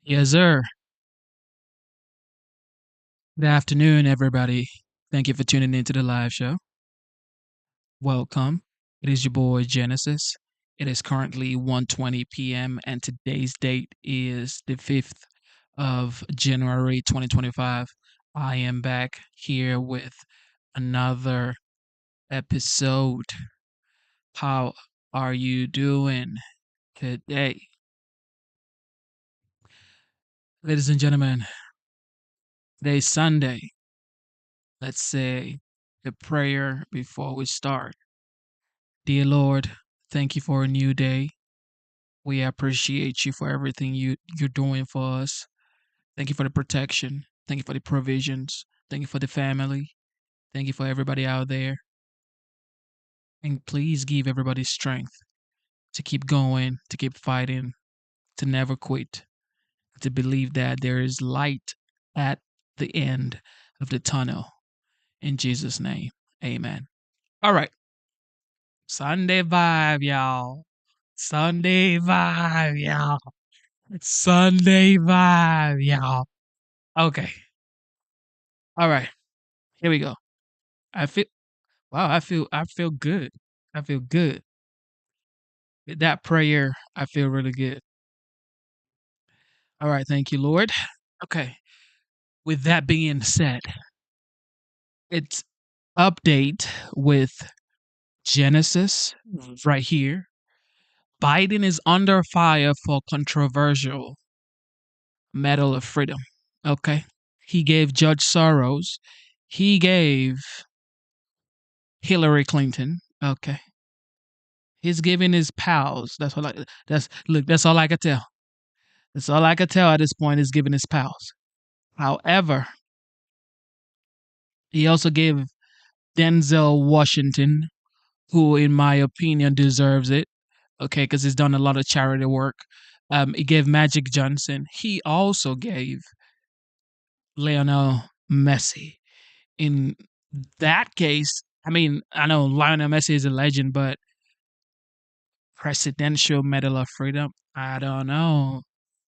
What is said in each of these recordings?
Yes, sir. Good afternoon, everybody. Thank you for tuning into the live show. Welcome. It is your boy Genesis. It is currently 1:20 p.m. and today's date is the 5th of January 2025. I am back here with another episode. How are you doing today? Ladies and gentlemen, today's Sunday. Let's say the prayer before we start. Dear Lord, thank you for a new day. We appreciate you for everything you're doing for us. Thank you for the protection. Thank you for the provisions. Thank you for the family. Thank you for everybody out there. And please give everybody strength to keep going, to keep fighting, to never quit, to believe that there is light at the end of the tunnel. In Jesus' name, amen. All right. Sunday vibe, y'all. Sunday vibe, y'all. Sunday vibe, y'all. Okay. All right. Here we go. I feel wow, I feel good. I feel good. With that prayer, I feel really good. All right, thank you, Lord. Okay. With that being said, it's update with Genesis right here. Biden is under fire for controversial Medal of Freedom. Okay. He gave Judge Soros. He gave Hillary Clinton. Okay. He's giving his pals. That's all I could tell. That's all I could tell at this point is giving his pals. However, he also gave Denzel Washington, who in my opinion deserves it. Okay, because he's done a lot of charity work. He gave Magic Johnson. He also gave Lionel Messi. In that case, I mean, I know Lionel Messi is a legend, but Presidential Medal of Freedom, I don't know.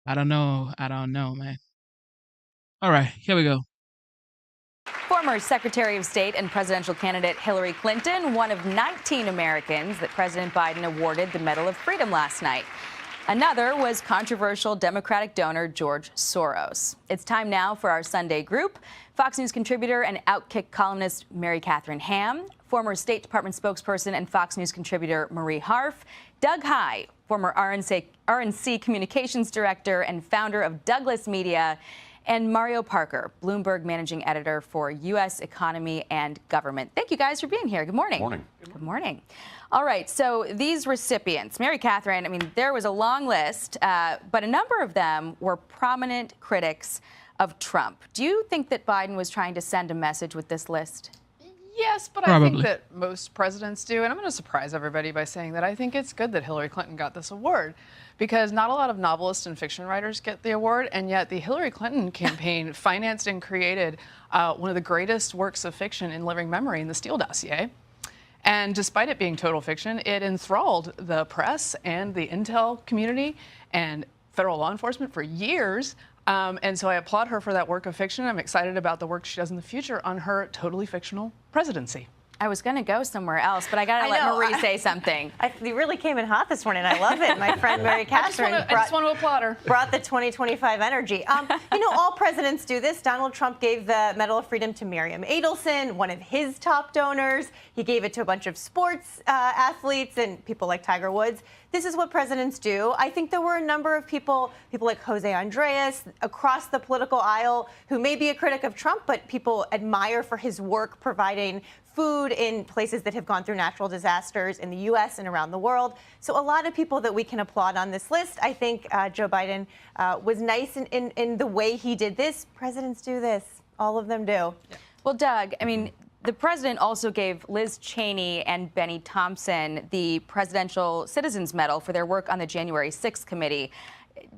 I don't know, man. All right, here we go. Former Secretary of State and presidential candidate Hillary Clinton, one of 19 Americans that President Biden awarded the Medal of Freedom last night. Another was controversial Democratic donor George Soros. It's time now for our Sunday group. Fox News contributor and Outkick columnist Mary Catherine Ham, former State Department spokesperson and Fox News contributor Marie Harf, Doug Heye, former RNC communications director and founder of Douglas Media, and Mario Parker, Bloomberg managing editor for U.S. Economy and Government. Thank you guys for being here. Good morning. Morning. Good morning. All right, so these recipients, Mary Catherine, I mean, there was a long list, but a number of them were prominent critics of Trump. Do you think that Biden was trying to send a message with this list? Yes, but I think that most presidents do. And I'm going to surprise everybody by saying that I think it's good that Hillary Clinton got this award because not a lot of novelists and fiction writers get the award. And yet the Hillary Clinton campaign financed and created one of the greatest works of fiction in living memory in the Steele dossier. And despite it being total fiction, it enthralled the press and the intel community and federal law enforcement for years. And so I applaud her for that work of fiction. I'm excited about the work she does in the future on her totally fictional presidency. I was going to go somewhere else, but I got to let Marie say something. You really came in hot this morning. I love it. My friend Mary Catherine I just want to applaud her. Brought the 2025 energy. All presidents do this. Donald Trump gave the Medal of Freedom to Miriam Adelson, one of his top donors. He gave it to a bunch of sports athletes and people like Tiger Woods. This is what presidents do. I think there were a number of people like Jose Andres, across the political aisle, who may be a critic of Trump, but people admire for his work providing food in places that have gone through natural disasters in the U.S. and around the world. So a lot of people that we can applaud on this list. I think Joe Biden was nice in the way he did this. Presidents do this. All of them do. Yeah. Well, Doug, I mean, the president also gave Liz Cheney and Benny Thompson the Presidential Citizens Medal for their work on the January 6th committee.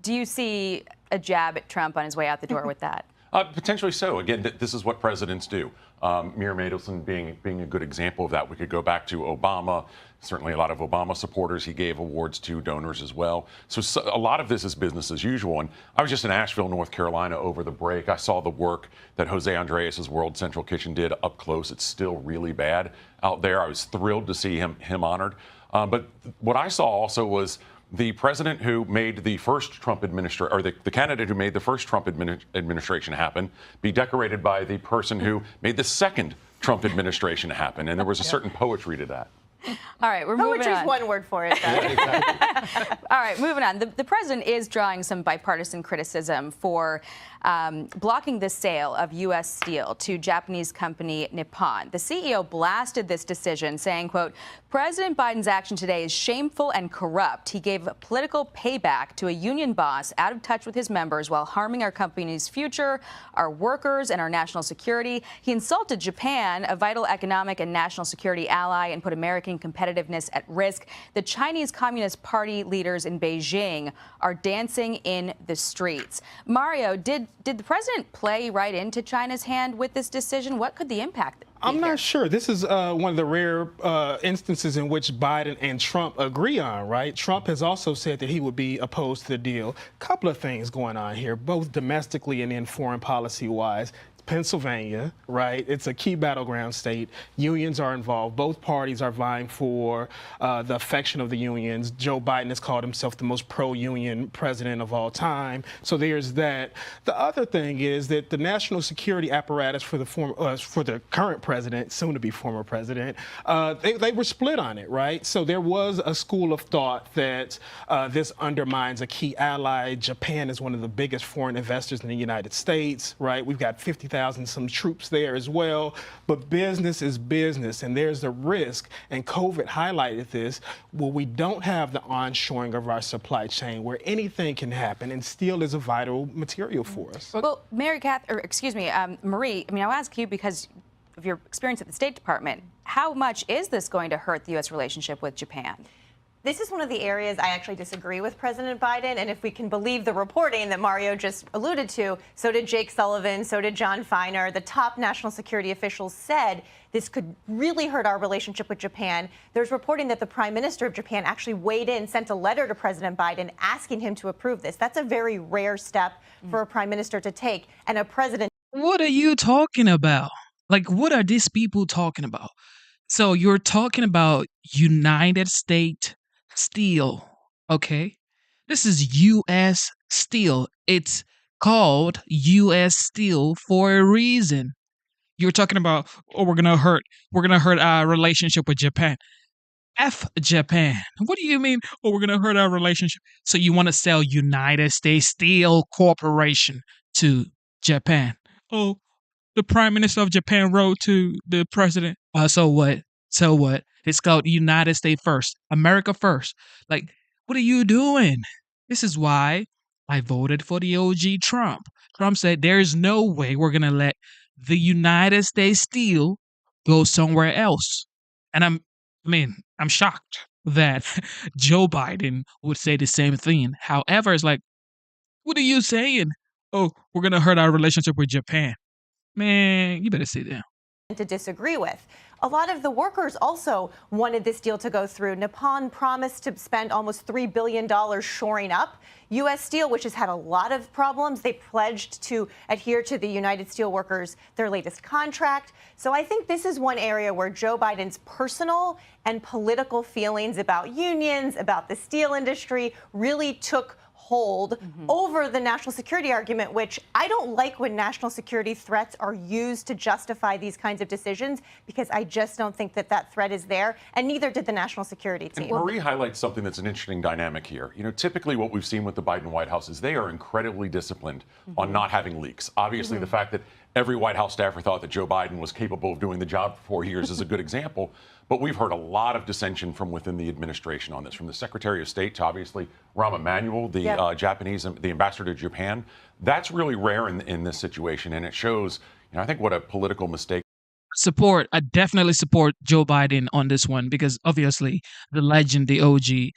Do you see a jab at Trump on his way out the door with that? Potentially so. Again, this is what presidents do. Miriam Adelson being a good example of that. We could go back to Obama. Certainly a lot of Obama supporters he gave awards to, donors as well. So a lot of this is business as usual. And I was just in Asheville, North Carolina over the break. I saw the work that Jose Andres' World Central Kitchen did up close. It's still really bad out there. I was thrilled to see him honored. But what I saw also was the president who made the first Trump administration, or the candidate who made the first Trump administration happen, be decorated by the person who made the second Trump administration happen. And there was a certain poetry to that. All right, we're moving on. Poetry's one word for it, though. Yeah, exactly. All right, moving on. The president is drawing some bipartisan criticism for blocking the sale of U.S. steel to Japanese company Nippon. The CEO blasted this decision, saying, quote, President Biden's action today is shameful and corrupt. He gave political payback to a union boss out of touch with his members while harming our company's future, our workers, and our national security. He insulted Japan, a vital economic and national security ally, and put American competitiveness at risk. The Chinese Communist Party leaders in Beijing are dancing in the streets. Mario, did the president play right into China's hand with this decision? What could the impact be? I'm not sure. This is one of the rare instances in which Biden and Trump agree on, right? Trump has also said that he would be opposed to the deal. Couple of things going on here, both domestically and then foreign policy-wise. Pennsylvania, right? It's a key battleground state. Unions are involved. Both parties are vying for the affection of the unions. Joe Biden has called himself the most pro-union president of all time. So there's that. The other thing is that the national security apparatus for the current president, soon to be former president, they were split on it, right? So there was a school of thought that this undermines a key ally. Japan is one of the biggest foreign investors in the United States, right? We've got 50,000 some troops there as well, but business is business, and there's a risk, and COVID highlighted this, where we don't have the onshoring of our supply chain, where anything can happen, and steel is a vital material for us. Well, Marie, I mean, I'll ask you because of your experience at the State Department, how much is this going to hurt the U.S. relationship with Japan? This is one of the areas I actually disagree with President Biden. And if we can believe the reporting that Mario just alluded to, so did Jake Sullivan, so did John Feiner. The top national security officials said this could really hurt our relationship with Japan. There's reporting that the Prime Minister of Japan actually weighed in, sent a letter to President Biden asking him to approve this. That's a very rare step for a prime minister to take. And a president. What are you talking about? Like, what are these people talking about? So you're talking about United States Steel, okay? This is U.S. Steel. It's called U.S. Steel for a reason. You're talking about, oh, we're gonna hurt our relationship with Japan. F Japan. What do you mean? Oh, we're gonna hurt our relationship. So you want to sell United States Steel Corporation to Japan? Oh, the Prime Minister of Japan wrote to the president. So what? So what? It's called United States First, America First. Like, what are you doing? This is why I voted for the OG Trump. Trump said there's no way we're going to let the United States Steel go somewhere else. And I'm shocked that Joe Biden would say the same thing. However, it's like, what are you saying? Oh, we're going to hurt our relationship with Japan. Man, you better sit down. To disagree with. A lot of the workers also wanted this deal to go through. Nippon promised to spend almost $3 billion shoring up U.S. Steel, which has had a lot of problems. They pledged to adhere to the United Steelworkers, their latest contract. So I think this is one area where Joe Biden's personal and political feelings about unions, about the steel industry, really took hold over the national security argument, which I don't like when national security threats are used to justify these kinds of decisions, because I just don't think that that threat is there, and neither did the national security team. And Marie highlights something that's an interesting dynamic here. You know, typically what we've seen with the Biden White House is they are incredibly disciplined on not having leaks. Obviously, the fact that every White House staffer thought that Joe Biden was capable of doing the job for 4 years is a good example. But we've heard a lot of dissension from within the administration on this, from the Secretary of State to obviously Rahm Emanuel, the the ambassador to Japan. That's really rare in this situation, and it shows, you know, I think what a political mistake. I definitely support Joe Biden on this one, because obviously the legend, the OG,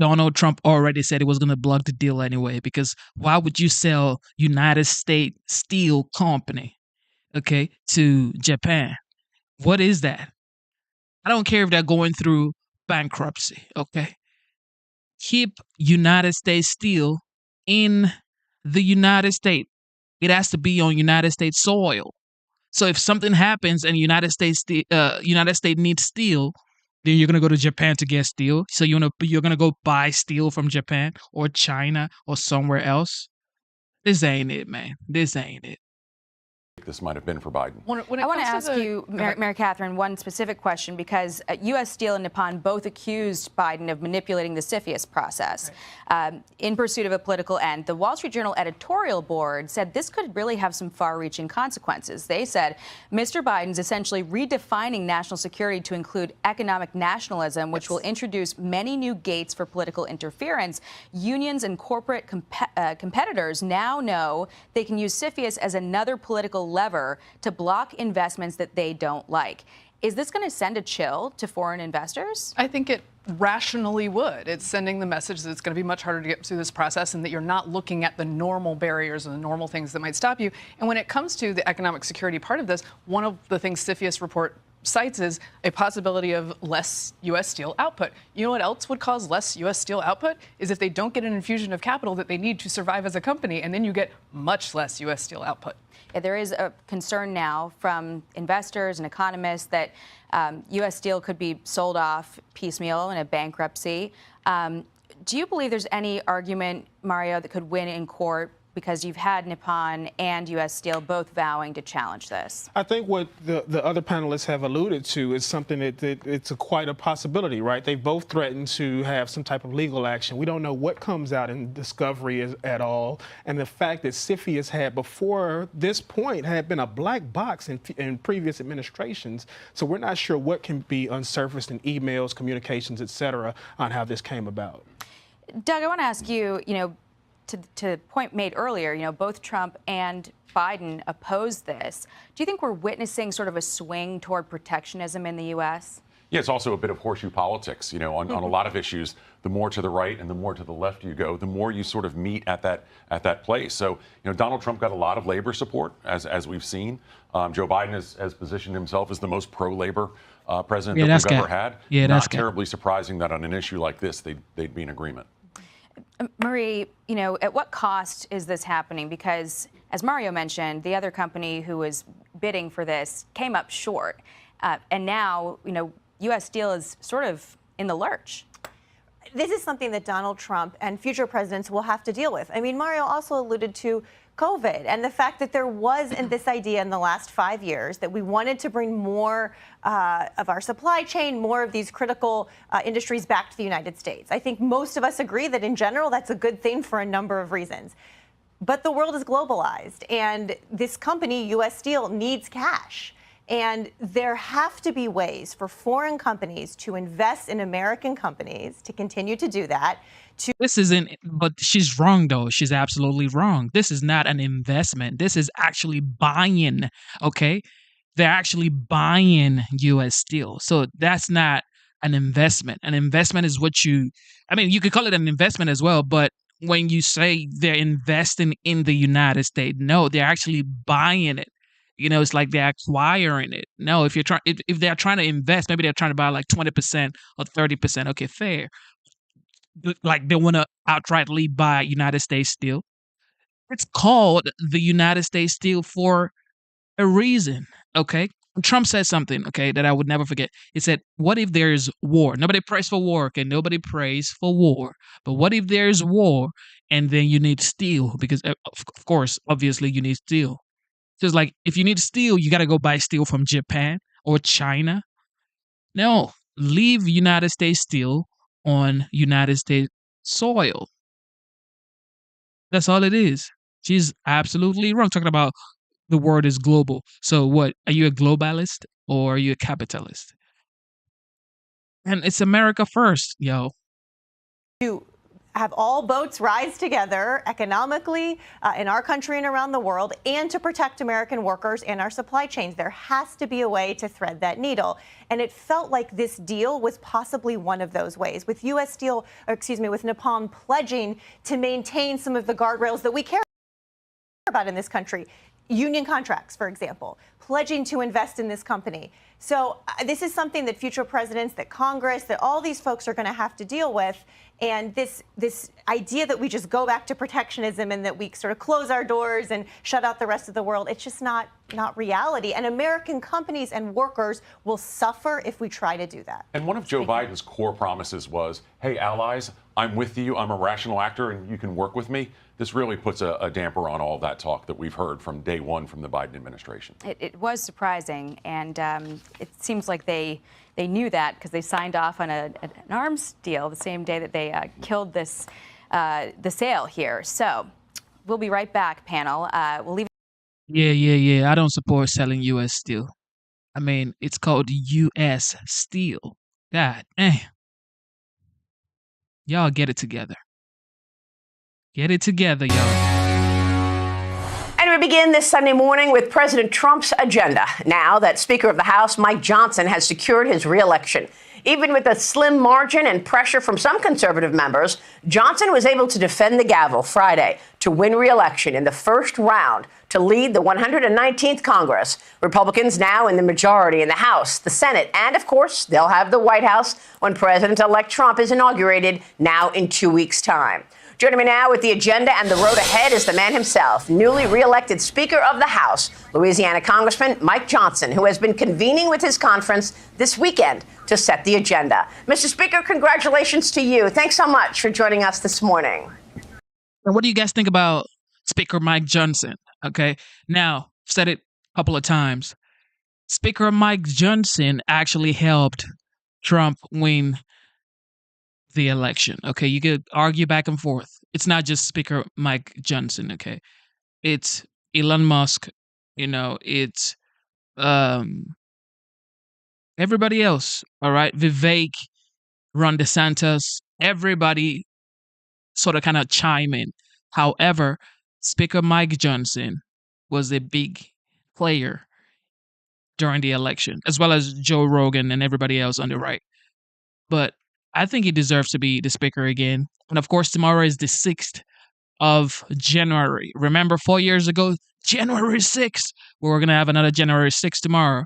Donald Trump already said he was going to block the deal anyway, because why would you sell United States Steel Company, okay, to Japan? What is that? I don't care if they're going through bankruptcy, okay? Keep United States Steel in the United States. It has to be on United States soil. So if something happens and United States needs steel, then you're gonna go to Japan to get steel. So you're gonna go buy steel from Japan or China or somewhere else. This ain't it, man. This ain't it. This might have been for Biden. I want to ask you, Mary Catherine, one specific question, because U.S. Steel and Nippon both accused Biden of manipulating the CFIUS process in pursuit of a political end. The Wall Street Journal editorial board said this could really have some far-reaching consequences. They said Mr. Biden's essentially redefining national security to include economic nationalism, which will introduce many new gates for political interference. Unions and corporate competitors now know they can use CFIUS as another political lever to block investments that they don't like. Is this going to send a chill to foreign investors? I think it rationally would. It's sending the message that it's going to be much harder to get through this process and that you're not looking at the normal barriers and the normal things that might stop you. And when it comes to the economic security part of this, one of the things CFIUS report cites is a possibility of less U.S. steel output. You know what else would cause less U.S. steel output? Is if they don't get an infusion of capital that they need to survive as a company, and then you get much less U.S. steel output. Yeah, there is a concern now from investors and economists that U.S. Steel could be sold off piecemeal in a bankruptcy. Do you believe there's any argument, Mario, that could win in court, because you've had Nippon and U.S. Steel both vowing to challenge this? I think what the other panelists have alluded to is something that it's quite a possibility, right? They both threatened to have some type of legal action. We don't know what comes out in discovery at all. And the fact that CFIUS had, before this point, had been a black box in previous administrations. So we're not sure what can be unsurfaced in emails, communications, et cetera, on how this came about. Doug, I want to ask you, to the point made earlier, both Trump and Biden opposed this. Do you think we're witnessing sort of a swing toward protectionism in the U.S.? Yeah, it's also a bit of horseshoe politics. On a lot of issues, the more to the right and the more to the left you go, the more you sort of meet at that place. So, Donald Trump got a lot of labor support, as we've seen. Joe Biden has positioned himself as the most pro-labor president that we've ever had. Yeah, Not terribly surprising that on an issue like this, they'd be in agreement. Marie, at what cost is this happening? Because, as Mario mentioned, the other company who was bidding for this came up short. And now, U.S. Steel is sort of in the lurch. This is something that Donald Trump and future presidents will have to deal with. I mean, Mario also alluded to COVID and the fact that there was this idea in the last 5 years that we wanted to bring more of our supply chain, more of these critical industries back to the United States. I think most of us agree that in general that's a good thing for a number of reasons. But the world is globalized, and this company, U.S. Steel, needs cash. And there have to be ways for foreign companies to invest in American companies, to continue to do that. This isn't, but she's wrong, though. She's absolutely wrong. This is not an investment. This is actually buying, okay? They're actually buying U.S. Steel. So that's not an investment. An investment is you could call it an investment as well, but when you say they're investing in the United States, no, they're actually buying it. It's like they're acquiring it. No, if they're trying to invest, maybe they're trying to buy like 20% or 30%. Okay, fair. Like they want to outrightly buy United States Steel. It's called the United States Steel for a reason. Okay. Trump said something, okay, that I would never forget. He said, what if there's war? Nobody prays for war, okay? Nobody prays for war. But what if there's war and then you need steel? Because, of course, obviously you need steel. Just like if you need steel, you got to go buy steel from Japan or China. No, leave United States Steel on United States soil. That's all it is. She's absolutely wrong. Talking about the word is global. So what? Are you a globalist or are you a capitalist? And it's America first, yo. have all boats rise together economically in our country and around the world, and to protect American workers and our supply chains. There has to be a way to thread that needle. And it felt like this deal was possibly one of those ways, with U.S. Steel, with Nippon pledging to maintain some of the guardrails that we care about in this country. Union contracts, for example, pledging to invest in this company. So this is something that future presidents, that Congress, that all these folks are going to have to deal with. And this idea that we just go back to protectionism and that we sort of close our doors and shut out the rest of the world, it's just not reality. And American companies and workers will suffer if we try to do that. And one of Joe Biden's core promises was, hey, allies, I'm with you. I'm a rational actor and you can work with me. This really puts a damper on all that talk that we've heard from day one from the Biden administration. It was surprising, and it seems like they knew that because they signed off on an arms deal the same day that they killed the sale here. So we'll be right back, panel. We'll leave. Yeah. I don't support selling U.S. steel. I mean, it's called U.S. Steel. God, y'all get it together. Get it together, y'all. And we begin this Sunday morning with President Trump's agenda. Now that Speaker of the House Mike Johnson has secured his re-election. Even with a slim margin and pressure from some conservative members, Johnson was able to defend the gavel Friday to win re-election in the first round to lead the 119th Congress. Republicans now in the majority in the House, the Senate, and of course, they'll have the White House when President-elect Trump is inaugurated now in 2 weeks' time. Joining me now with the agenda and the road ahead is the man himself, newly re-elected Speaker of the House, Louisiana Congressman Mike Johnson, who has been convening with his conference this weekend to set the agenda. Mr. Speaker, congratulations to you. Thanks so much for joining us this morning. And what do you guys think about Speaker Mike Johnson? Okay, now, I've said it a couple of times. Speaker Mike Johnson actually helped Trump win the election. Okay, you could argue back and forth. It's not just Speaker Mike Johnson. Okay, it's Elon Musk. It's everybody else. All right, Vivek, Ron DeSantis, everybody sort of kind of chime in. However, Speaker Mike Johnson was a big player during the election, as well as Joe Rogan and everybody else on the right. But I think he deserves to be the speaker again. And of course, tomorrow is the 6th of January. Remember 4 years ago, January 6th? We're going to have another January 6th tomorrow.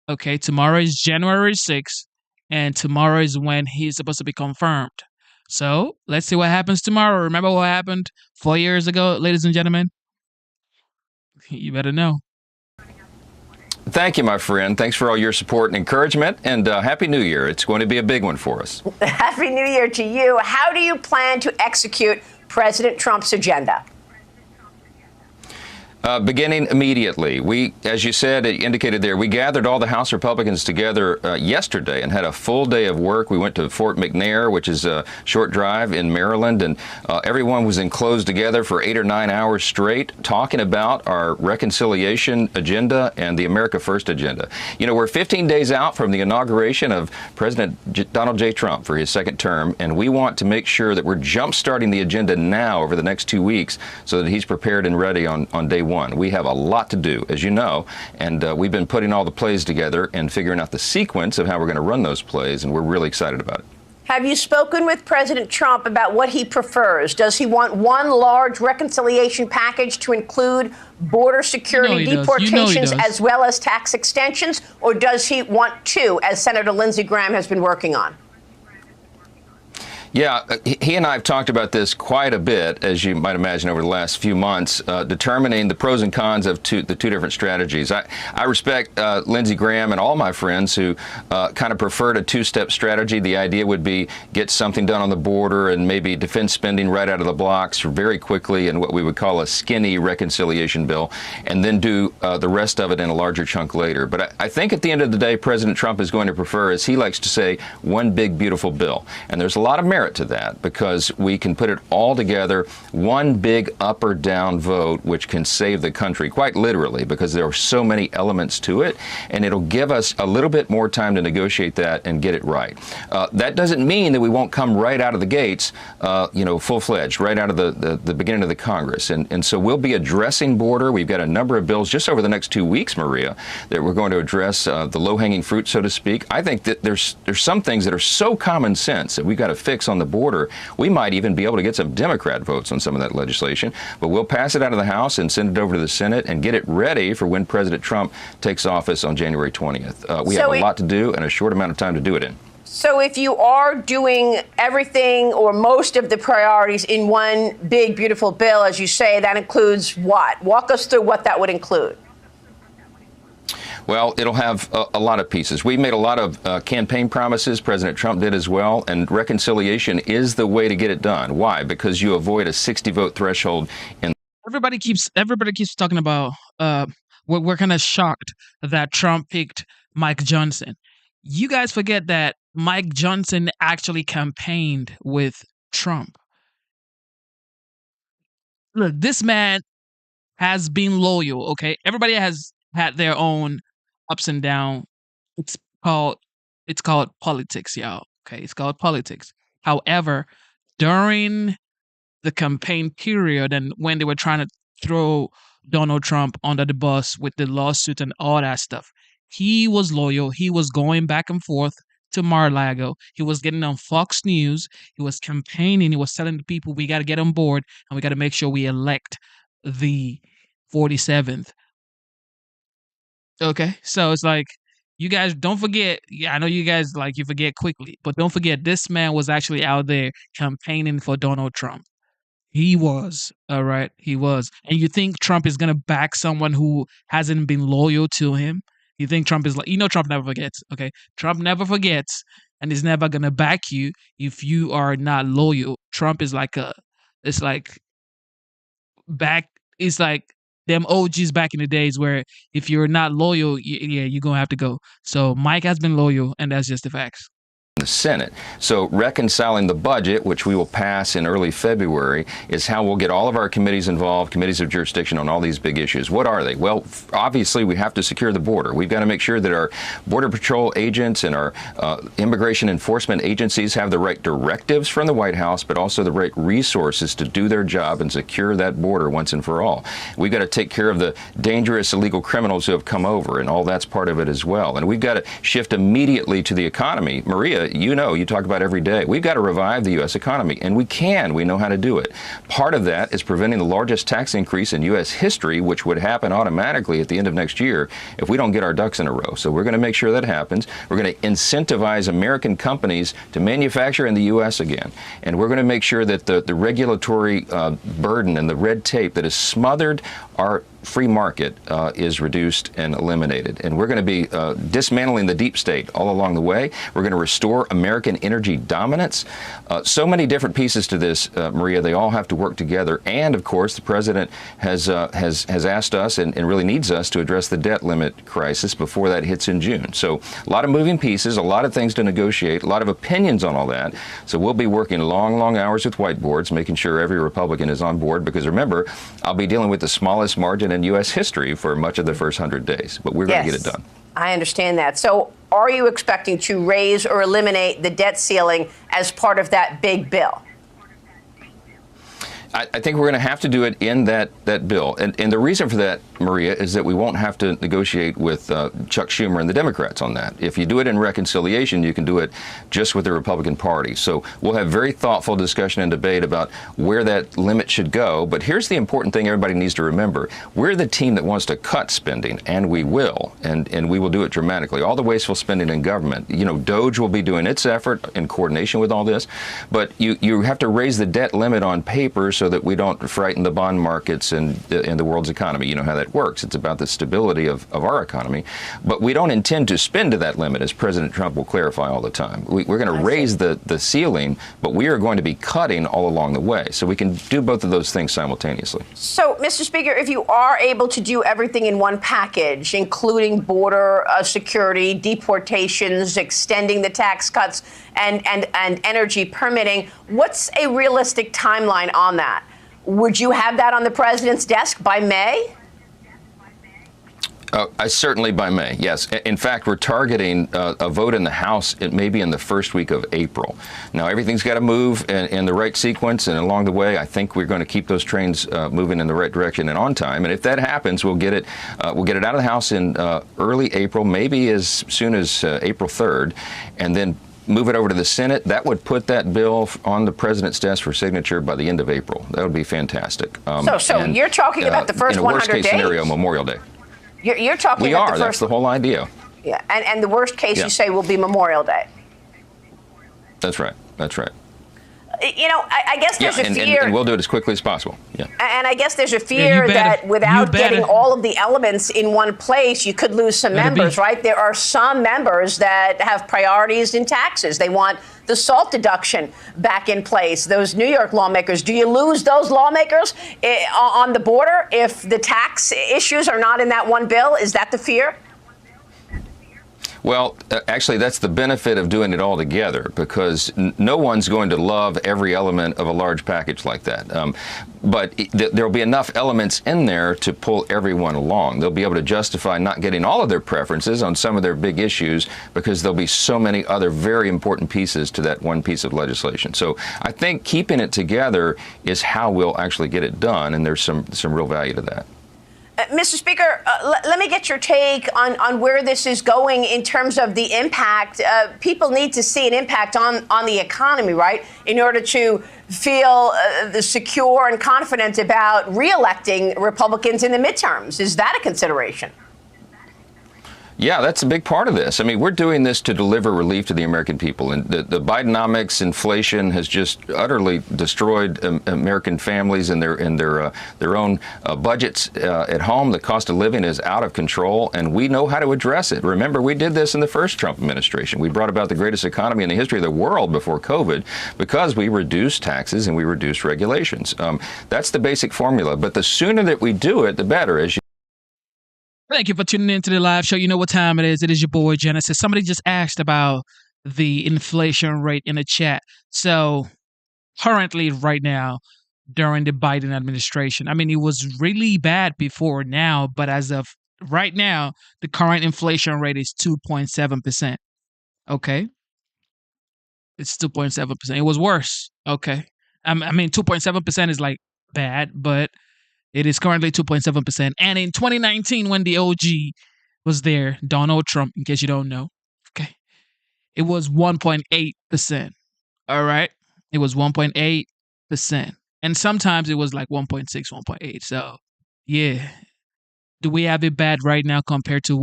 Okay, tomorrow is January 6th, and tomorrow is when he's supposed to be confirmed. So let's see what happens tomorrow. Remember what happened 4 years ago, ladies and gentlemen? You better know. Thank you, my friend. Thanks for all your support and encouragement, and Happy New Year. It's going to be a big one for us. Happy New Year to you. How do you plan to execute President Trump's agenda? Beginning immediately. We, as you said, indicated there, we gathered all the House Republicans together yesterday and had a full day of work. We went to Fort McNair, which is a short drive in Maryland, and everyone was enclosed together for 8 or 9 hours straight talking about our reconciliation agenda and the America First agenda. We're 15 days out from the inauguration of President Donald J. Trump for his second term, and we want to make sure that we're jump-starting the agenda now over the next 2 weeks so that he's prepared and ready on day one. We have a lot to do, as you know, and we've been putting all the plays together and figuring out the sequence of how we're going to run those plays, and we're really excited about it. Have you spoken with President Trump about what he prefers? Does he want one large reconciliation package to include border security, deportations, as well as tax extensions, or does he want two, as Senator Lindsey Graham has been working on? Yeah, he and I have talked about this quite a bit, as you might imagine, over the last few months, determining the pros and cons of the two different strategies. I respect Lindsey Graham and all my friends who kind of preferred a two-step strategy. The idea would be get something done on the border and maybe defense spending right out of the blocks very quickly in what we would call a skinny reconciliation bill, and then do the rest of it in a larger chunk later. But I think at the end of the day, President Trump is going to prefer, as he likes to say, one big, beautiful bill. And there's a lot of merit merit to that because we can put it all together, one big up or down vote, which can save the country, quite literally, because there are so many elements to it, and it'll give us a little bit more time to negotiate that and get it right. That doesn't mean that we won't come right out of the gates, full-fledged, right out of the beginning of the Congress. And so we'll be addressing border. We've got a number of bills just over the next 2 weeks, Maria, that we're going to address the low-hanging fruit, so to speak. I think that there's some things that are so common sense that we've got to fix on the border. We might even be able to get some Democrat votes on some of that legislation, but we'll pass it out of the House and send it over to the Senate and get it ready for when President Trump takes office on January 20th. We have a lot to do and a short amount of time to do it in. So if you are doing everything or most of the priorities in one big, beautiful bill, as you say, that includes what? Walk us through what that would include. Well, it'll have a lot of pieces. We made a lot of campaign promises. President Trump did as well. And reconciliation is the way to get it done. Why? Because you avoid a 60-vote threshold. Everybody keeps talking about we're kind of shocked that Trump picked Mike Johnson. You guys forget that Mike Johnson actually campaigned with Trump. Look, this man has been loyal, okay? Everybody has had their own ups and downs. It's called politics, y'all. Okay, it's called politics. However, during the campaign period and when they were trying to throw Donald Trump under the bus with the lawsuit and all that stuff, he was loyal. He was going back and forth to Mar-a-Lago. He was getting on Fox News. He was campaigning. He was telling the people, we got to get on board and we got to make sure we elect the 47th. Okay, so it's like, you guys don't forget. Yeah, I know you guys you forget quickly, but don't forget this man was actually out there campaigning for Donald Trump. He was, all right, he was. And you think Trump is gonna back someone who hasn't been loyal to him? You think Trump is Trump never forgets. Okay, Trump never forgets, and he's never gonna back you if you are not loyal. Trump is like them OGs back in the days where if you're not loyal, you're going to have to go. So Mike has been loyal, and that's just the facts. The Senate. So reconciling the budget, which we will pass in early February, is how we'll get all of our committees involved, committees of jurisdiction on all these big issues. What are they? Well, obviously, we have to secure the border. We've got to make sure that our Border Patrol agents and our immigration enforcement agencies have the right directives from the White House, but also the right resources to do their job and secure that border once and for all. We've got to take care of the dangerous illegal criminals who have come over, and all that's part of it as well. And we've got to shift immediately to the economy. Maria, you talk about every day. We've got to revive the U.S. economy, and we can. We know how to do it. Part of that is preventing the largest tax increase in U.S. history, which would happen automatically at the end of next year if we don't get our ducks in a row. So we're going to make sure that happens. We're going to incentivize American companies to manufacture in the U.S. again, and we're going to make sure that the regulatory burden and the red tape that has smothered our free market is reduced and eliminated. And we're going to be dismantling the deep state all along the way. We're going to restore American energy dominance. So many different pieces to this, Maria. They all have to work together. And, of course, the president has asked us and really needs us to address the debt limit crisis before that hits in June. So a lot of moving pieces, a lot of things to negotiate, a lot of opinions on all that. So we'll be working long, long hours with whiteboards, making sure every Republican is on board. Because, remember, I'll be dealing with the smallest margin in U.S. history for much of the first 100 days. But we're going to get it done. I understand that. So are you expecting to raise or eliminate the debt ceiling as part of that big bill? I think we're going to have to do it in that bill. And the reason for that, Maria, is that we won't have to negotiate with Chuck Schumer and the Democrats on that. If you do it in reconciliation, you can do it just with the Republican Party. So we'll have very thoughtful discussion and debate about where that limit should go. But here's the important thing everybody needs to remember. We're the team that wants to cut spending, and we will. And we will do it dramatically. All the wasteful spending in government. DOGE will be doing its effort in coordination with all this. But you have to raise the debt limit on paper so so that we don't frighten the bond markets and the world's economy. You know how that works. It's about the stability of our economy. But we don't intend to spend to that limit, as President Trump will clarify all the time. We're going to raise the ceiling, but we are going to be cutting all along the way. So we can do both of those things simultaneously. So, Mr. Speaker, if you are able to do everything in one package, including border security, deportations, extending the tax cuts, and energy permitting, what's a realistic timeline on that? Would you have that on the president's desk by May? Certainly by May, yes. In fact, we're targeting a vote in the House maybe in the first week of April. Now, everything's got to move in the right sequence, and along the way, I think we're going to keep those trains moving in the right direction and on time. And if that happens, we'll get it out of the House in early April, maybe as soon as April 3rd, and then move it over to the Senate. That would put that bill on the president's desk for signature by the end of April. That would be fantastic. So you're talking about the first 100 days? In a worst-case scenario, Memorial Day. You're talking about the first... That's the whole idea. Yeah, and the worst case, you say, will be Memorial Day. That's right. You know, I guess there's a fear... And we'll do it as quickly as possible. Yeah. And I guess there's a fear that without getting all of the elements in one place, you could lose some members, right? There are some members that have priorities in taxes. They want the SALT deduction back in place. Those New York lawmakers, do you lose those lawmakers on the border if the tax issues are not in that one bill? Is that the fear? Well, actually, that's the benefit of doing it all together, because no one's going to love every element of a large package like that. But there'll be enough elements in there to pull everyone along. They'll be able to justify not getting all of their preferences on some of their big issues because there'll be so many other very important pieces to that one piece of legislation. So I think keeping it together is how we'll actually get it done, and there's some real value to that. Mr. Speaker, let me get your take on where this is going in terms of the impact. People need to see an impact on the economy, right, in order to feel secure and confident about re-electing Republicans in the midterms. Is that a consideration? Yeah, that's a big part of this. I mean, we're doing this to deliver relief to the American people. And the Bidenomics inflation has just utterly destroyed American families and their own budgets at home. The cost of living is out of control, and we know how to address it. Remember, we did this in the first Trump administration. We brought about the greatest economy in the history of the world before COVID because we reduced taxes and we reduced regulations. That's the basic formula. But the sooner that we do it, the better. Thank you for tuning in to the live show. You know what time it is. It is your boy, Genesis. Somebody just asked about the inflation rate in the chat. So currently, right now, during the Biden administration, I mean, it was really bad before now, but as of right now, the current inflation rate is 2.7%. Okay? It's 2.7%. It was worse. Okay? I mean, 2.7% is like bad, but it is currently 2.7%. And in 2019, when the OG was there, Donald Trump, in case you don't know, okay, it was 1.8%. All right? It was 1.8%. And sometimes it was like 1.6, 1.8. So, yeah. Do we have it bad right now compared to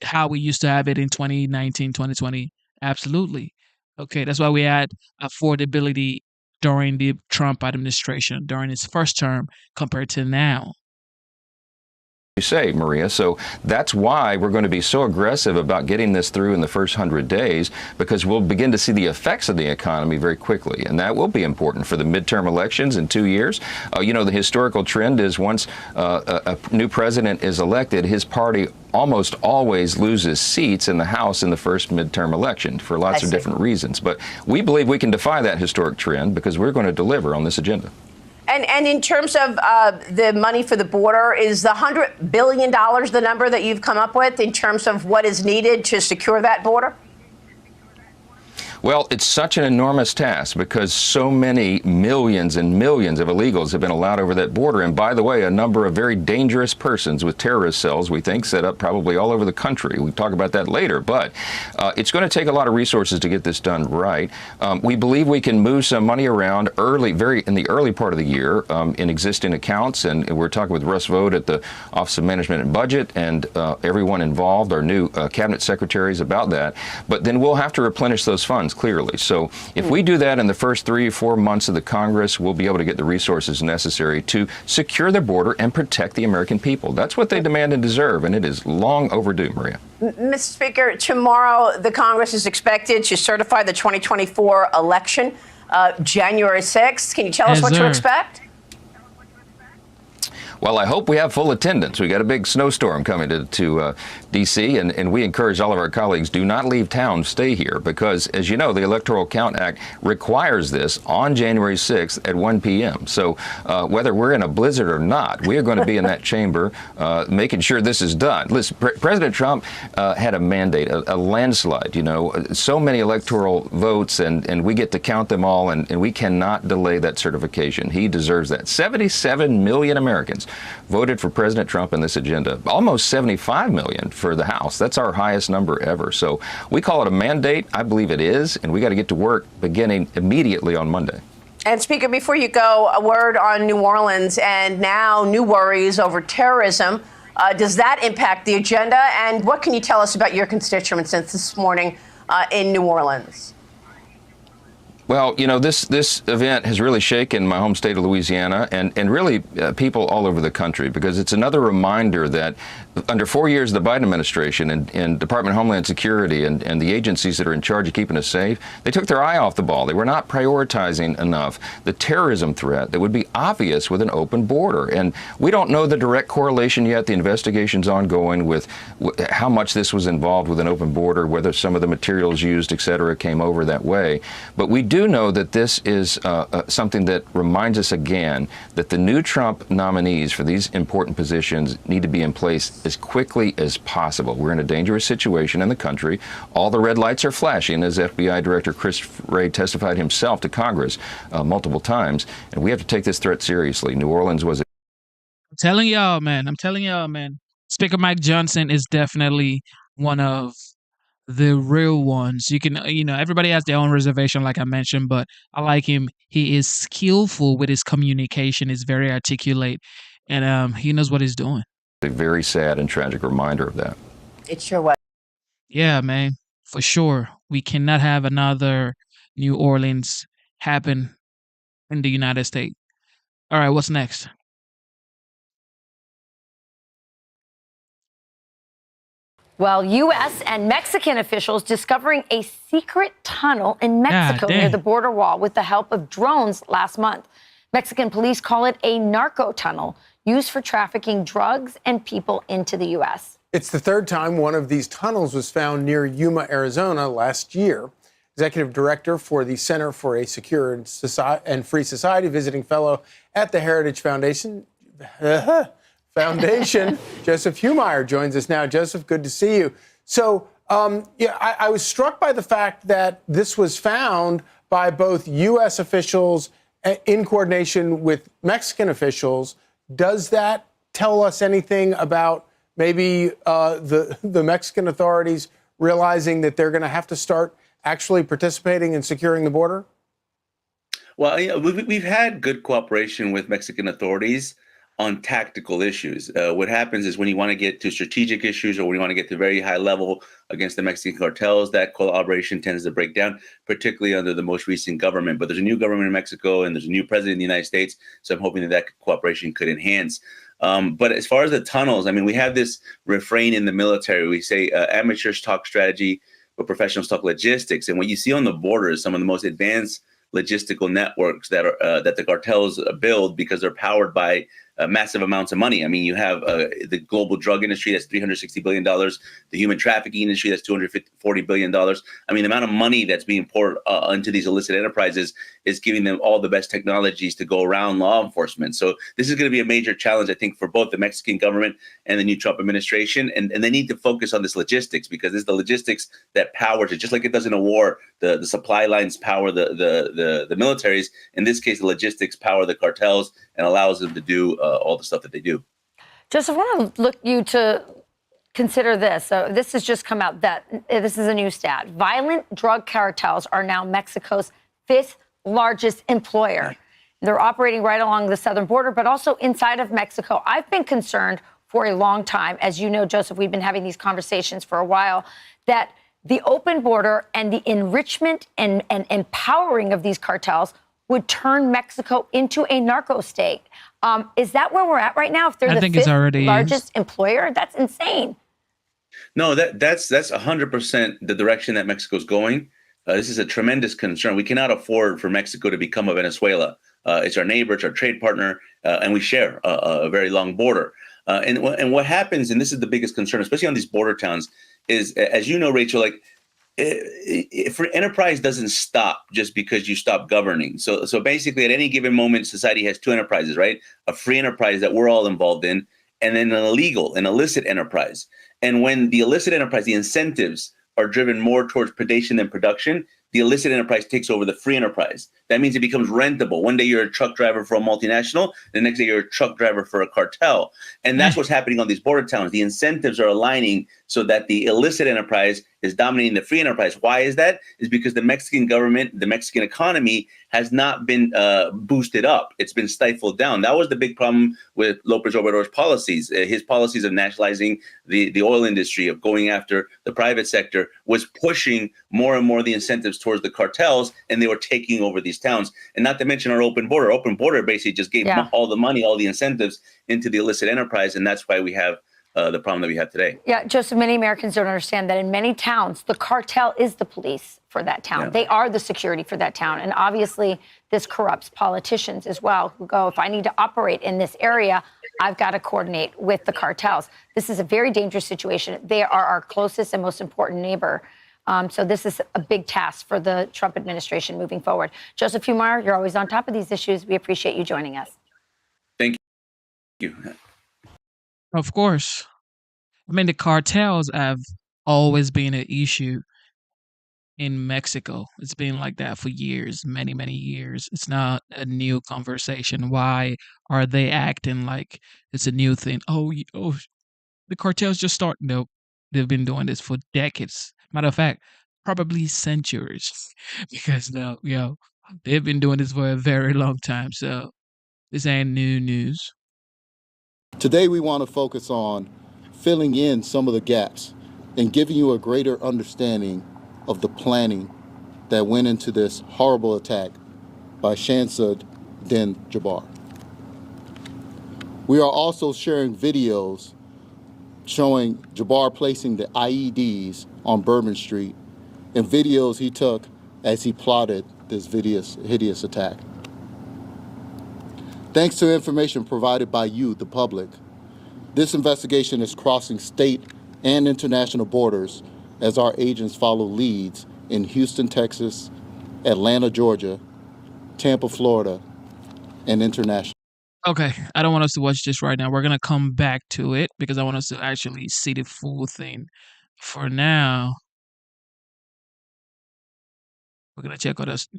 how we used to have it in 2019, 2020? Absolutely. Okay, that's why we had affordability during the Trump administration, during his first term, compared to now. You say, Maria. So that's why we're going to be so aggressive about getting this through in the first 100 days, because we'll begin to see the effects of the economy very quickly. And that will be important for the midterm elections in 2 years. You know, the historical trend is once a new president is elected, his party almost always loses seats in the House in the first midterm election for lots of different reasons. But we believe we can defy that historic trend because we're going to deliver on this agenda. And in terms of the money for the border, is the $100 billion the number that you've come up with in terms of what is needed to secure that border? Well, it's such an enormous task because so many millions and millions of illegals have been allowed over that border. And by the way, a number of very dangerous persons with terrorist cells, we think, set up probably all over the country. We'll talk about that later. But it's going to take a lot of resources to get this done right. We believe we can move some money around in the early part of the year in existing accounts. And we're talking with Russ Vought at the Office of Management and Budget and everyone involved, our new cabinet secretaries, about that. But then we'll have to replenish those funds clearly. So if we do that in the first 3 or 4 months of the Congress, we'll be able to get the resources necessary to secure the border and protect the American people. That's what they demand and deserve, and it is long overdue, Maria. Mr. Speaker, tomorrow the Congress is expected to certify the 2024 election, January 6th. Can you tell us what to expect? Well, I hope we have full attendance. We got a big snowstorm coming to D.C., and we encourage all of our colleagues, do not leave town, stay here, because, as you know, the Electoral Count Act requires this on January 6th at 1 p.m. So whether we're in a blizzard or not, we are going to be in that chamber making sure this is done. Listen, President Trump had a mandate, a landslide, you know, so many electoral votes, and we get to count them all, and we cannot delay that certification. He deserves that. 77 million Americans voted for President Trump in this agenda, almost 75 million for the House. That's our highest number ever. So we call it a mandate. I believe it is, and we got to get to work beginning immediately on Monday. And Speaker, before you go, a word on New Orleans and now new worries over terrorism. Does that impact the agenda? And what can you tell us about your constituents since this morning in New Orleans? Well, you know, this event has really shaken my home state of Louisiana and really people all over the country, because it's another reminder that under 4 years of the Biden administration and Department of Homeland Security and the agencies that are in charge of keeping us safe, they took their eye off the ball. They were not prioritizing enough the terrorism threat that would be obvious with an open border. And we don't know the direct correlation yet. The investigation's ongoing with how much this was involved with an open border, whether some of the materials used, et cetera, came over that way. But we do know that this is something that reminds us again that the new Trump nominees for these important positions need to be in place as quickly as possible. We're in a dangerous situation in the country. All the red lights are flashing, as FBI Director Chris Wray testified himself to Congress multiple times, and we have to take this threat seriously. New Orleans was I'm telling y'all, man. Speaker Mike Johnson is definitely one of the real ones. You can, everybody has their own reservation, like I mentioned, but I like him. He is skillful with his communication. He's very articulate, and he knows what he's doing. a very sad and tragic reminder of that. It sure was. Yeah, man, for sure. We cannot have another New Orleans happen in the United States. All right, what's next? Well, U.S. and Mexican officials discovering a secret tunnel in Mexico near the border wall with the help of drones last month. Mexican police call it a narco tunnel used for trafficking drugs and people into the U.S. It's the third time one of these tunnels was found near Yuma, Arizona last year. Executive Director for the Center for a Secure and Free Society, visiting fellow at the Heritage Foundation, Joseph Humire joins us now. Joseph, good to see you. So, I was struck by the fact that this was found by both U.S. officials in coordination with Mexican officials. Does that tell us anything about maybe the Mexican authorities realizing that they're going to have to start actually participating in securing the border? Well, we've had good cooperation with Mexican authorities on tactical issues. What happens is when you want to get to strategic issues or when you want to get to very high level against the Mexican cartels, that collaboration tends to break down, particularly under the most recent government. But there's a new government in Mexico and there's a new president in the United States. So I'm hoping that cooperation could enhance. But as far as the tunnels, I mean, we have this refrain in the military. We say amateurs talk strategy, but professionals talk logistics. And what you see on the border is some of the most advanced logistical networks that are that the cartels build because they're powered by massive amounts of money. I mean, you have the global drug industry that's $360 billion, the human trafficking industry that's $240 billion. I mean, the amount of money that's being poured into these illicit enterprises is giving them all the best technologies to go around law enforcement. So this is going to be a major challenge, I think, for both the Mexican government and the new Trump administration. And they need to focus on this logistics because it's the logistics that powers it. Just like it does in a war, the supply lines power the militaries. In this case, the logistics power the cartels and allows them to do all the stuff that they do. Joseph, I want to look you to consider this. So this has just come out that this is a new stat. Violent drug cartels are now Mexico's 5th largest employer. They're operating right along the southern border, but also inside of Mexico. I've been concerned for a long time. As you know, Joseph, we've been having these conversations for a while, that the open border and the enrichment and empowering of these cartels would turn Mexico into a narco state. Is that where we're at right now? If they're the fifth largest employer, that's insane. No, that's 100% the direction that Mexico's going. This is a tremendous concern. We cannot afford for Mexico to become a Venezuela. It's our neighbor, it's our trade partner, and we share a very long border. And what happens, and this is the biggest concern, especially on these border towns, is, as you know, Rachel, like, if enterprise doesn't stop just because you stop governing. So basically, at any given moment, society has two enterprises, right? A free enterprise that we're all involved in, and then an illegal, an illicit enterprise. And when the illicit enterprise, the incentives are driven more towards predation than production, the illicit enterprise takes over the free enterprise. That means it becomes rentable. One day you're a truck driver for a multinational, the next day you're a truck driver for a cartel. And that's what's happening on these border towns. The incentives are aligning so that the illicit enterprise is dominating the free enterprise. Why is that? It's because the Mexican government, the Mexican economy has not been boosted up. It's been stifled down. That was the big problem with López Obrador's policies. His policies of nationalizing the oil industry, of going after the private sector, was pushing more and more the incentives towards the cartels, and they were taking over these towns. And not to mention our open border. Open border basically just gave all the money, all the incentives into the illicit enterprise, and that's why we have the problem that we have today. Yeah, Joseph, many Americans don't understand that in many towns, the cartel is the police for that town. Yeah. They are the security for that town. And obviously, this corrupts politicians as well, who go, if I need to operate in this area, I've got to coordinate with the cartels. This is a very dangerous situation. They are our closest and most important neighbor. So this is a big task for the Trump administration moving forward. Joseph Humar, you're always on top of these issues. We appreciate you joining us. Thank you. Of course. I mean, the cartels have always been an issue in Mexico. It's been like that for years, many, many years. It's not a new conversation. Why are they acting like it's a new thing? Oh, the cartels just start. No, they've been doing this for decades. Matter of fact, probably centuries. Because now, they've been doing this for a very long time. So this ain't new news. Today, we want to focus on filling in some of the gaps and giving you a greater understanding of the planning that went into this horrible attack by Shamsuddin Jabbar. We are also sharing videos showing Jabbar placing the IEDs on Bourbon Street and videos he took as he plotted this hideous attack. Thanks to information provided by you, the public, this investigation is crossing state and international borders as our agents follow leads in Houston, Texas, Atlanta, Georgia, Tampa, Florida, and international. Okay, I don't want us to watch this right now. We're going to come back to it because I want us to actually see the full thing. For now, we're going to check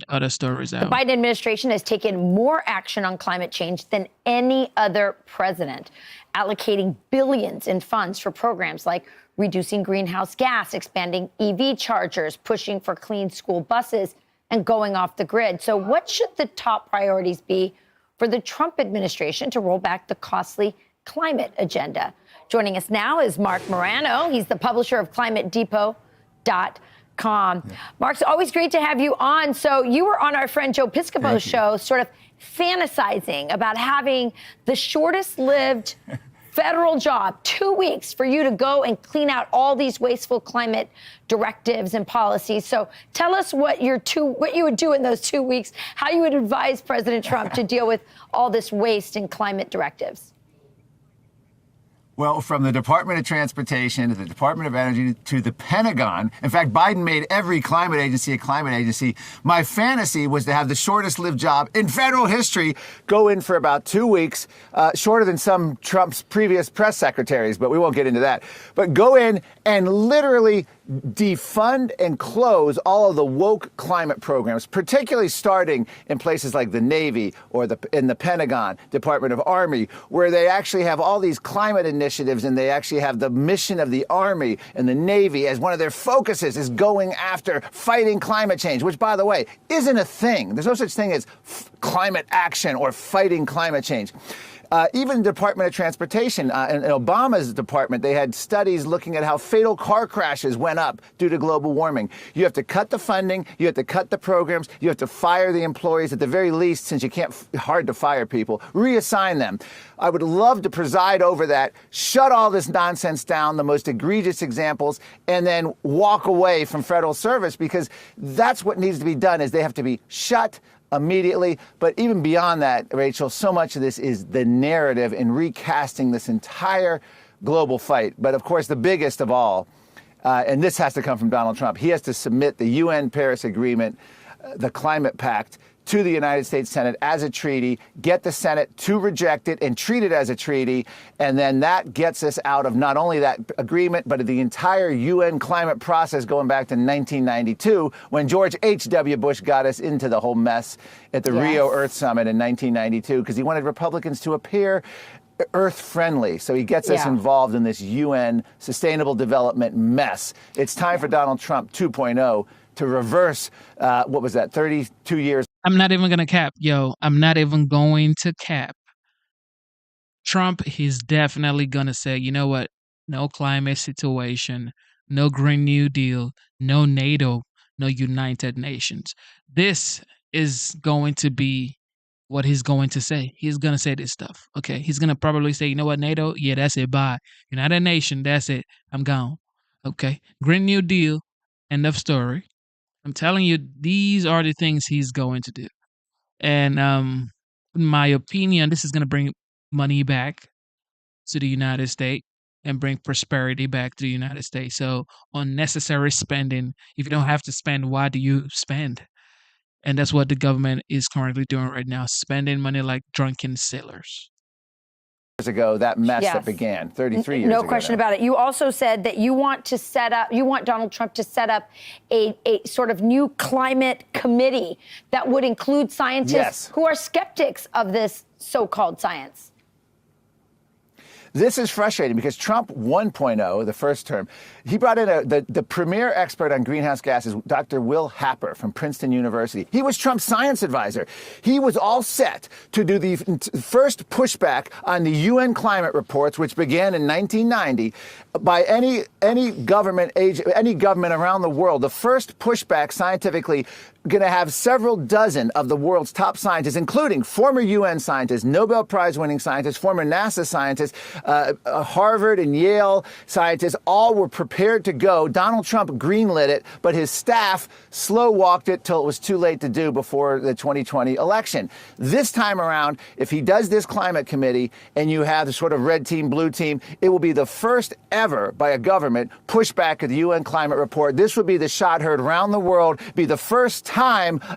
other stories out. The Biden administration has taken more action on climate change than any other president, allocating billions in funds for programs like reducing greenhouse gas, expanding EV chargers, pushing for clean school buses, and going off the grid. So what should the top priorities be for the Trump administration to roll back the costly climate agenda? Joining us now is Marc Morano. He's the publisher of ClimateDepot.com. Marc, it's always great to have you on. So you were on our friend Joe Piscopo's show, sort of fantasizing about having the shortest lived federal job, 2 weeks for you to go and clean out all these wasteful climate directives and policies. So tell us what you would do in those 2 weeks, how you would advise President Trump to deal with all this waste and climate directives. Well, from the Department of Transportation to the Department of Energy to the Pentagon. In fact, Biden made every climate agency a climate agency. My fantasy was to have the shortest lived job in federal history, go in for about 2 weeks, shorter than some Trump's previous press secretaries, but we won't get into that. But go in and literally defund and close all of the woke climate programs, particularly starting in places like the Navy or in the Pentagon, Department of Army, where they actually have all these climate initiatives and they actually have the mission of the Army and the Navy as one of their focuses is going after fighting climate change, which, by the way, isn't a thing. There's no such thing as climate action or fighting climate change. Even the Department of Transportation, in Obama's department, they had studies looking at how fatal car crashes went up due to global warming. You have to cut the funding, you have to cut the programs, you have to fire the employees at the very least, since you can't, hard to fire people, reassign them. I would love to preside over that, shut all this nonsense down, the most egregious examples, and then walk away from federal service, because that's what needs to be done, is they have to be shut immediately. But even beyond that, Rachel, so much of this is the narrative in recasting this entire global fight. But of course, the biggest of all, and this has to come from Donald Trump, he has to submit the UN Paris Agreement, the Climate Pact, to the United States Senate as a treaty, get the Senate to reject it and treat it as a treaty, and then that gets us out of not only that agreement, but of the entire UN climate process going back to 1992, when George H.W. Bush got us into the whole mess at the Rio Earth Summit in 1992, because he wanted Republicans to appear Earth-friendly. So he gets us involved in this UN sustainable development mess. It's time for Donald Trump 2.0 to reverse, what was that, 32 years. I'm not even going to cap. I'm not even going to cap. Trump, he's definitely going to say, you know what? No climate situation, no Green New Deal, no NATO, no United Nations. This is going to be what he's going to say. He's going to say this stuff. Okay. He's going to probably say, you know what, NATO? Yeah, that's it. Bye. United Nations, that's it. I'm gone. Okay. Green New Deal, end of story. I'm telling you, these are the things he's going to do. And in my opinion, this is going to bring money back to the United States and bring prosperity back to the United States. So unnecessary spending, if you don't have to spend, why do you spend? And that's what the government is currently doing right now, spending money like drunken sailors. Years ago, that mess that began 33 years ago. No question about it. You also said that you want Donald Trump to set up a sort of new climate committee that would include scientists who are skeptics of this so-called science. This is frustrating because Trump 1.0, the first term, he brought in the premier expert on greenhouse gases, Dr. Will Happer from Princeton University. He was Trump's science advisor. He was all set to do the first pushback on the UN climate reports, which began in 1990, by any government around the world. The first pushback scientifically going to have several dozen of the world's top scientists, including former UN scientists, Nobel Prize winning scientists, former NASA scientists, Harvard and Yale scientists, all were prepared to go. Donald Trump greenlit it, but his staff slow walked it till it was too late to do before the 2020 election. This time around, if he does this climate committee and you have the sort of red team, blue team, it will be the first ever by a government pushback of the UN climate report. This would be the shot heard around the world, be the first time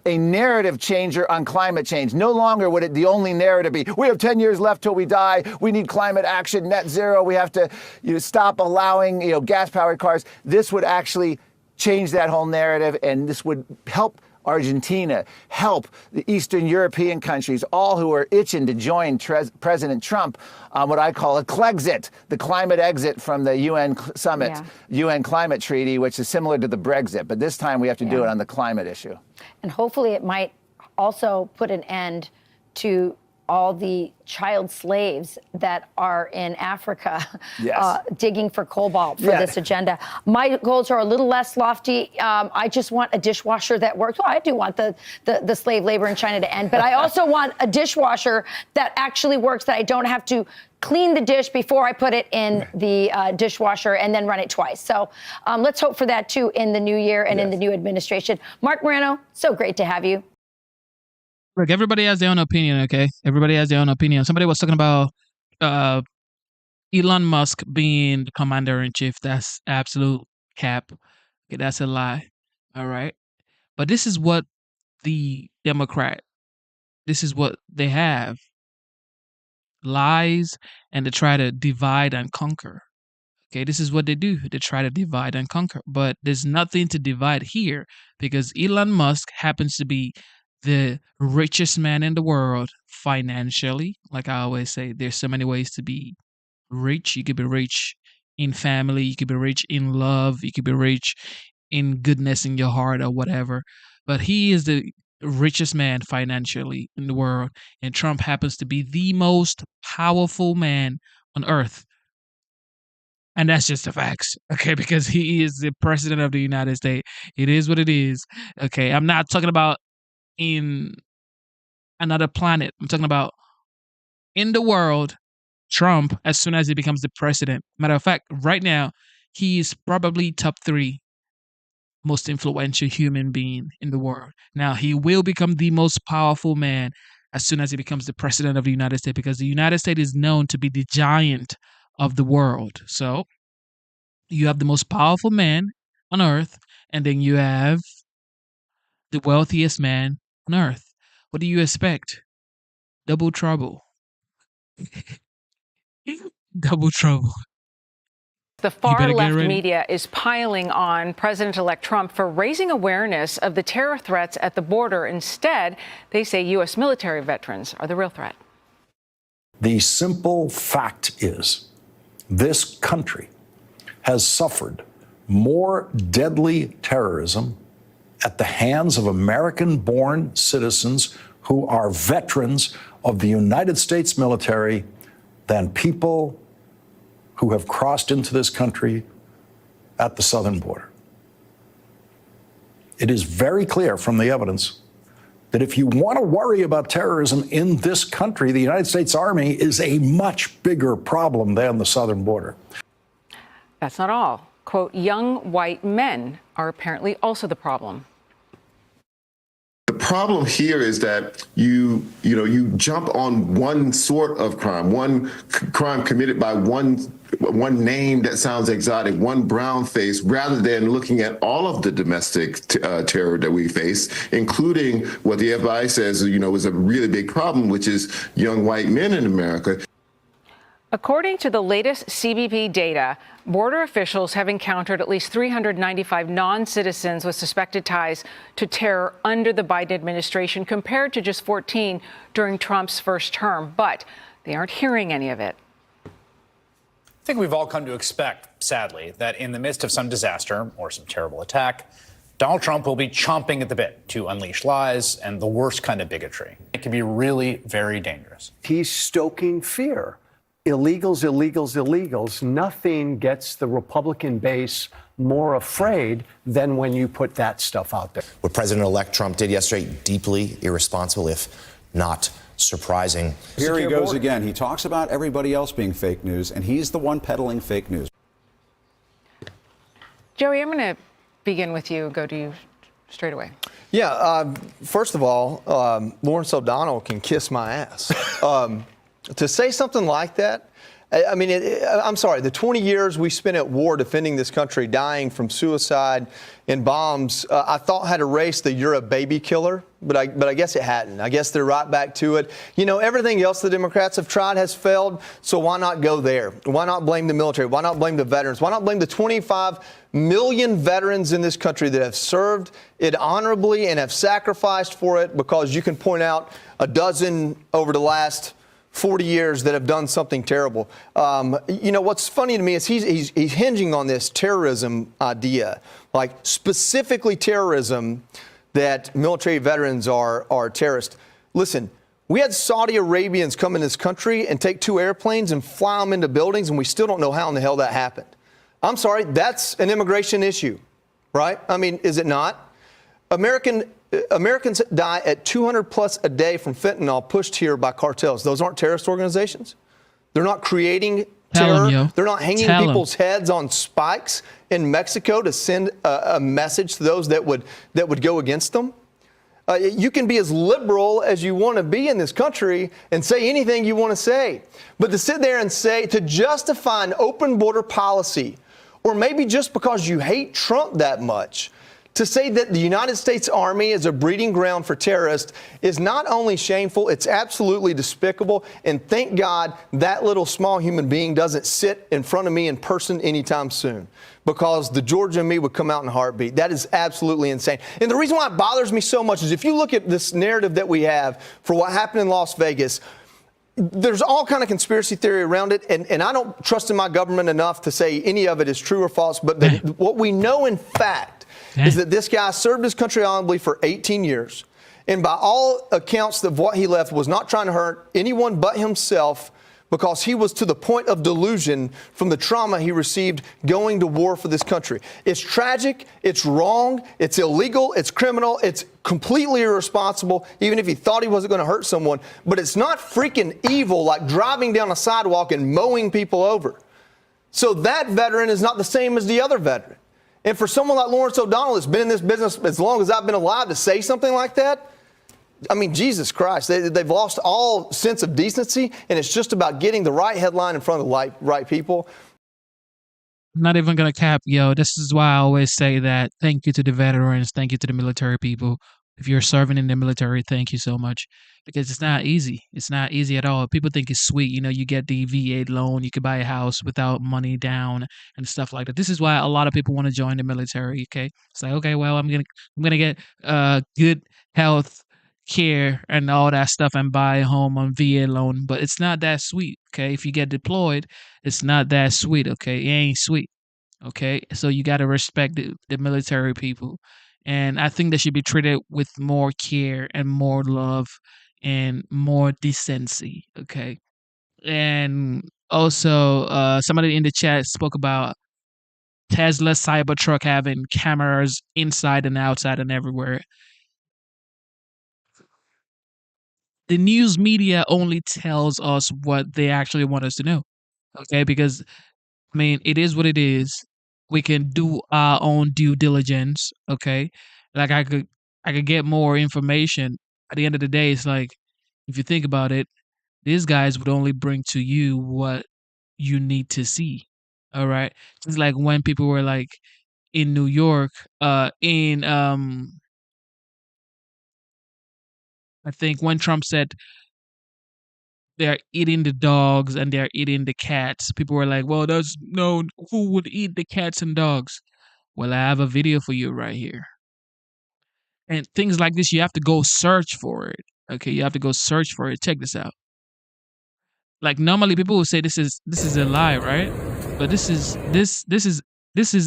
a narrative changer on climate change. No longer would it the only narrative be, we have 10 years left till we die, we need climate action, net zero, we have to stop allowing gas-powered cars. This would actually change that whole narrative, and this would help Argentina, help the Eastern European countries, all who are itching to join President Trump on what I call a Clexit, the climate exit from the UN summit, UN climate treaty, which is similar to the Brexit. But this time we have to do it on the climate issue. And hopefully it might also put an end to all the child slaves that are in Africa digging for cobalt for this agenda. My goals are a little less lofty. I just want a dishwasher that works. Well, I do want the slave labor in China to end, but I also want a dishwasher that actually works, that I don't have to clean the dish before I put it in the dishwasher and then run it twice. So let's hope for that, too, in the new year and in the new administration. Marc Morano, so great to have you. Look, everybody has their own opinion, okay? Everybody has their own opinion. Somebody was talking about Elon Musk being the commander-in-chief. That's absolute cap. Okay, that's a lie. All right? But this is what this is what they have. Lies, and they try to divide and conquer. Okay, this is what they do. They try to divide and conquer. But there's nothing to divide here, because Elon Musk happens to be the richest man in the world financially. Like I always say, there's so many ways to be rich. You could be rich in family, you could be rich in love, you could be rich in goodness in your heart or whatever. But he is the richest man financially in the world, and Trump happens to be the most powerful man on earth. And that's just the facts, okay? Because he is the president of the United States. It is what it is, okay? I'm not talking about in another planet. I'm talking about in the world, Trump, as soon as he becomes the president. Matter of fact, right now, he is probably top 3 most influential human being in the world. Now, he will become the most powerful man as soon as he becomes the president of the United States, because the United States is known to be the giant of the world. So you have the most powerful man on earth, and then you have the wealthiest man on earth. What do you expect? Double trouble. Double trouble. The far-left media is piling on President-elect Trump for raising awareness of the terror threats at the border. Instead, they say U.S. military veterans are the real threat. The simple fact is, this country has suffered more deadly terrorism at the hands of American-born citizens who are veterans of the United States military than people who have crossed into this country at the southern border. It is very clear from the evidence that if you want to worry about terrorism in this country, the United States Army is a much bigger problem than the southern border. That's not all. Quote, young white men are apparently also the problem. The problem here is that you jump on one sort of crime, one crime committed by one name that sounds exotic, one brown face, rather than looking at all of the domestic terror that we face, including what the FBI says, is a really big problem, which is young white men in America. According to the latest CBP data, border officials have encountered at least 395 non-citizens with suspected ties to terror under the Biden administration, compared to just 14 during Trump's first term. But they aren't hearing any of it. I think we've all come to expect, sadly, that in the midst of some disaster or some terrible attack, Donald Trump will be chomping at the bit to unleash lies and the worst kind of bigotry. It can be really very dangerous. He's stoking fear. Illegals, illegals, illegals. Nothing gets the Republican base more afraid than when you put that stuff out there. What President-elect Trump did yesterday, deeply irresponsible, if not surprising. Here he goes again. He talks about everybody else being fake news, and he's the one peddling fake news. Joey, I'm going to begin with you, go to you straight away. Yeah, first of all, Lawrence O'Donnell can kiss my ass. To say something like that, I mean, I'm sorry, the 20 years we spent at war defending this country, dying from suicide and bombs, I thought had erased the "you're a baby killer," but I guess it hadn't. I guess they're right back to it. Everything else the Democrats have tried has failed, so why not go there? Why not blame the military? Why not blame the veterans? Why not blame the 25 million veterans in this country that have served it honorably and have sacrificed for it? Because you can point out a dozen over the last 40 years that have done something terrible. What's funny to me is he's hinging on this terrorism idea, like specifically terrorism, that military veterans are terrorists. Listen, we had Saudi Arabians come in this country and take 2 airplanes and fly them into buildings, and we still don't know how in the hell that happened. I'm sorry, that's an immigration issue, right? I mean, is it not? Americans die at 200 plus a day from fentanyl pushed here by cartels. Those aren't terrorist organizations. They're not creating terror. They're not hanging people's heads on spikes in Mexico to send a message to those that would go against them. You can be as liberal as you want to be in this country and say anything you want to say. But to sit there and say, to justify an open border policy, or maybe just because you hate Trump that much, to say that the United States Army is a breeding ground for terrorists is not only shameful, it's absolutely despicable. And thank God that little small human being doesn't sit in front of me in person anytime soon, because the Georgia in me would come out in a heartbeat. That is absolutely insane. And the reason why it bothers me so much is if you look at this narrative that we have for what happened in Las Vegas, there's all kind of conspiracy theory around it, and I don't trust in my government enough to say any of it is true or false, but what we know in fact is that this guy served his country honorably for 18 years. And by all accounts of what he left was not trying to hurt anyone but himself, because he was to the point of delusion from the trauma he received going to war for this country. It's tragic, it's wrong, it's illegal, it's criminal, it's completely irresponsible, even if he thought he wasn't going to hurt someone. But it's not freaking evil like driving down a sidewalk and mowing people over. So that veteran is not the same as the other veteran. And for someone like Lawrence O'Donnell that's been in this business as long as I've been alive to say something like that, I mean, Jesus Christ, they've lost all sense of decency, and it's just about getting the right headline in front of the right people. I'm not even going to cap, yo. This is why I always say that thank you to the veterans, thank you to the military people. If you're serving in the military, thank you so much, because it's not easy. It's not easy at all. People think it's sweet. You know, you get the VA loan, you could buy a house without money down and stuff like that. This is why a lot of people want to join the military, okay? It's like, okay, well, I'm gonna get good health care and all that stuff and buy a home on VA loan, but it's not that sweet, okay? If you get deployed, it's not that sweet, okay? It ain't sweet, okay? So you got to respect the military people, and I think they should be treated with more care and more love and more decency, okay? And also, somebody in the chat spoke about Tesla Cybertruck having cameras inside and outside and everywhere. The news media only tells us what they actually want us to know, okay? Because, I mean, it is what it is. We can do our own due diligence, okay? Like I could get more information. At the end of the day, it's like, if you think about it, these guys would only bring to you what you need to see, all right? It's like when people were like in New York, I think when Trump said they're eating the dogs and they're eating the cats, people were like, well, who would eat the cats and dogs? Well, I have a video for you right here. And things like this, you have to go search for it. Okay, you have to go search for it. Check this out. Like normally people will say this is a lie, right? But this is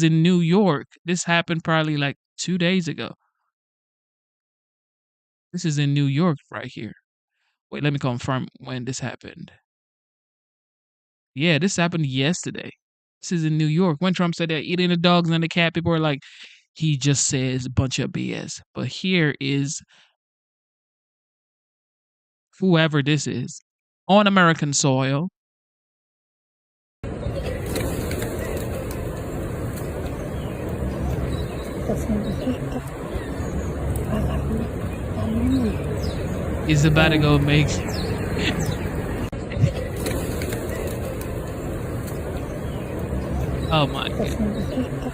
in New York. This happened probably like 2 days ago. This is in New York right here. Wait, let me confirm when this happened. Yeah, this happened yesterday. This is in New York. When Trump said they're eating the dogs and the cat, people were like, he just says a bunch of BS. But here is whoever this is on American soil. He's about to go make oh my God.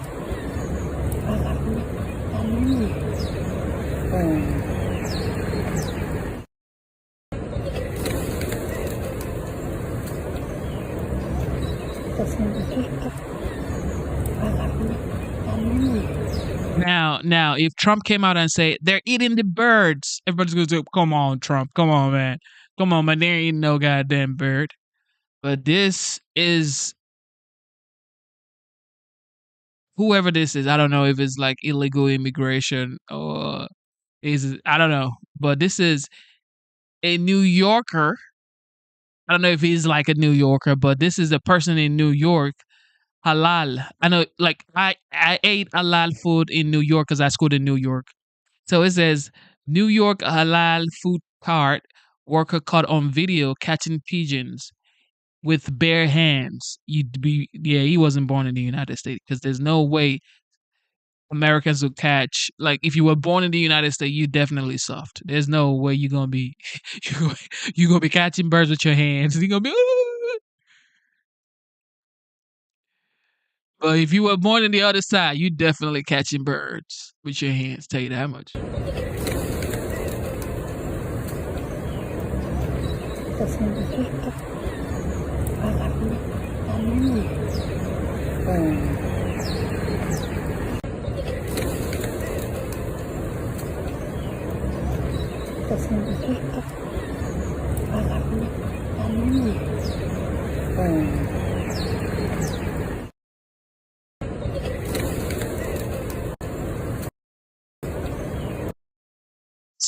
Now, if Trump came out and say they're eating the birds, everybody's gonna say, "Come on, Trump, come on, man, they ain't eating no goddamn bird." But this is whoever this is. I don't know if it's like illegal immigration or I don't know, but this is a New Yorker. I don't know if he's like a New Yorker, but this is a person in New York. Halal. I know, like I ate halal food in New York because I schooled in New York. So it says New York halal food cart worker caught on video catching pigeons with bare hands. He wasn't born in the United States, because there's no way Americans would catch, like if you were born in the United States, you definitely soft. There's no way you're gonna be you're gonna be catching birds with your hands. You're gonna be But if you were born on the other side, you definitely catching birds with your hands. Tell you that much.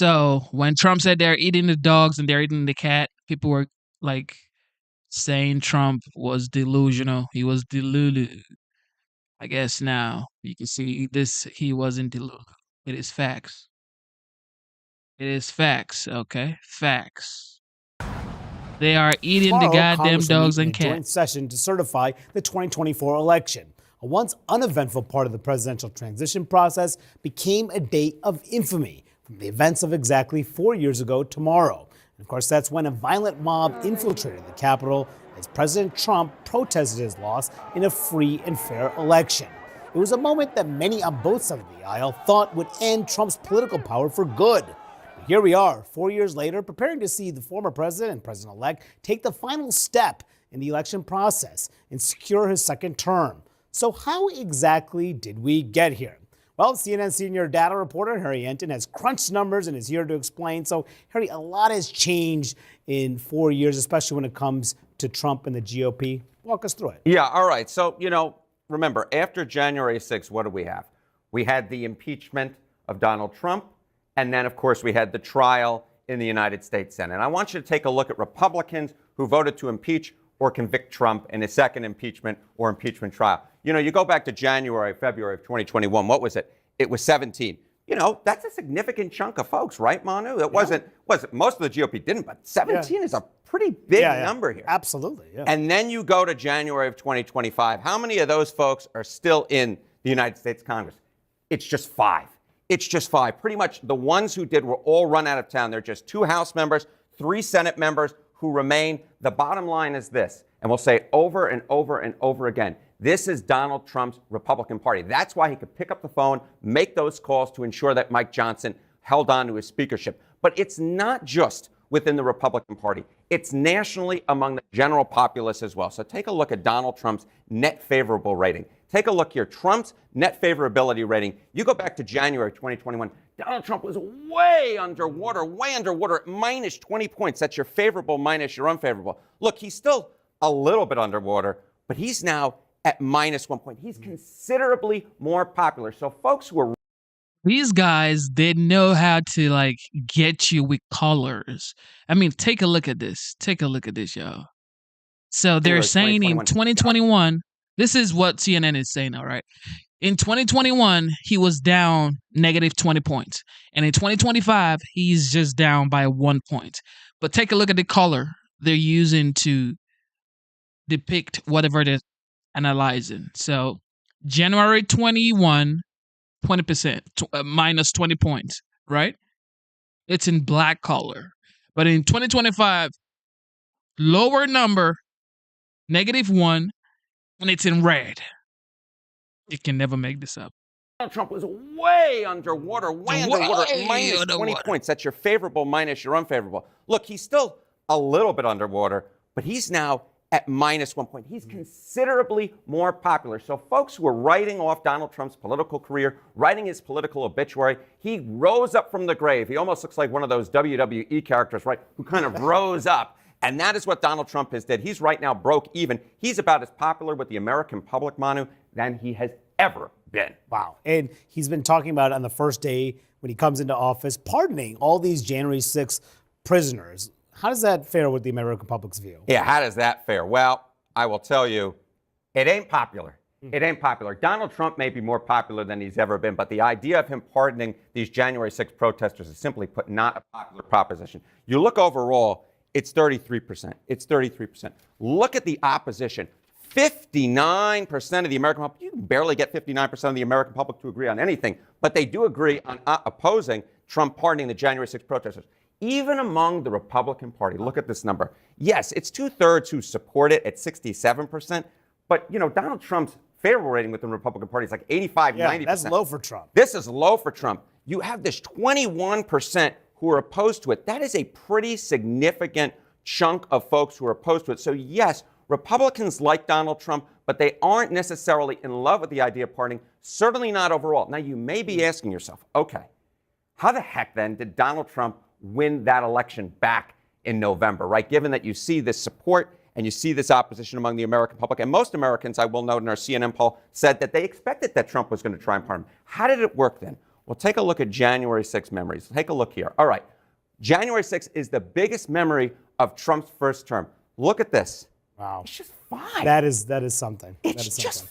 So when Trump said they're eating the dogs and they're eating the cat, people were like saying Trump was delusional. He was deluded. I guess now you can see this. He wasn't deluded. It is facts. It is facts. Okay, facts. They are eating the Tomorrow, goddamn Congress will dogs meet in and a joint cats. session to certify the 2024 election. A once uneventful part of the presidential transition process became a day of infamy from the events of exactly 4 years ago tomorrow. And of course, that's when a violent mob infiltrated the Capitol as President Trump protested his loss in a free and fair election. It was a moment that many on both sides of the aisle thought would end Trump's political power for good. But here we are, 4 years later, preparing to see the former president and president-elect take the final step in the election process and secure his second term. So how exactly did we get here? Well, CNN senior data reporter Harry Enten has crunched numbers and is here to explain. So, Harry, a lot has changed in 4 years, especially when it comes to Trump and the GOP. Walk us through it. Yeah, all right. So, remember, after January 6th, what did we have? We had the impeachment of Donald Trump, and then, of course, we had the trial in the United States Senate. And I want you to take a look at Republicans who voted to impeach or convict Trump in a second impeachment or impeachment trial. You go back to January, February of 2021. What was it? It was 17. That's a significant chunk of folks, right, Manu? That wasn't most of the GOP didn't, but 17 is a pretty big number here. Absolutely, yeah. And then you go to January of 2025. How many of those folks are still in the United States Congress? It's just 5. It's just 5. Pretty much the ones who did were all run out of town. They're just 2 House members, 3 Senate members who remain. The bottom line is this, and we'll say over and over and over again, this is Donald Trump's Republican Party. That's why he could pick up the phone, make those calls to ensure that Mike Johnson held on to his speakership. But it's not just within the Republican Party. It's nationally among the general populace as well. So take a look at Donald Trump's net favorable rating. Take a look here. Trump's net favorability rating. You go back to January 2021. Donald Trump was way underwater at minus 20 points. That's your favorable minus your unfavorable. Look, he's still a little bit underwater, but he's now at minus 1 point. He's considerably more popular. So folks who are These guys, they know how to get you with colors. I mean, take a look at this. Take a look at this, y'all. So they're saying in 2021, this is what CNN is saying, all right. In 2021, he was down negative 20 points. And in 2025, he's just down by 1 point. But take a look at the color they're using to depict whatever they're analyzing. So January 21, 20%, minus 20 points, right? It's in black color. But in 2025, lower number, -1, and it's in red. You can never make this up. Donald Trump was way underwater at minus 20 points. That's your favorable minus your unfavorable. Look, he's still a little bit underwater, but he's now at minus 1 point. He's considerably more popular. So folks who are writing off Donald Trump's political career, writing his political obituary, he rose up from the grave. He almost looks like one of those WWE characters, right, who kind of rose up. And that is what Donald Trump has did. He's right now broke even. He's about as popular with the American public, Manu, than he has ever been. Wow. And he's been talking about on the first day when he comes into office, pardoning all these January 6th prisoners. How does that fare with the American public's view? Yeah, how does that fare? Well, I will tell you, it ain't popular. It ain't popular. Donald Trump may be more popular than he's ever been, but the idea of him pardoning these January 6th protesters is simply put not a popular proposition. You look overall, it's 33%. It's 33%. Look at the opposition. 59% of the American public, you can barely get 59% of the American public to agree on anything, but they do agree on opposing Trump pardoning the January 6th protesters. Even among the Republican Party, look at this number. Yes, it's 2/3 who support it at 67%, but Donald Trump's favorable rating within the Republican Party is like 85, 90%. That's low for Trump. This is low for Trump. You have this 21% who are opposed to it. That is a pretty significant chunk of folks who are opposed to it. So yes, Republicans like Donald Trump, but they aren't necessarily in love with the idea of pardoning, certainly not overall. Now, you may be asking yourself, okay, how the heck then did Donald Trump win that election back in November, right? Given that you see this support and you see this opposition among the American public, and most Americans, I will note in our CNN poll, said that they expected that Trump was going to try and pardon him. How did it work then? Well, take a look at January 6 memories. Take a look here. All right. January 6 is the biggest memory of Trump's first term. Look at this. Wow. It's just 5. That is something. It's just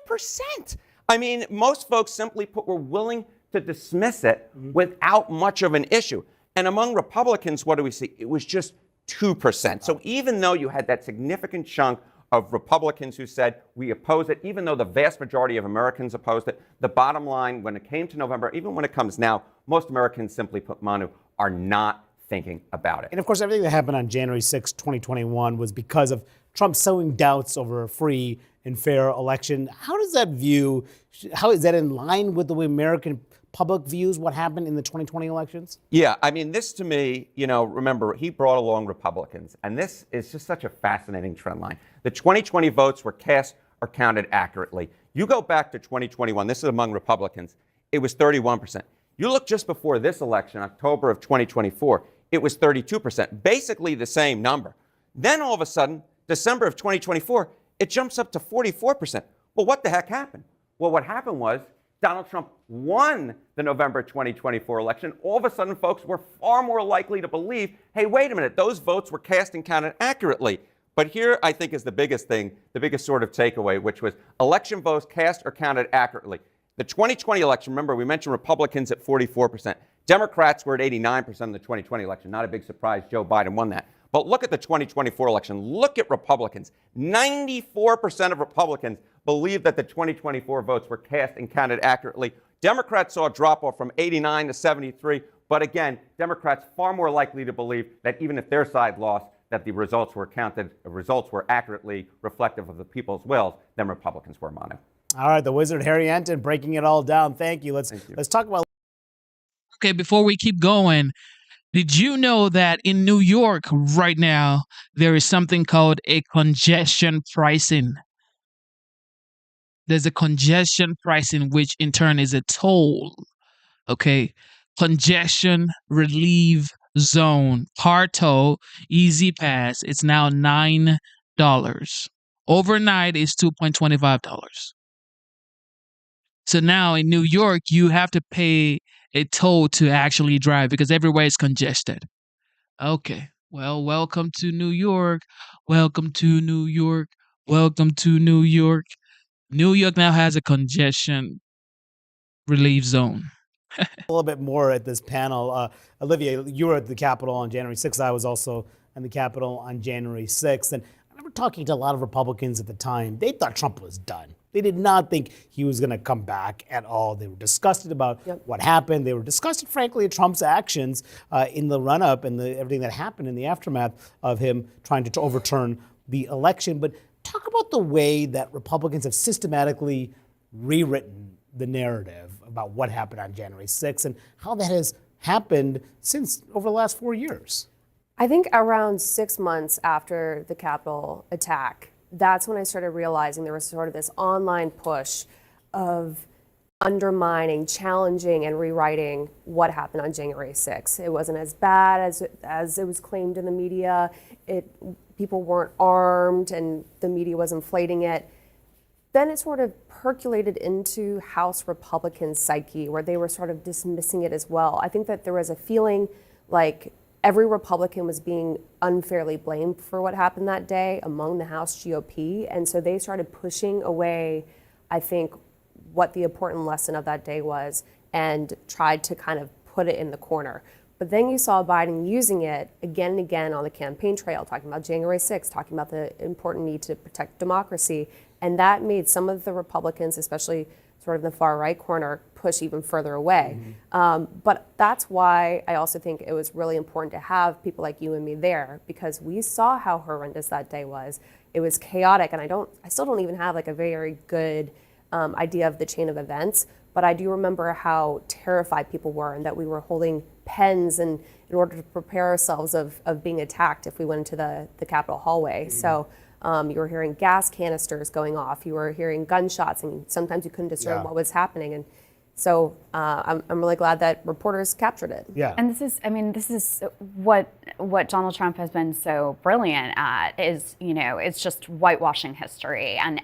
5%. I mean, most folks simply put were willing to dismiss it without much of an issue. And among Republicans, what do we see? It was just 2%. So even though you had that significant chunk of Republicans who said, we oppose it, even though the vast majority of Americans opposed it, the bottom line, when it came to November, even when it comes now, most Americans, simply put, Manu, are not thinking about it. And of course, everything that happened on January 6, 2021 was because of Trump sowing doubts over a free and fair election. How is that in line with the way American public views what happened in the 2020 elections? Yeah, I mean, this to me, remember, he brought along Republicans, and this is just such a fascinating trend line. The 2020 votes were cast or counted accurately. You go back to 2021, this is among Republicans, it was 31%. You look just before this election, October of 2024, it was 32%, basically the same number. Then all of a sudden, December of 2024, it jumps up to 44%. Well, what the heck happened? Well, what happened was Donald Trump won the November 2024 election. All of a sudden, folks were far more likely to believe, hey, wait a minute, those votes were cast and counted accurately. But here, I think, is the biggest thing, the biggest sort of takeaway, which was election votes cast or counted accurately. The 2020 election, remember, we mentioned Republicans at 44%. Democrats were at 89% in the 2020 election. Not a big surprise, Joe Biden won that. But look at the 2024 election. Look at Republicans. 94% of Republicans believe that the 2024 votes were cast and counted accurately. Democrats saw a drop-off from 89 to 73. But again, Democrats far more likely to believe that even if their side lost, that the results were counted, the results were accurately reflective of the people's wills than Republicans were, Manu. All right, the wizard Harry Enten breaking it all down. Thank you. Let's talk about. Okay, before we keep going, did you know that in New York right now, there is something called a congestion pricing? There's a congestion pricing, which in turn is a toll. Okay, congestion relief zone, PARTO, Easy Pass. It's now $9. Overnight is $2.25. So now in New York, you have to pay a toll to actually drive because everywhere is congested. Okay. Well, welcome to New York. Welcome to New York. Welcome to New York. New York now has a congestion relief zone. A little bit more at this panel. Olivia, you were at the Capitol on January 6th. I was also in the Capitol on January 6th. And I remember talking to a lot of Republicans at the time. They thought Trump was done. They did not think he was going to come back at all. They were disgusted about what happened. They were disgusted, frankly, at Trump's actions in the run-up and everything that happened in the aftermath of him trying to overturn the election. But talk about the way that Republicans have systematically rewritten the narrative about what happened on January 6th and how that has happened since over the last 4 years. I think around 6 months after the Capitol attack, that's when I started realizing there was sort of this online push of undermining, challenging, and rewriting what happened on January 6th. It wasn't as bad as it was claimed in the media. People weren't armed, and the media was inflating it. Then it sort of percolated into House Republicans' psyche, where they were sort of dismissing it as well. I think that there was a feeling like every Republican was being unfairly blamed for what happened that day among the House GOP. And so they started pushing away, I think, what the important lesson of that day was and tried to kind of put it in the corner. But then you saw Biden using it again and again on the campaign trail, talking about January 6th, talking about the important need to protect democracy. And that made some of the Republicans, especially sort of in the far right corner, push even further away. But that's why I also think it was really important to have people like you and me there, because we saw how horrendous that day was. It was chaotic, and I still don't even have like a very good idea of the chain of events, but I do remember how terrified people were and that we were holding pens in order to prepare ourselves of being attacked if we went into the Capitol hallway. So you were hearing gas canisters going off, you were hearing gunshots, and sometimes you couldn't discern what was happening. And so I'm really glad that reporters captured it. Yeah. And this is what Donald Trump has been so brilliant at is, it's just whitewashing history. And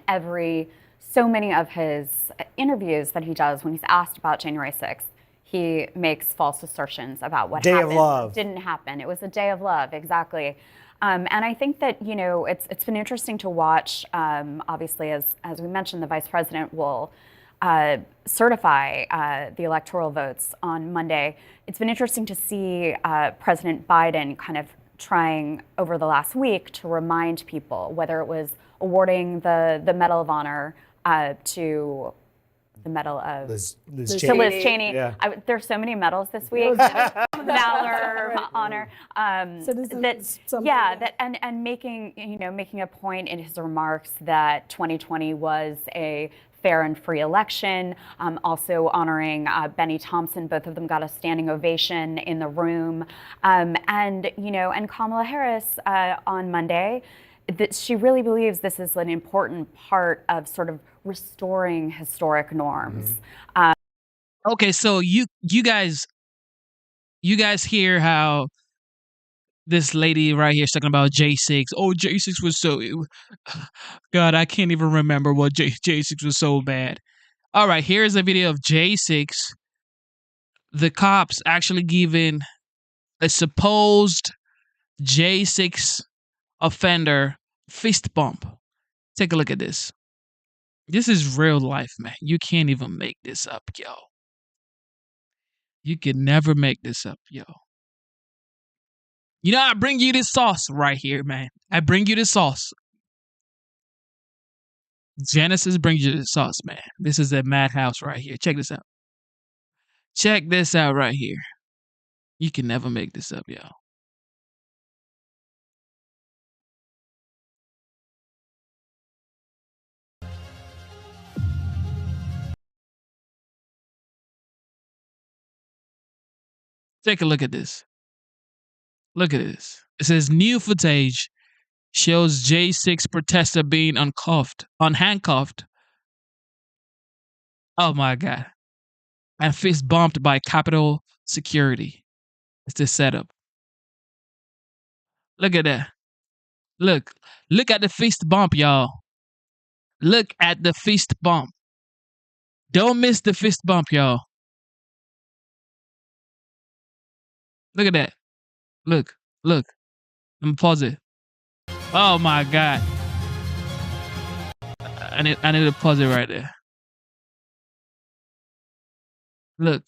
so many of his interviews that he does when he's asked about January 6th, he makes false assertions about what Day of happened. love. Didn't happen. It was a day of love, exactly. And I think that, you know, it's been interesting to watch. Obviously, as we mentioned, the vice president will certify the electoral votes on Monday. It's been interesting to see President Biden kind of trying over the last week to remind people, whether it was awarding the Medal of Honor to the Medal of Liz to Liz Cheney. Cheney. Yeah. There's so many medals this week. Valor, honor. And making a point in his remarks that 2020 was a fair and free election. Also honoring Benny Thompson. Both of them got a standing ovation in the room. And Kamala Harris on Monday, that she really believes this is an important part of sort of restoring historic norms. Okay, so you guys hear how this lady right here is talking about J6. Oh, J6 was so... God, I can't even remember what J6 was so bad. All right, here's a video of J6. The cops actually giving a supposed J6 offender fist bump. Take a look at this. This is real life, man. You can't even make this up, yo. You can never make this up, yo. You know, I bring you this sauce right here, man. I bring you this sauce. Genesis brings you this sauce, man. This is a madhouse right here. Check this out. Check this out right here. You can never make this up, yo. Take a look at this. Look at this. It says new footage shows J6 protester being unhandcuffed. Oh my God. And fist bumped by Capitol Security. It's the setup. Look at that. Look at the fist bump, y'all. Look at the fist bump. Don't miss the fist bump, y'all. Look at that. Look. Let me pause it. Oh my God. I need to pause it right there. Look.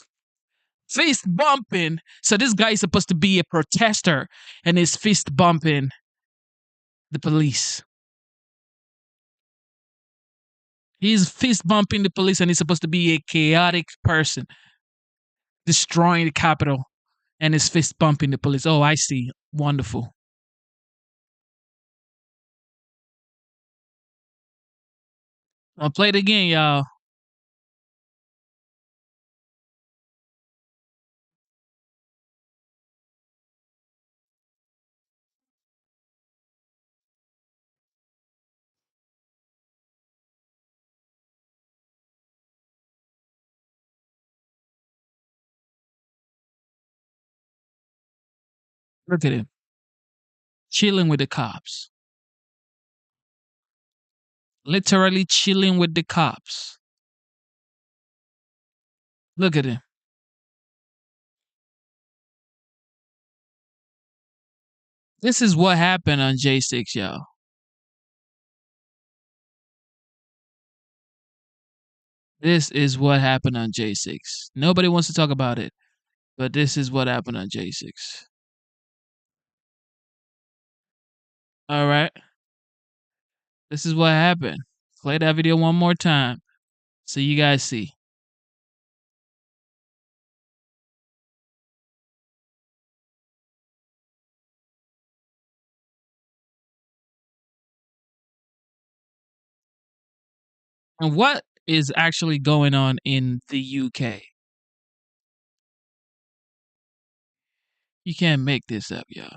Fist bumping. So this guy is supposed to be a protester and is fist bumping the police. He's fist bumping the police and he's supposed to be a chaotic person, destroying the Capitol, and is fist bumping the police. Oh, I see. Wonderful. I'll play it again, y'all. Look at him. Chilling with the cops. Literally chilling with the cops. Look at him. This is what happened on J6, y'all. This is what happened on J6. Nobody wants to talk about it, but this is what happened on J6. All right. This is what happened. Play that video one more time so you guys see. And what is actually going on in the UK? You can't make this up, y'all.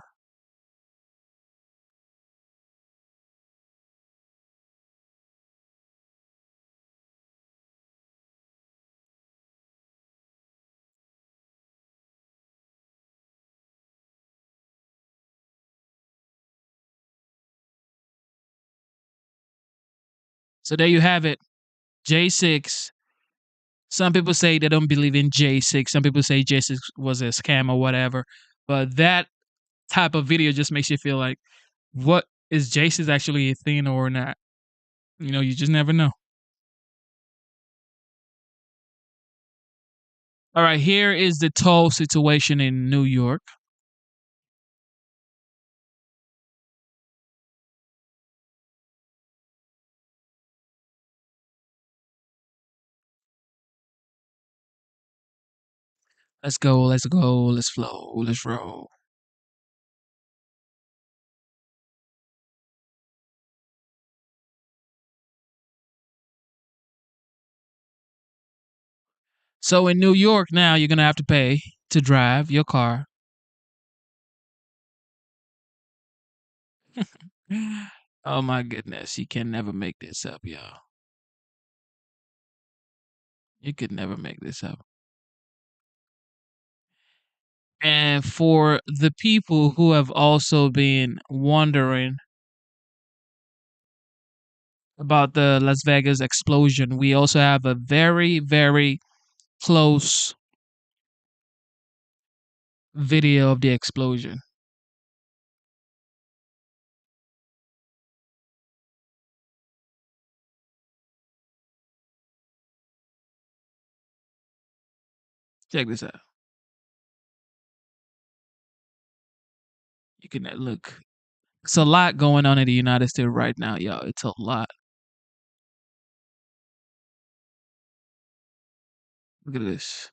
So there you have it. J6 Some people say they don't believe in J6. Some people say J6 was a scam or whatever. But that type of video just makes you feel like, what is J6 actually a thing or not? You know, you just never know. All right, here is the toll situation in New York. Let's go, let's go, let's flow, let's roll. So in New York now, you're going to have to pay to drive your car. Oh my goodness, you can never make this up, y'all. You could never make this up. And for the people who have also been wondering about the Las Vegas explosion, we also have a very, very close video of the explosion. Check this out. You can look. It's a lot going on in the United States right now, y'all. It's a lot. Look at this.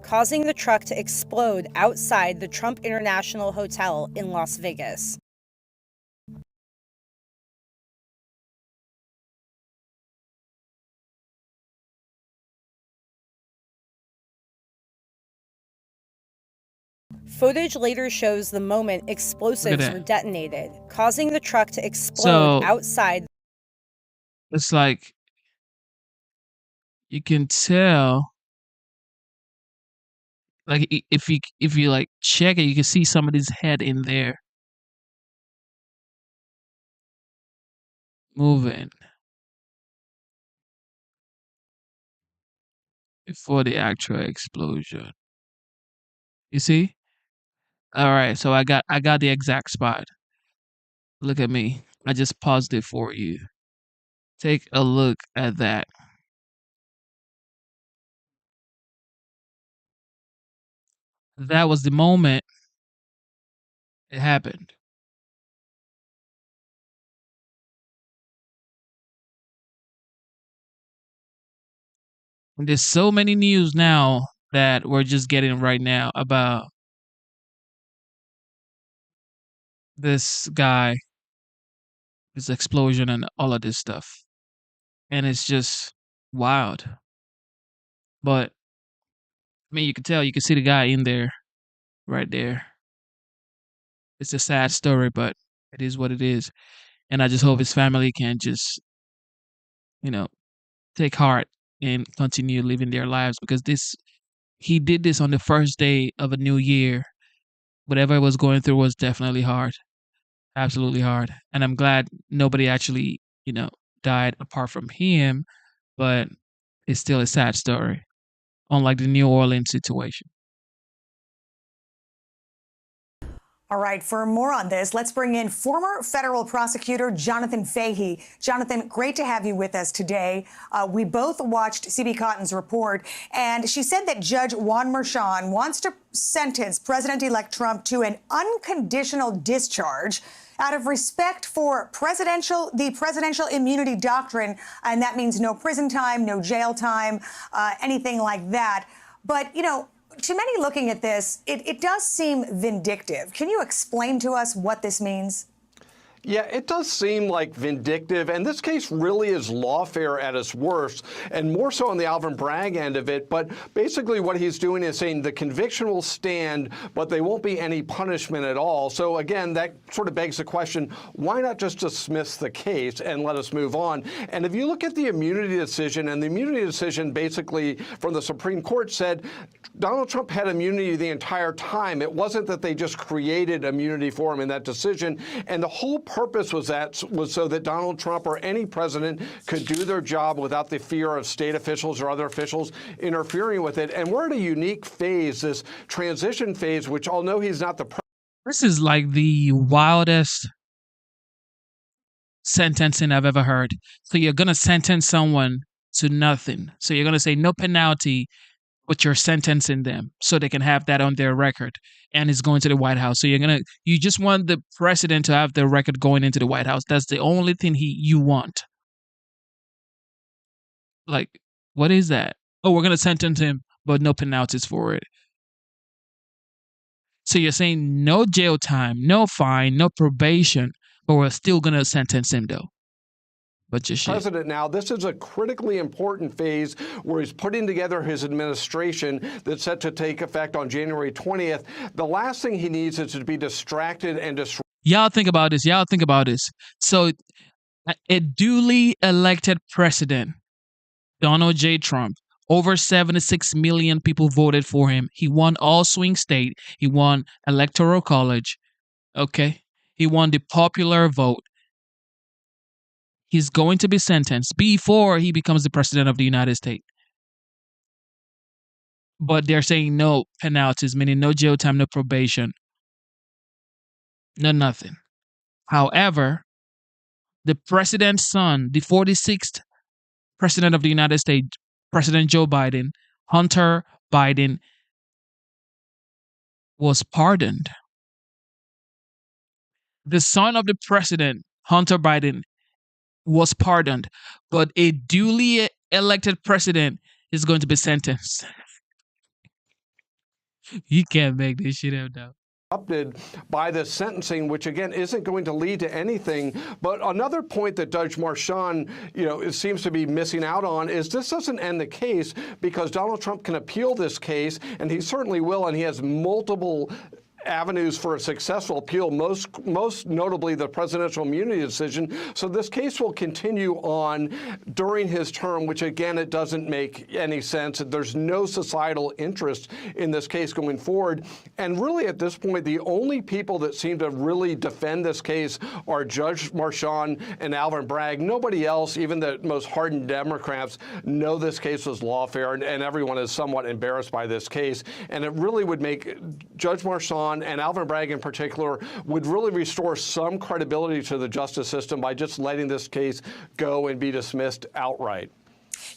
Causing the truck to explode outside the Trump International Hotel in Las Vegas. Footage later shows the moment explosives were detonated, causing the truck to explode outside. It's like you can tell, like if you like check it, you can see somebody's head in there moving before the actual explosion. You see? All right, so I got the exact spot. Look at me. I just paused it for you. Take a look at that. That was the moment it happened. And there's so many news now that we're just getting right now about this guy, this explosion, and all of this stuff. And it's just wild. But I mean, you can tell, you can see the guy in there, right there. It's a sad story, but it is what it is. And I just hope his family can just, you know, take heart and continue living their lives, because he did this on the first day of a new year. Whatever I was going through was definitely hard. Absolutely hard. And I'm glad nobody actually, died apart from him, but it's still a sad story. Unlike the New Orleans situation. All right, for more on this, let's bring in former federal prosecutor Jonathan Fahey. Jonathan, great to have you with us today. We both watched CB Cotton's report, and she said that Judge Juan Merchan wants to sentence President-elect Trump to an unconditional discharge out of respect for the presidential immunity doctrine, and that means no prison time, no jail time, anything like that. But, to many looking at this, it does seem vindictive. Can you explain to us what this means? Yeah, it does seem like vindictive, and this case really is lawfare at its worst, and more so on the Alvin Bragg end of it. But basically what he's doing is saying the conviction will stand, but there won't be any punishment at all. So again, that sort of begs the question, why not just dismiss the case and let us move on? And if you look at the immunity decision, and the immunity decision basically from the Supreme Court said Donald Trump had immunity the entire time. It wasn't that they just created immunity for him in that decision. And the whole purpose was so that Donald Trump or any president could do their job without the fear of state officials or other officials interfering with it. And we're at a unique phase, this transition phase, which although he's not the president. This is like the wildest sentencing I've ever heard. So you're going to sentence someone to nothing. So you're going to say no penalty, but you're sentencing them so they can have that on their record, and it's going to the White House. So you just want the president to have the record going into the White House. That's the only thing you want. Like, what is that? Oh, we're going to sentence him, but no penalties for it. So you're saying no jail time, no fine, no probation, but we're still going to sentence him though. President now, this is a critically important phase where he's putting together his administration that's set to take effect on January 20th. The last thing he needs is to be distracted and disrupted. Y'all think about this. So a duly elected president, Donald J. Trump, over 76 million people voted for him. He won all swing state. He won electoral college. Okay. He won the popular vote. He's going to be sentenced before he becomes the president of the United States. But they're saying no penalties, meaning no jail time, no probation, no nothing. However, the president's son, the 46th president of the United States, President Joe Biden, Hunter Biden, was pardoned. The son of the president, Hunter Biden, was pardoned, but a duly elected president is going to be sentenced. You can't make this shit up now. By the sentencing, which again isn't going to lead to anything. But another point that Judge Marchand, seems to be missing out on is this doesn't end the case, because Donald Trump can appeal this case, and he certainly will, and he has multiple avenues for a successful appeal, most notably the presidential immunity decision. So this case will continue on during his term, which again, it doesn't make any sense. There's no societal interest in this case going forward. And really at this point, the only people that seem to really defend this case are Judge Marchand and Alvin Bragg. Nobody else, even the most hardened Democrats, know this case was lawfare, and everyone is somewhat embarrassed by this case. And it really would make Judge Marchand and Alvin Bragg in particular would really restore some credibility to the justice system by just letting this case go and be dismissed outright.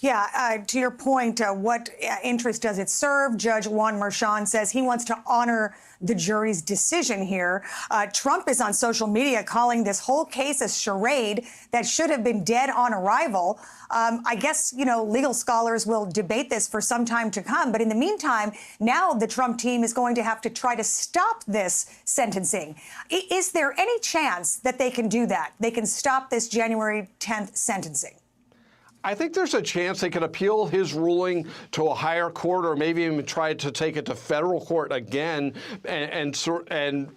Yeah, to your point, what interest does it serve? Judge Juan Marchand says he wants to honor the jury's decision here. Trump is on social media calling this whole case a charade that should have been dead on arrival. I guess, legal scholars will debate this for some time to come. But in the meantime, now the Trump team is going to have to try to stop this sentencing. Is there any chance that they can do that? They can stop this January 10th sentencing? I think there's a chance they could appeal his ruling to a higher court, or maybe even try to take it to federal court again and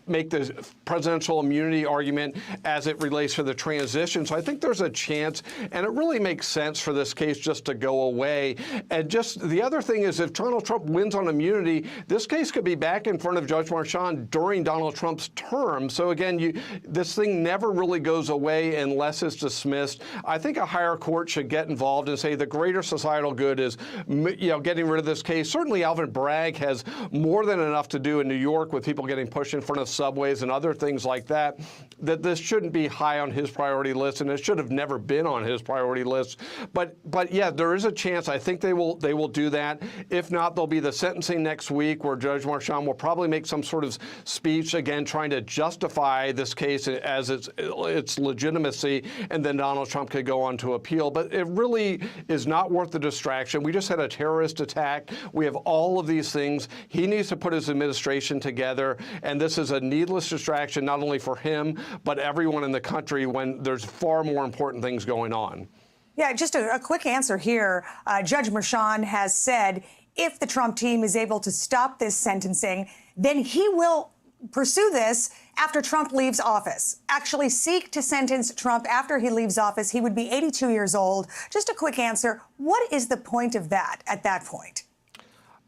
make the presidential immunity argument as it relates to the transition. So I think there's a chance, and it really makes sense for this case just to go away. And just the other thing is, if Donald Trump wins on immunity, this case could be back in front of Judge Marchand during Donald Trump's term. So again, this thing never really goes away unless it's dismissed. I think a higher court should get involved and say the greater societal good is, getting rid of this case. Certainly Alvin Bragg has more than enough to do in New York with people getting pushed in front of subways and other things like that, that this shouldn't be high on his priority list, and it should have never been on his priority list. But yeah, there is a chance. I think they will do that. If not, there'll be the sentencing next week, where Judge Marchand will probably make some sort of speech, again, trying to justify this case as its legitimacy, and then Donald Trump could go on to appeal. But it really is not worth the distraction. We just had a terrorist attack. We have all of these things. He needs to put his administration together, and this is a needless distraction, not only for him, but everyone in the country when there's far more important things going on. Yeah, just a quick answer here. Judge Merchan has said if the Trump team is able to stop this sentencing, then he will pursue this after Trump leaves office. Actually seek to sentence Trump after he leaves office. He would be 82 years old. Just a quick answer. What is the point of that at that point?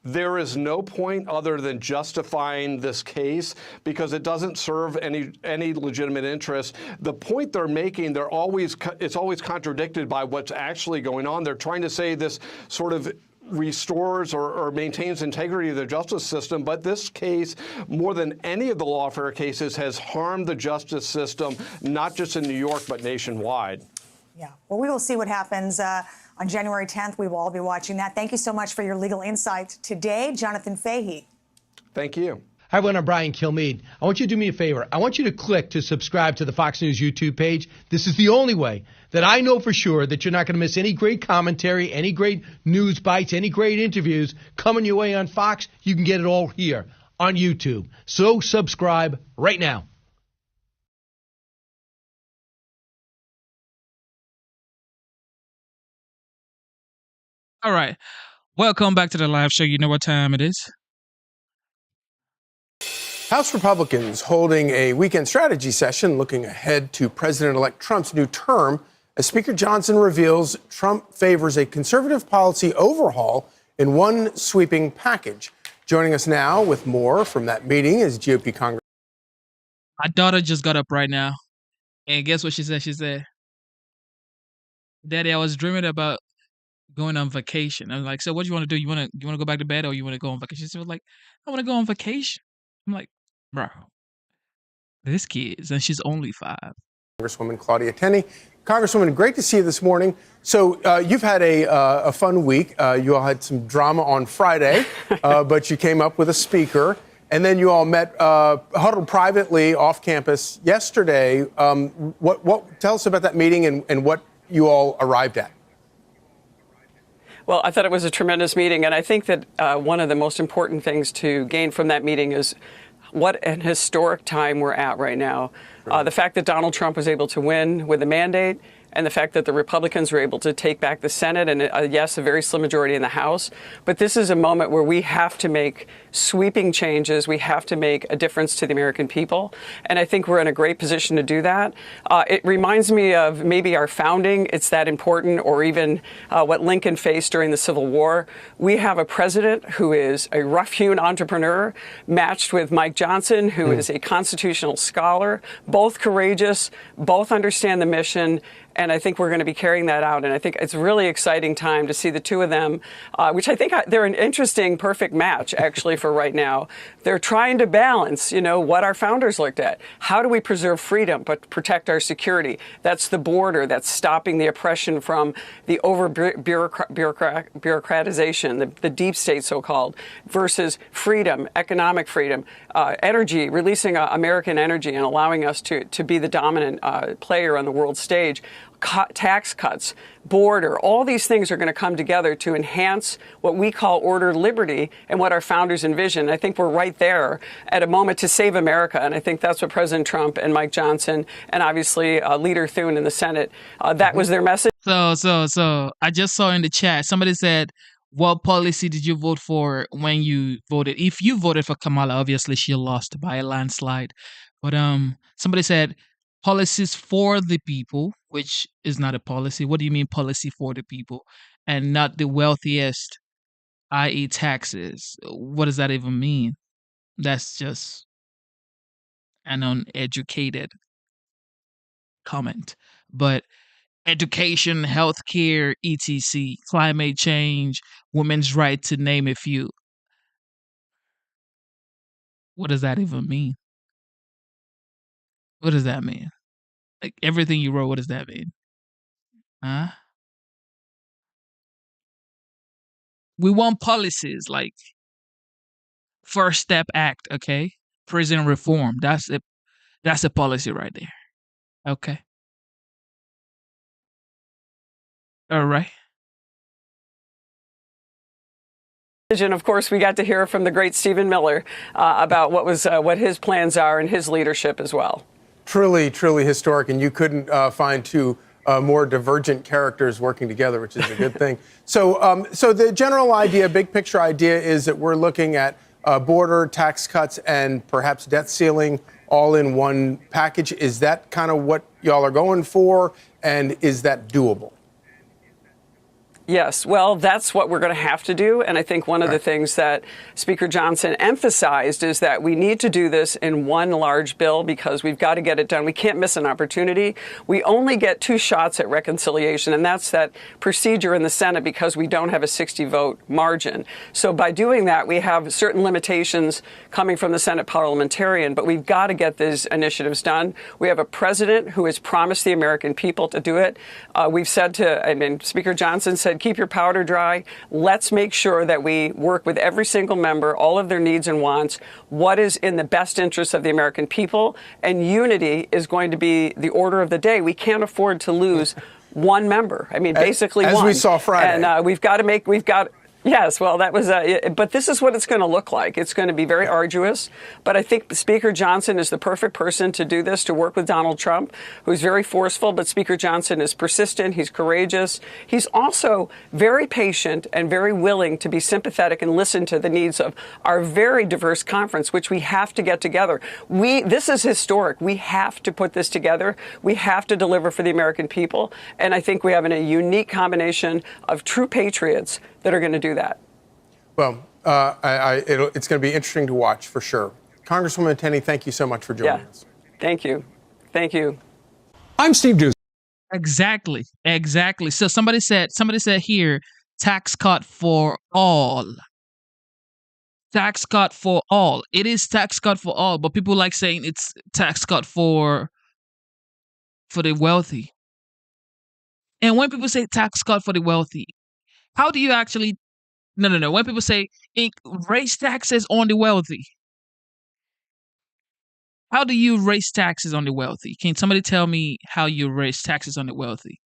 There is no point other than justifying this case because it doesn't serve any legitimate interest. The point they're making, it's always contradicted by what's actually going on. They're trying to say this sort of restores or maintains integrity of the justice system, but this case, more than any of the lawfare cases, has harmed the justice system, not just in New York, but nationwide. Yeah, well, we will see what happens on January 10th. We will all be watching that. Thank you so much for your legal insight today, Jonathan Fahey. Thank you. Hi, everyone. I'm Brian Kilmeade. I want you to do me a favor. I want you to click to subscribe to the Fox News YouTube page. This is the only way that I know for sure that you're not going to miss any great commentary, any great news bites, any great interviews coming your way on Fox. You can get it all here on YouTube. So subscribe right now. All right. Welcome back to the live show. You know what time it is. House Republicans holding a weekend strategy session looking ahead to President-elect Trump's new term as Speaker Johnson reveals Trump favors a conservative policy overhaul in one sweeping package. Joining us now with more from that meeting is GOP Congress. My daughter just got up right now, and guess what she said? She said, "Daddy, I was dreaming about going on vacation." I'm like, "So what do you want to do? You want to go back to bed or you want to go on vacation?" She was like, "I want to go on vacation." I'm like, "Bro, this kid," and she's only 5. Congresswoman Claudia Tenney. Congresswoman, great to see you this morning. So you've had a fun week. You all had some drama on Friday, but you came up with a speaker. And then you all met, huddled privately off campus yesterday. Tell us about that meeting and what you all arrived at. Well, I thought it was a tremendous meeting, and I think that one of the most important things to gain from that meeting is what an historic time we're at right now. The fact that Donald Trump was able to win with a mandate, and the fact that the Republicans were able to take back the Senate and, yes, a very slim majority in the House. But this is a moment where we have to make sweeping changes. We have to make a difference to the American people. And I think we're in a great position to do that. It reminds me of maybe our founding. It's that important, or even what Lincoln faced during the Civil War. We have a president who is a rough-hewn entrepreneur matched with Mike Johnson, who is a constitutional scholar, both courageous, both understand the mission. And I think we're going to be carrying that out. And I think it's a really exciting time to see the two of them, which I think they're an interesting, perfect match, actually, for right now. They're trying to balance, what our founders looked at. How do we preserve freedom but protect our security? That's the border. That's stopping the oppression from the over-bureaucratization, the deep state, so-called, versus freedom, economic freedom, energy, releasing American energy and allowing us to be the dominant player on the world stage. Tax cuts, border, all these things are going to come together to enhance what we call ordered liberty and what our founders envisioned. I think we're right there at a moment to save America. And I think that's what President Trump and Mike Johnson and obviously Leader Thune in the Senate, that was their message. So I just saw in the chat, somebody said, what policy did you vote for when you voted? If you voted for Kamala, obviously she lost by a landslide. But somebody said, policies for the people, which is not a policy. What do you mean policy for the people and not the wealthiest, i.e. taxes? What does that even mean? That's just an uneducated comment. But education, healthcare, etc., climate change, women's right to name a few. What does that even mean? What does that mean? Like everything you wrote, what does that mean? Huh? We want policies like First Step Act, okay? Prison reform. That's a policy right there. Okay. All right. And of course, we got to hear from the great Stephen Miller about what his plans are and his leadership as well. Truly, truly historic, and you couldn't find two more divergent characters working together, which is a good thing. So, so the general idea, big picture idea, is that we're looking at border tax cuts and perhaps debt ceiling all in one package. Is that kind of what y'all are going for, and is that doable? Yes, well, that's what we're going to have to do. And I think one of the things that Speaker Johnson emphasized is that we need to do this in one large bill because we've got to get it done. We can't miss an opportunity. We only get 2 shots at reconciliation, and that's that procedure in the Senate because we don't have a 60-vote margin. So by doing that, we have certain limitations coming from the Senate parliamentarian, but we've got to get these initiatives done. We have a president who has promised the American people to do it. We've said Speaker Johnson said, keep your powder dry. Let's make sure that we work with every single member, all of their needs and wants, what is in the best interest of the American people. And unity is going to be the order of the day. We can't afford to lose one member. I mean, basically as one. we saw Friday. And yes, well, that was, but this is what it's going to look like. It's going to be very arduous. But I think Speaker Johnson is the perfect person to do this, to work with Donald Trump, who's very forceful. But Speaker Johnson is persistent. He's courageous. He's also very patient and very willing to be sympathetic and listen to the needs of our very diverse conference, which we have to get together. This is historic. We have to put this together. We have to deliver for the American people. And I think we have a unique combination of true patriots that are going to do that. Well, it's going to be interesting to watch for sure. Congresswoman Tenney, thank you so much for joining us. Thank you. Thank you. I'm Steve Doocy. Exactly. So somebody said here, tax cut for all. Tax cut for all. It is tax cut for all, but people like saying it's tax cut for the wealthy. And when people say tax cut for the wealthy, how do you actually... No. When people say raise taxes on the wealthy, how do you raise taxes on the wealthy? Can somebody tell me how you raise taxes on the wealthy?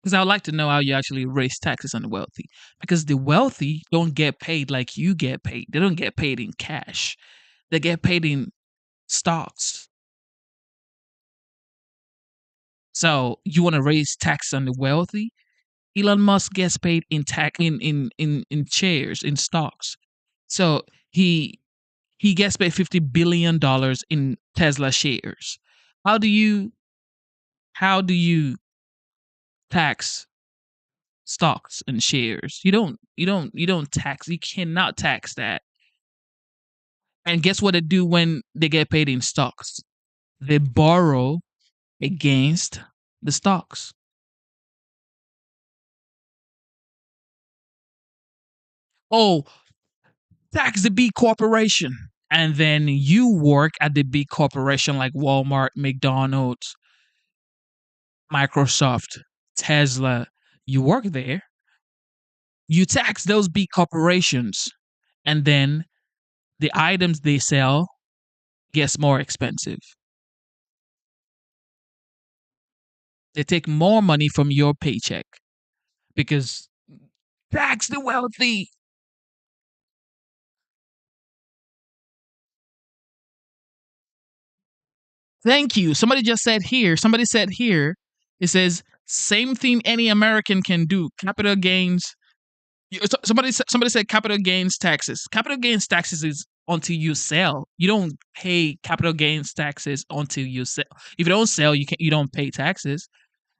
Because I would like to know how you actually raise taxes on the wealthy. Because the wealthy don't get paid like you get paid. They don't get paid in cash. They get paid in stocks. So you want to raise taxes on the wealthy? Elon Musk gets paid in shares, in stocks. So he gets paid $50 billion in Tesla shares. How do you tax stocks and shares? You don't tax. You cannot tax that. And guess what they do when they get paid in stocks? They borrow against the stocks. Oh, tax the big corporation. And then you work at the big corporation like Walmart, McDonald's, Microsoft, Tesla. You work there. You tax those big corporations. And then the items they sell gets more expensive. They take more money from your paycheck because tax the wealthy. Thank you. Somebody said here, it says, same thing any American can do. Capital gains. Somebody said capital gains taxes. Capital gains taxes is until you sell. You don't pay capital gains taxes until you sell. If you don't sell, you don't pay taxes.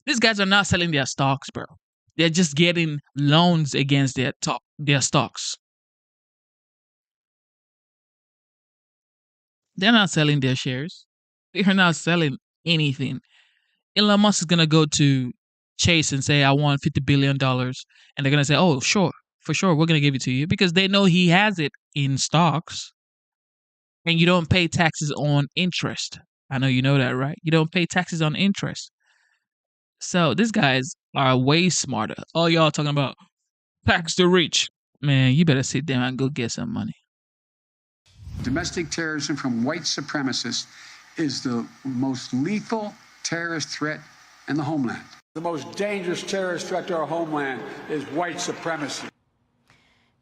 These guys are not selling their stocks, bro. They're just getting loans against their stocks. They're not selling their shares. They're not selling anything. Elon Musk is going to go to Chase and say, I want $50 billion. And they're going to say, oh, sure, for sure, we're going to give it to you. Because they know he has it in stocks. And you don't pay taxes on interest. I know you know that, right? You don't pay taxes on interest. So these guys are way smarter. All y'all talking about tax the rich. Man, you better sit down and go get some money. Domestic terrorism from white supremacists is the most lethal terrorist threat in the homeland. The most dangerous terrorist threat to our homeland is white supremacy.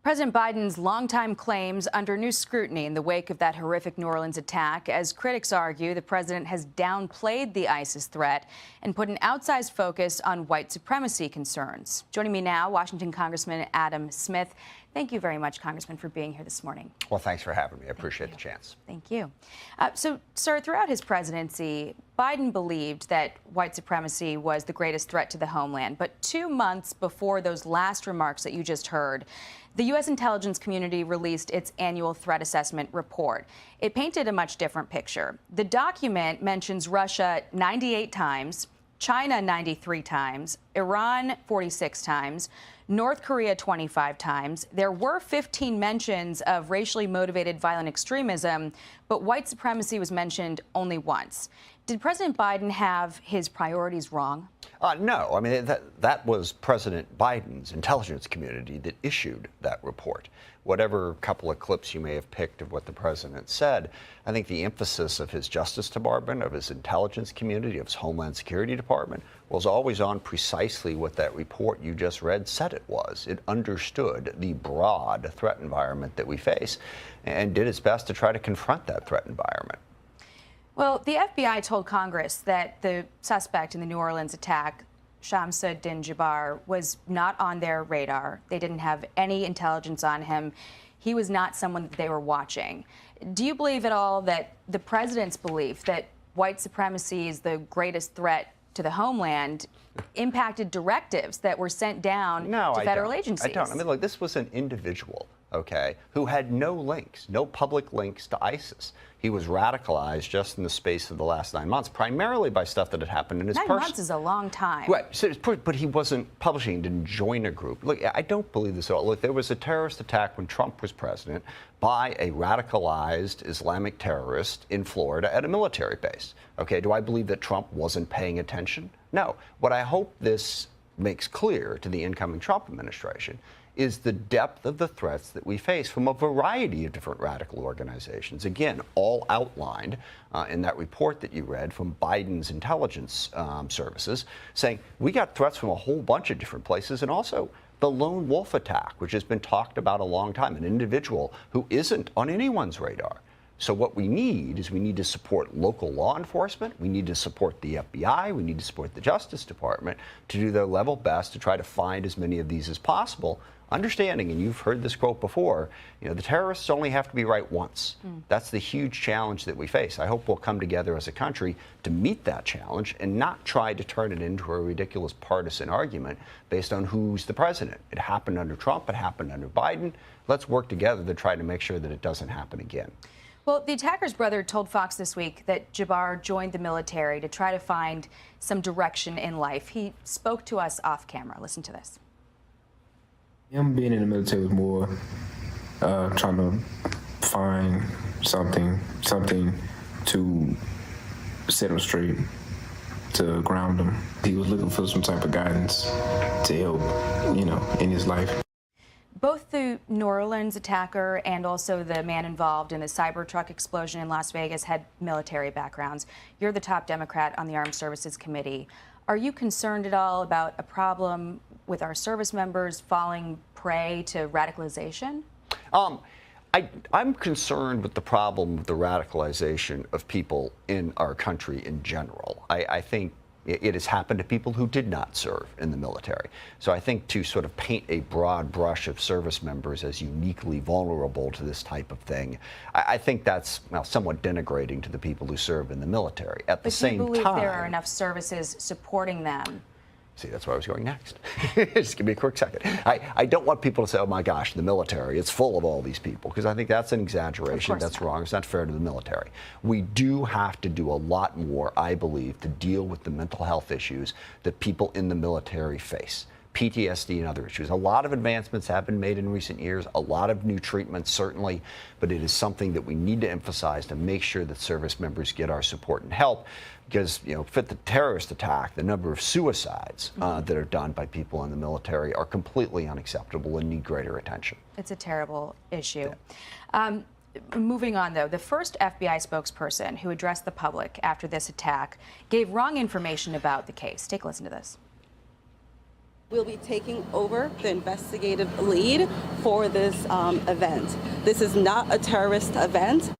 President Biden's longtime claims under new scrutiny in the wake of that horrific New Orleans attack. As critics argue, the president has downplayed the ISIS threat and put an outsized focus on white supremacy concerns. Joining me now, Washington Congressman Adam Smith. Thank you very much, Congressman, for being here this morning. Well, thanks for having me. I appreciate the chance. Thank you. So, sir, throughout his presidency, Biden believed that white supremacy was the greatest threat to the homeland. But 2 months before those last remarks that you just heard, the U.S. intelligence community released its annual threat assessment report. It painted a much different picture. The document mentions Russia 98 times, China 93 times, Iran 46 times, North Korea 25 times. There were 15 mentions of racially motivated violent extremism, but white supremacy was mentioned only once. Did President Biden have his priorities wrong? No. I mean, that was President Biden's intelligence community that issued that report. Whatever couple of clips you may have picked of what the president said, I think the emphasis of his Justice Department, of his intelligence community, of his Homeland Security Department was always on precisely what that report you just read said it was. It understood the broad threat environment that we face and did its best to try to confront that threat environment. Well, the FBI told Congress that the suspect in the New Orleans attack, Shamsuddin Jabbar, was not on their radar. They didn't have any intelligence on him. He was not someone that they were watching. Do you believe at all that the president's belief that white supremacy is the greatest threat to the homeland impacted directives that were sent down to federal agencies? I don't. I mean, look, this was an individual, okay, who had no links, no public links to ISIS. He was radicalized just in the space of the last 9 months, primarily by stuff that had happened in his 9 months is a long time. Right. So, but he wasn't publishing, didn't join a group. Look, I don't believe this at all. Look, there was a terrorist attack when Trump was president by a radicalized Islamic terrorist in Florida at a military base. Okay, do I believe that Trump wasn't paying attention? No. What I hope this makes clear to the incoming Trump administration is the depth of the threats that we face from a variety of different radical organizations. Again, all outlined in that report that you read from Biden's intelligence services, saying we got threats from a whole bunch of different places, and also the lone wolf attack, which has been talked about a long time, an individual who isn't on anyone's radar. So what we need is we need to support local law enforcement. We need to support the FBI. We need to support the Justice Department to do their level best to try to find as many of these as possible. Understanding, and you've heard this quote before, you know, the terrorists only have to be right once. That's the huge challenge that we face. I hope we'll come together as a country to meet that challenge and not try to turn it into a ridiculous partisan argument based on who's the president. It happened under Trump. It happened under Biden. Let's work together to try to make sure that it doesn't happen again. Well, the attacker's brother told Fox this week that Jabbar joined the military to try to find some direction in life. He spoke to us off camera. Listen to this. Him being in the military was more trying to find something to set him straight, to ground him. He was looking for some type of guidance to help, you know, in his life. Both the New Orleans attacker and also the man involved in the Cybertruck explosion in Las Vegas had military backgrounds. You're the top Democrat on the Armed Services Committee. Are you concerned at all about a problem with our service members falling prey to radicalization? I'm concerned with the problem of the radicalization of people in our country in general. I think it has happened to people who did not serve in the military. So I think to sort of paint a broad brush of service members as uniquely vulnerable to this type of thing, I think that's somewhat denigrating to the people who serve in the military. At the same time, do you believe there are enough services supporting them? See, that's where I was going next. Just give me a quick second. I don't want people to say, oh my gosh, the military, it's full of all these people, because I think that's an exaggeration. That's wrong. It's not fair to the military. We do have to do a lot more, I believe, to deal with the mental health issues that people in the military face. PTSD and other issues. A lot of advancements have been made in recent years, a lot of new treatments, certainly, but it is something that we need to emphasize to make sure that service members get our support and help. Because, you know, for the terrorist attack, the number of suicides that are done by people in the military are completely unacceptable and need greater attention. It's a terrible issue. Yeah. Moving on, though, the first FBI spokesperson who addressed the public after this attack gave wrong information about the case. Take a listen to this. Will be taking over the investigative lead for this event. This is not a terrorist event.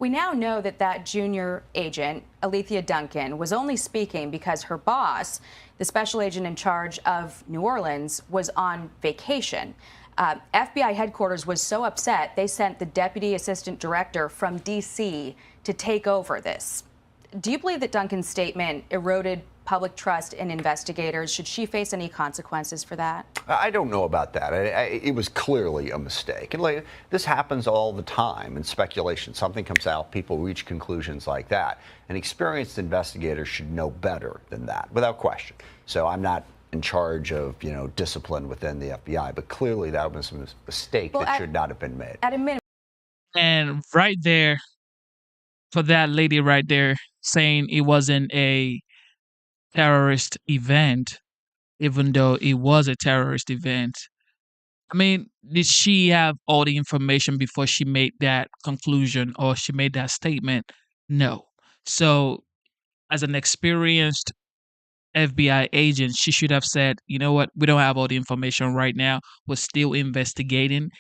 We now know that that junior agent, Alethea Duncan, was only speaking because her boss, the special agent in charge of New Orleans, was on vacation. FBI headquarters was so upset, they sent the deputy assistant director from D.C. to take over this. Do you believe that Duncan's statement eroded public trust in investigators? Should she face any consequences for that? I don't know about that. It was clearly a mistake. And this happens all the time in speculation. Something comes out, people reach conclusions like that. And experienced investigators should know better than that, without question. So I'm not in charge of, discipline within the FBI, but clearly that was a mistake that should not have been made. At a minimum. And right there, for that lady right there saying it wasn't a terrorist event, even though it was a terrorist event. I mean, did she have all the information before she made that conclusion or she made that statement? No. So, as an experienced FBI agent, she should have said, you know what, we don't have all the information right now. We're still investigating.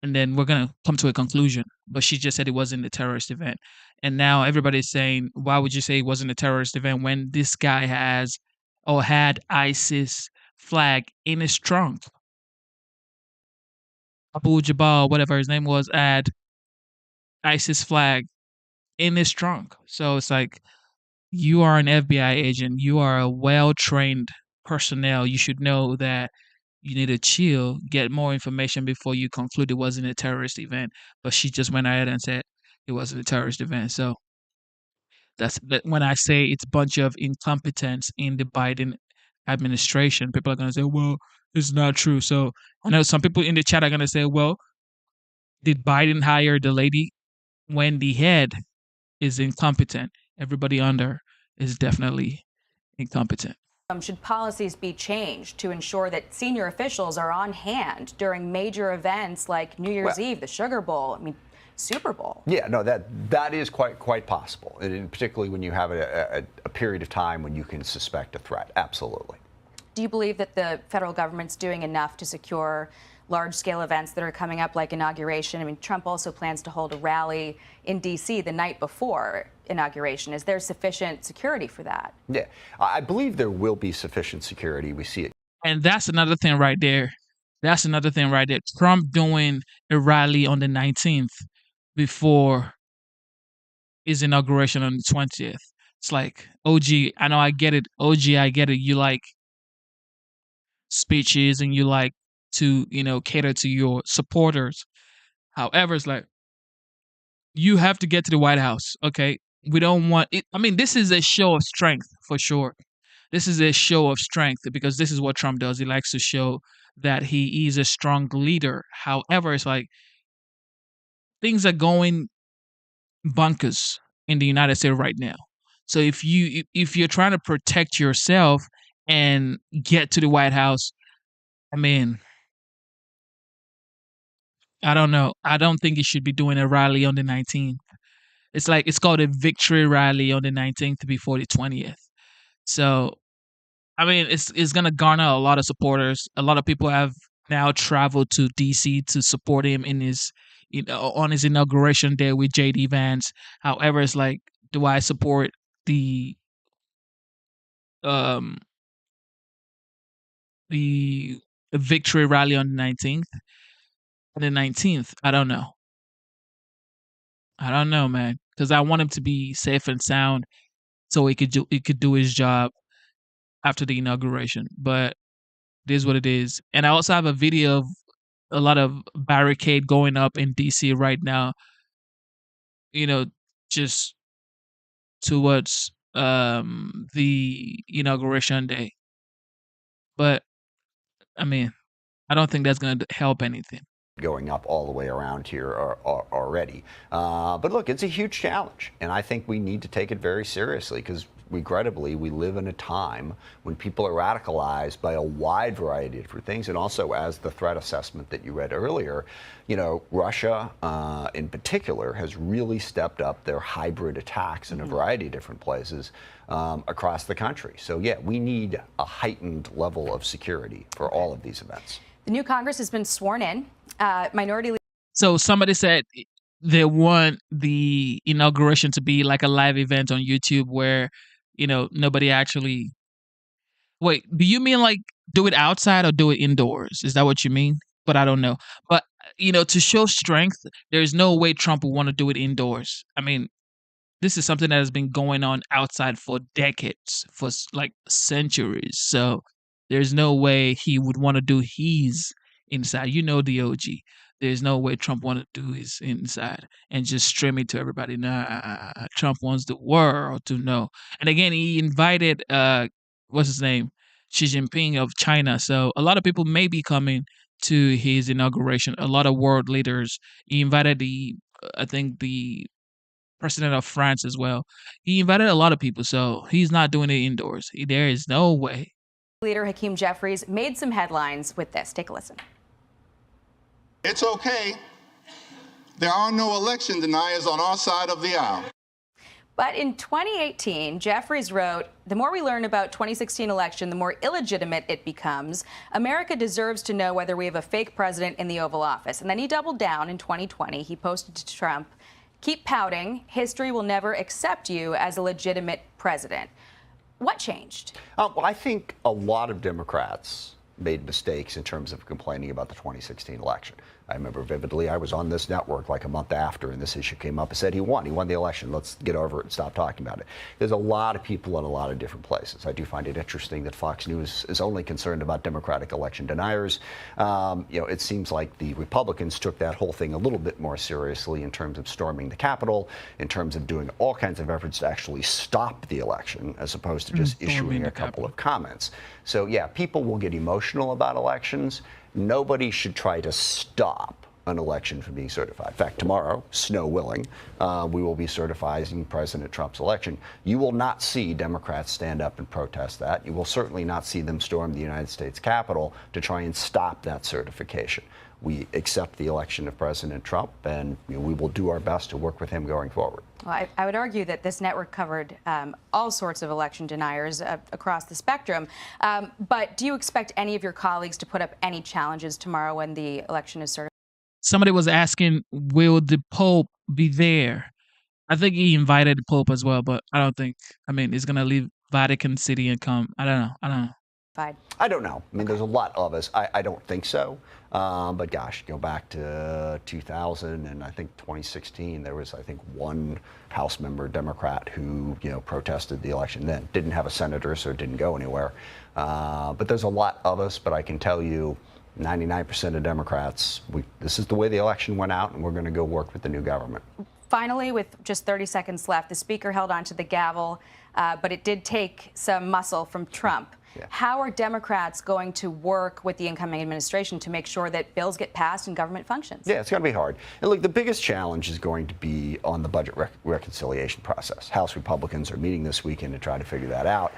And then we're going to come to a conclusion. But she just said it wasn't a terrorist event. And now everybody's saying, why would you say it wasn't a terrorist event when this guy has or had ISIS flag in his trunk? Abu Jabal, whatever his name was, had ISIS flag in his trunk. So it's like, you are an FBI agent. You are a well-trained personnel. You should know that you need to chill, get more information before you conclude it wasn't a terrorist event. But she just went ahead and said it wasn't a terrorist event. So that's when I say it's a bunch of incompetence in the Biden administration. People are going to say, well, it's not true. So I know some people in the chat are going to say, well, did Biden hire the lady when the head is incompetent? Everybody under is definitely incompetent. Should policies be changed to ensure that senior officials are on hand during major events like New Year's Eve, the Sugar Bowl, Super Bowl? Yeah, no, that is quite possible, and particularly when you have a period of time when you can suspect a threat. Absolutely. Do you believe that the federal government's doing enough to secure large-scale events that are coming up, like inauguration? Trump also plans to hold a rally in D.C. the night before inauguration. Is there sufficient security for that? Yeah, I believe there will be sufficient security. We see it. And that's another thing right there. Trump doing a rally on the 19th before his inauguration on the 20th. It's like, OG, I know I get it. OG, I get it. You like speeches and you like to, cater to your supporters. However, it's like, you have to get to the White House, okay? We don't want it. This is a show of strength for sure. This is a show of strength because this is what Trump does. He likes to show that he is a strong leader. However, it's like things are going bonkers in the United States right now. So if you're trying to protect yourself and get to the White House, I don't know. I don't think he should be doing a rally on the 19th. It's called a victory rally on the 19th before the 20th. So, it's going to garner a lot of supporters. A lot of people have now traveled to D.C. to support him in his, on his inauguration day with J.D. Vance. However, it's like, do I support the victory rally on the 19th? On the 19th, I don't know. I don't know, man, because I want him to be safe and sound, so he could do his job after the inauguration. But it is what it is. And I also have a video of a lot of barricade going up in DC right now. Just towards the inauguration day. But I don't think that's going to help anything. Going up all the way around here already. But look, it's a huge challenge, and I think we need to take it very seriously because regrettably, we live in a time when people are radicalized by a wide variety of different things. And also, as the threat assessment that you read earlier, Russia in particular has really stepped up their hybrid attacks in a variety of different places across the country. So, yeah, we need a heightened level of security for all of these events. The new Congress has been sworn in. Minority leader. So somebody said they want the inauguration to be like a live event on YouTube where, nobody actually. Wait, do you mean like do it outside or do it indoors? Is that what you mean? But I don't know. But, to show strength, there's no way Trump would want to do it indoors. I mean, this is something that has been going on outside for decades, for like centuries. So there's no way he would want to do his inside. The OG. There's no way Trump want to do his inside and just stream it to everybody. Nah, Trump wants the world to know. And again, he invited, what's his name? Xi Jinping of China. So a lot of people may be coming to his inauguration. A lot of world leaders. He invited I think the president of France as well. He invited a lot of people. So he's not doing it indoors. There is no way. Leader Hakeem Jeffries made some headlines with this. Take a listen. It's okay. There are no election deniers on our side of the aisle. But in 2018, Jeffries wrote, "The more we learn about 2016 election, the more illegitimate it becomes. America deserves to know whether we have a fake president in the Oval Office." And then he doubled down in 2020. He posted to Trump, "Keep pouting. History will never accept you as a legitimate president." What changed? Well, I think a lot of Democrats made mistakes in terms of complaining about the 2016 election. I remember vividly, I was on this network like a month after, and this issue came up. I said, he won the election. Let's get over it and stop talking about it. There's a lot of people in a lot of different places. I do find it interesting that Fox News is only concerned about Democratic election deniers. It seems like the Republicans took that whole thing a little bit more seriously in terms of storming the Capitol, in terms of doing all kinds of efforts to actually stop the election, as opposed to just issuing a couple of comments. So, yeah, people will get emotional about elections. Nobody should try to stop an election from being certified. In fact, tomorrow, snow willing, we will be certifying President Trump's election. You will not see Democrats stand up and protest that. You will certainly not see them storm the United States Capitol to try and stop that certification. We accept the election of President Trump, and we will do our best to work with him going forward. Well, I would argue that this network covered all sorts of election deniers across the spectrum. But do you expect any of your colleagues to put up any challenges tomorrow when the election is certified? Somebody was asking, will the Pope be there? I think he invited the Pope as well, but I don't think, he's going to leave Vatican City and come. I don't know. I don't know. There's a lot of us. I don't think so. But gosh, go back to 2000 and I think 2016, there was, I think, one House member, Democrat, who, protested the election then. Didn't have a senator, so it didn't go anywhere. But there's a lot of us, but I can tell you 99% of Democrats, this is the way the election went out, and we're going to go work with the new government. Finally, with just 30 seconds left, the speaker held onto the gavel, but it did take some muscle from Trump. Yeah. How are Democrats going to work with the incoming administration to make sure that bills get passed and government functions? Yeah, it's going to be hard. And look, the biggest challenge is going to be on the budget reconciliation process. House Republicans are meeting this weekend to try to figure that out.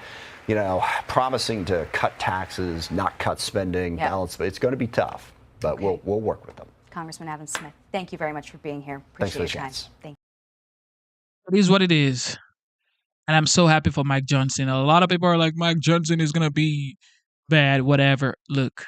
Promising to cut taxes, not cut spending, balance. It's going to be tough, but we'll work with them. Congressman Adam Smith, thank you very much for being here. Thanks for the Appreciate your time. chance. Thank It you. is what it is. And I'm so happy for Mike Johnson. A lot of people are like, Mike Johnson is going to be bad, whatever. Look,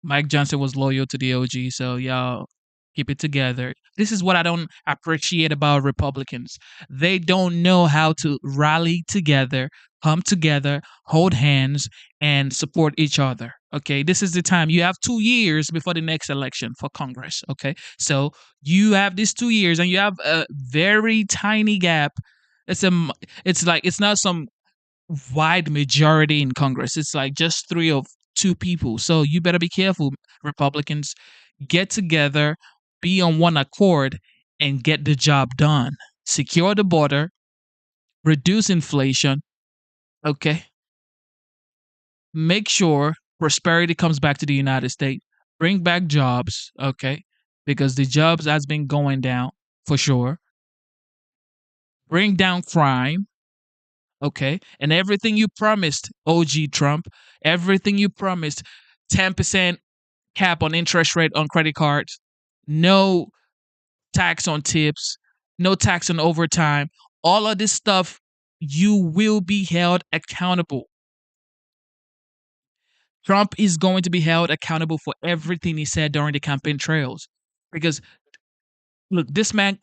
Mike Johnson was loyal to the OG, so y'all keep it together. This is what I don't appreciate about Republicans. They don't know how to rally together, come together, hold hands, and support each other. Okay, this is the time. You have 2 years before the next election for Congress. Okay, so you have these 2 years, and you have a very tiny gap. It's not some wide majority in Congress. It's like just 3 of 2 people. So you better be careful, Republicans. Get together, be on one accord, and get the job done. Secure the border, reduce inflation. Okay. Make sure prosperity comes back to the United States. Bring back jobs. Okay, because the jobs has been going down for sure. Bring down crime, okay? And everything you promised, OG Trump, everything you promised, 10% cap on interest rate on credit cards, no tax on tips, no tax on overtime, all of this stuff, you will be held accountable. Trump is going to be held accountable for everything he said during the campaign trails. Because, look, this man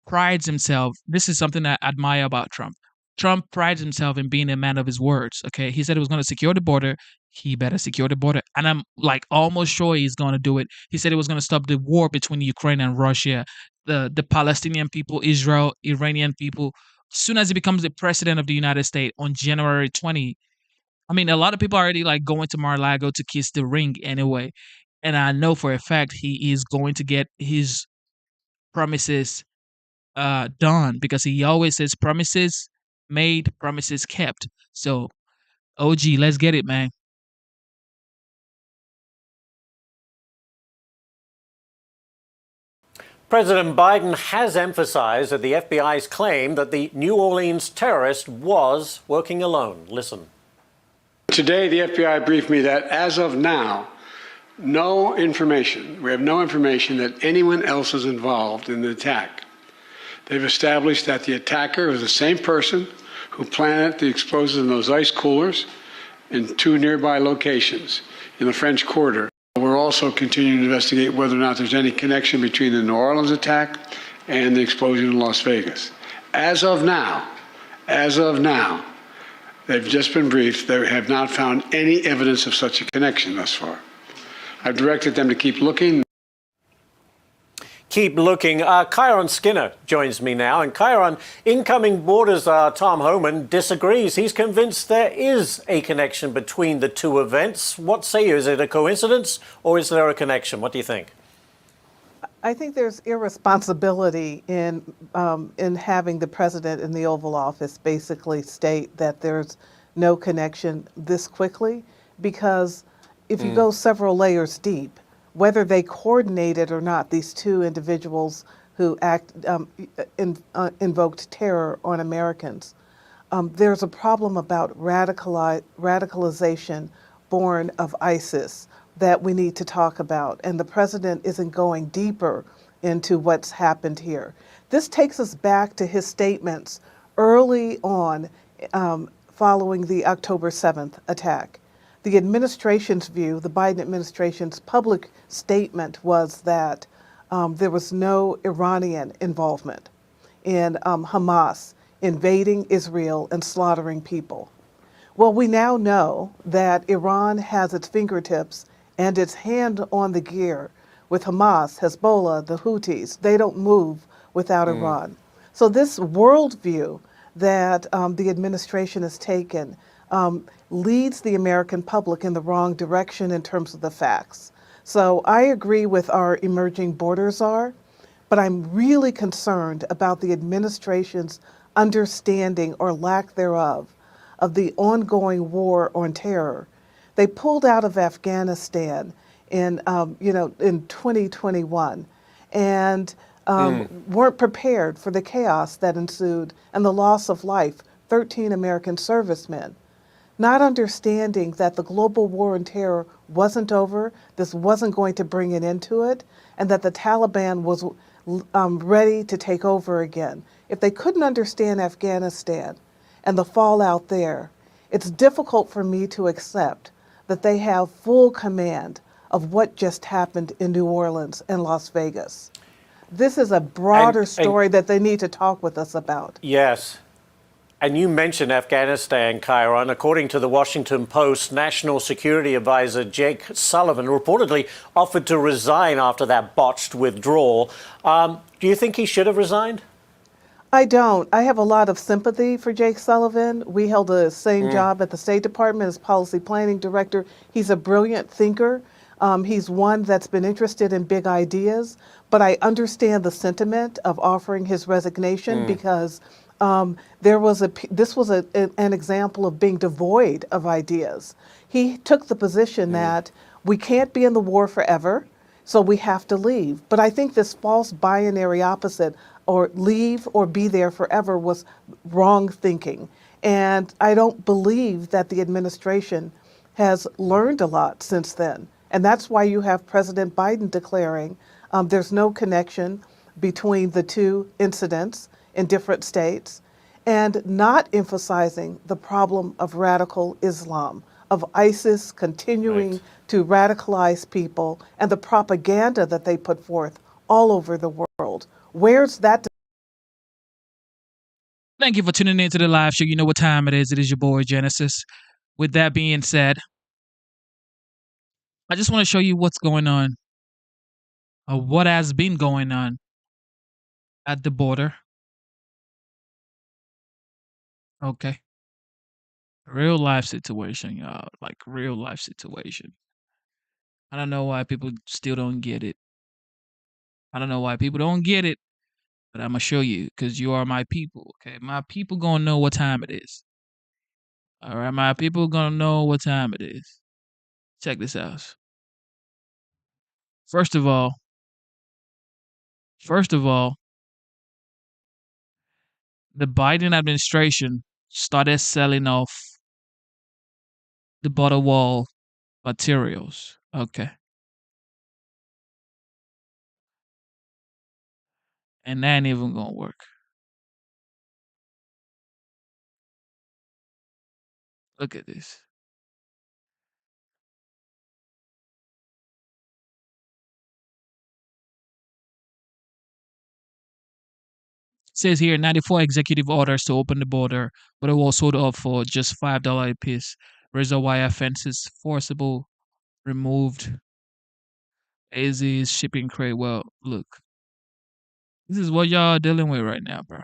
prides himself. This is something I admire about Trump. Trump prides himself in being a man of his words, okay? He said he was going to secure the border. He better secure the border. And I'm like almost sure he's going to do it. He said he was going to stop the war between Ukraine and Russia, the Palestinian people, Israel, Iranian people. As soon as he becomes the president of the United States on January 20, I mean, a lot of people are already like going to Mar-a-Lago to kiss the ring anyway. And I know for a fact he is going to get his promises done, because he always says promises made, promises kept. So, OG, let's get it, man. President Biden has emphasized that the FBI's claim that the New Orleans terrorist was working alone. Listen. Today, the FBI briefed me that as of now, we have no information that anyone else is involved in the attack. They've established that the attacker was the same person who planted the explosives in those ice coolers in 2 nearby locations in the French Quarter. We're also continuing to investigate whether or not there's any connection between the New Orleans attack and the explosion in Las Vegas. As of now, they've just been briefed. They have not found any evidence of such a connection thus far. I've directed them to keep looking. Keep looking. Kyron Skinner joins me now. And Kyron, incoming Borders Tom Homan disagrees. He's convinced there is a connection between the two events. What say you? Is it a coincidence or is there a connection? What do you think? I think there's irresponsibility in having the president in the Oval Office basically state that there's no connection this quickly, because if you go several layers deep, whether they coordinated or not, these two individuals who invoked terror on Americans, there's a problem about radicalization born of ISIS that we need to talk about, and the president isn't going deeper into what's happened here. This takes us back to his statements early on following the October 7th attack. The administration's view, the Biden administration's public statement was that there was no Iranian involvement in Hamas invading Israel and slaughtering people. Well, we now know that Iran has its fingertips and its hand on the gear with Hamas, Hezbollah, the Houthis. They don't move without Iran. So this worldview that the administration has taken leads the American public in the wrong direction in terms of the facts. So I agree with our emerging border czar, but I'm really concerned about the administration's understanding or lack thereof of the ongoing war on terror. They pulled out of Afghanistan in 2021 and weren't prepared for the chaos that ensued and the loss of life, 13 American servicemen. Not understanding that the global war on terror wasn't over, this wasn't going to bring an end to it, and that the Taliban was ready to take over again. If they couldn't understand Afghanistan and the fallout there, it's difficult for me to accept that they have full command of what just happened in New Orleans and Las Vegas. This is a broader story that they need to talk with us about. Yes. And you mentioned Afghanistan, Kyron. According to the Washington Post, National Security Advisor Jake Sullivan reportedly offered to resign after that botched withdrawal. Do you think he should have resigned? I don't. I have a lot of sympathy for Jake Sullivan. We held the same job at the State Department as policy planning director. He's a brilliant thinker. He's one that's been interested in big ideas. But I understand the sentiment of offering his resignation because this was an example of being devoid of ideas. He took the position that we can't be in the war forever, so we have to leave. But I think this false binary opposite, or leave or be there forever, was wrong thinking. And I don't believe that the administration has learned a lot since then. And that's why you have President Biden declaring there's no connection between the two incidents in different states, and not emphasizing the problem of radical Islam, of ISIS continuing to radicalize people, and the propaganda that they put forth all over the world. Where's that? Thank you for tuning in to the live show. You know what time it is. It is your boy, Genesis. With that being said, I just want to show you what's going on, or what has been going on at the border. Okay. Real life situation, y'all. Like, real life situation. I don't know why people still don't get it. I don't know why people don't get it, but I'm going to show you, because you are my people, okay? My people going to know what time it is. All right, my people going to know what time it is. Check this out. First of all, the Biden administration started selling off the border wall materials, okay? And that ain't even going to work. Look at this. It says here 94 executive orders to open the border, but it was sold off for just $5 a piece. Razor wire fences, forcible, removed. AZ's shipping crate. Well, look. This is what y'all are dealing with right now, bro.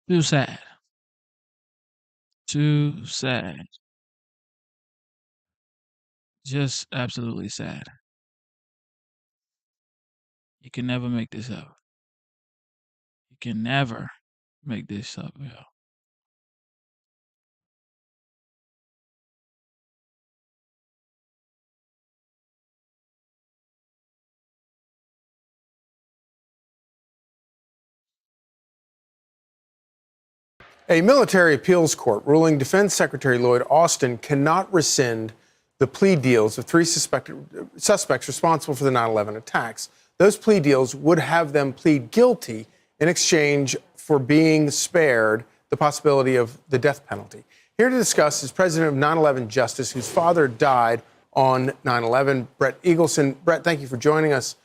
Too sad. Too sad. Just absolutely sad. You can never make this up. You can never make this up, yo. A military appeals court ruling Defense Secretary Lloyd Austin cannot rescind the plea deals of three suspects responsible for the 9/11 attacks. Those plea deals would have them plead guilty in exchange for being spared the possibility of the death penalty. Here to discuss is President of 9/11 Justice, whose father died on 9/11, Brett Eagleson. Brett, thank you for joining us.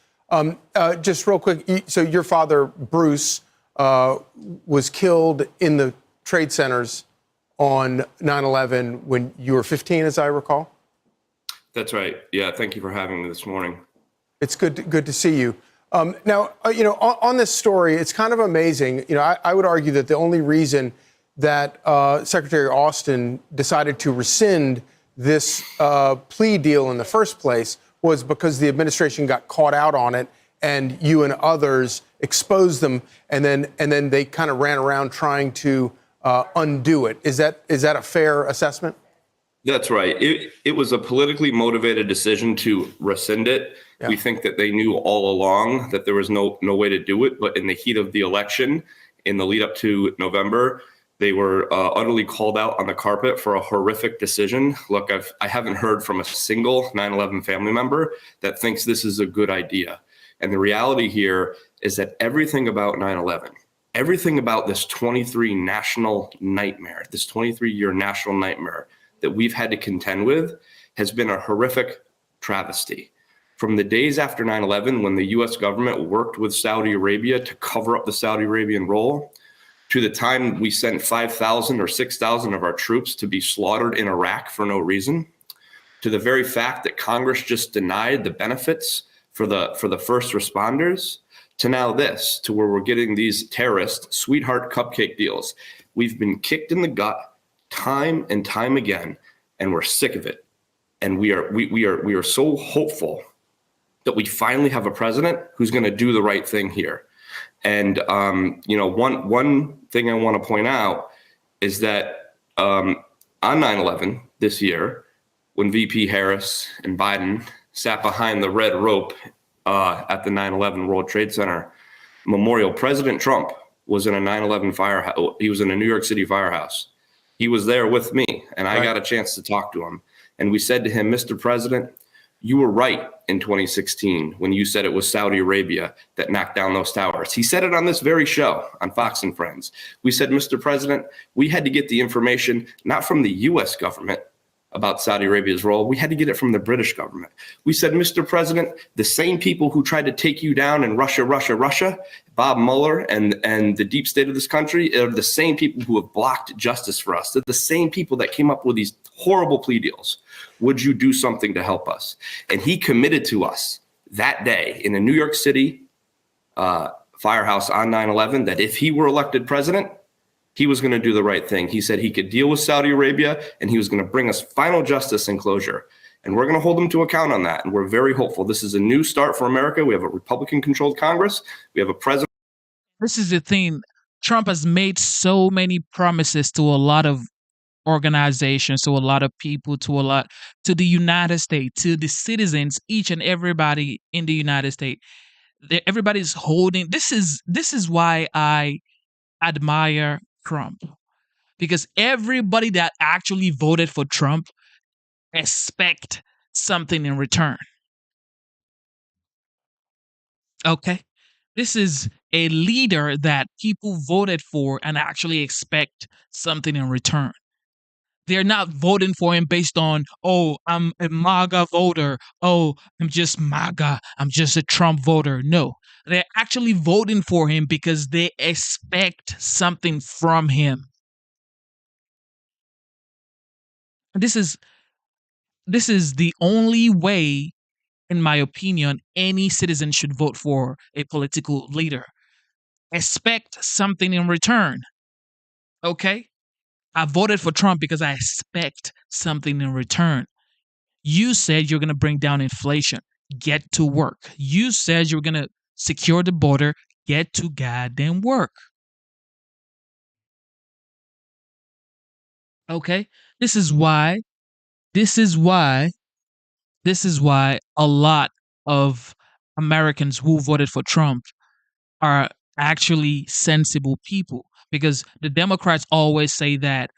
Just real quick, so your father, Bruce, was killed in the trade centers on 9/11 when you were 15, as I recall? That's right. Yeah, thank you for having me this morning. It's good to see you. Now, on this story, it's kind of amazing. I would argue that the only reason that Secretary Austin decided to rescind this plea deal in the first place was because the administration got caught out on it, and you and others exposed them, and then they kind of ran around trying to undo it. Is that a fair assessment? That's right. It was a politically motivated decision to rescind it. Yeah. We think that they knew all along that there was no way to do it, but in the heat of the election, in the lead up to November, they were utterly called out on the carpet for a horrific decision. Look, I haven't heard from a single 9/11 family member that thinks this is a good idea. And the reality here is that everything about 9/11, everything about this 23 national nightmare, this 23-year national nightmare that we've had to contend with has been a horrific travesty. From the days after 9/11, when the U.S. government worked with Saudi Arabia to cover up the Saudi Arabian role, to the time we sent 5,000 or 6,000 of our troops to be slaughtered in Iraq for no reason, to the very fact that Congress just denied the benefits for the first responders to now this, to where we're getting these terrorist sweetheart cupcake deals. We've been kicked in the gut time and time again, and we're sick of it. And we are so hopeful that we finally have a president who's going to do the right thing here. And one thing I want to point out is that on 9/11 this year, when VP Harris and Biden sat behind the red rope at the 9/11 World Trade Center memorial, President Trump was in a 9/11 firehouse. He was in a New York City firehouse. He was there with me, and I got a chance to talk to him. And we said to him, Mr. President, you were right in 2016 when you said it was Saudi Arabia that knocked down those towers. He said it on this very show on Fox and Friends. We said, Mr. President, we had to get the information not from the U.S. government about Saudi Arabia's role. We had to get it from the British government. We said, Mr. President, the same people who tried to take you down in Russia, Bob Mueller and the deep state of this country are the same people who have blocked justice for us. They're the same people that came up with these horrible plea deals. Would you do something to help us? And he committed to us that day in a New York City firehouse on 9/11 that if he were elected president, he was going to do the right thing. He said he could deal with Saudi Arabia and he was going to bring us final justice and closure. And we're going to hold him to account on that. And we're very hopeful. This is a new start for America. We have a Republican-controlled Congress. We have a president. This is the thing. Trump has made so many promises to a lot of organizations, to a lot of people, to the United States, to the citizens, each and everybody in the United States. Everybody's holding. This is why I admire Trump, because everybody that actually voted for Trump expect something in return. Okay? This is a leader that people voted for and actually expect something in return. They're not voting for him based on, oh, I'm a MAGA voter. Oh, I'm just MAGA. I'm just a Trump voter. No, they're actually voting for him because they expect something from him. This is the only way, in my opinion, any citizen should vote for a political leader. Expect something in return. Okay? I voted for Trump because I expect something in return. You said you're going to bring down inflation. Get to work. You said you're going to secure the border. Get to goddamn work. Okay? This is why a lot of Americans who voted for Trump are actually sensible people, because the Democrats always say that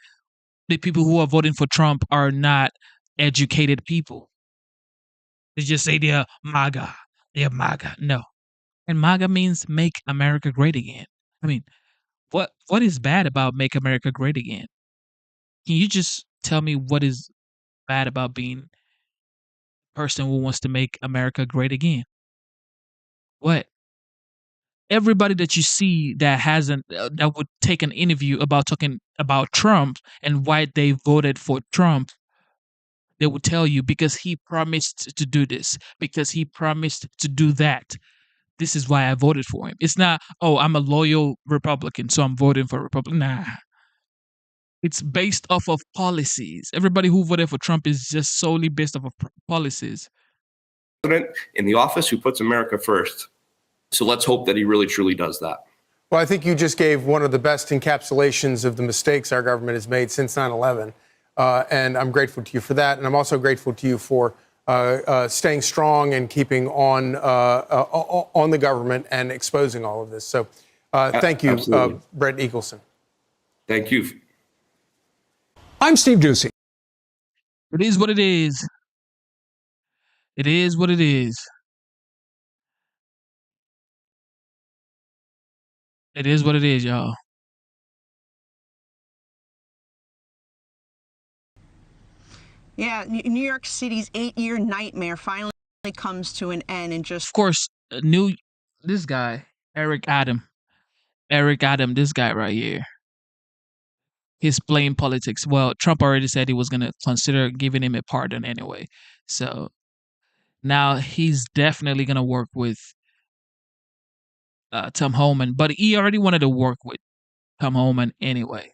the people who are voting for Trump are not educated people. They just say they're MAGA. They're MAGA. No. And MAGA means Make America Great Again. I mean, what is bad about Make America Great Again? Can you just tell me what is bad about being a person who wants to make America great again? What? Everybody that you see that that would take an interview about talking about Trump and why they voted for Trump, they would tell you because he promised to do this, because he promised to do that. This is why I voted for him. It's not, oh, I'm a loyal Republican, so I'm voting for Republican. Nah. It's based off of policies. Everybody who voted for Trump is just solely based off of policies. President in the office who puts America first. So let's hope that he really, truly does that. Well, I think you just gave one of the best encapsulations of the mistakes our government has made since 9/11. And I'm grateful to you for that. And I'm also grateful to you for staying strong and keeping on the government and exposing all of this. So thank you, Brett Eagleson. Thank you. I'm Steve Doocy. It is what it is. It is what it is. It is what it is, y'all. Yeah, New York City's 8-year nightmare finally comes to an end and just... Of course, this guy, Eric Adam, this guy right here, he's playing politics. Well, Trump already said he was going to consider giving him a pardon anyway. So Now he's definitely gonna work with Tom Homan, but he already wanted to work with Tom Homan anyway.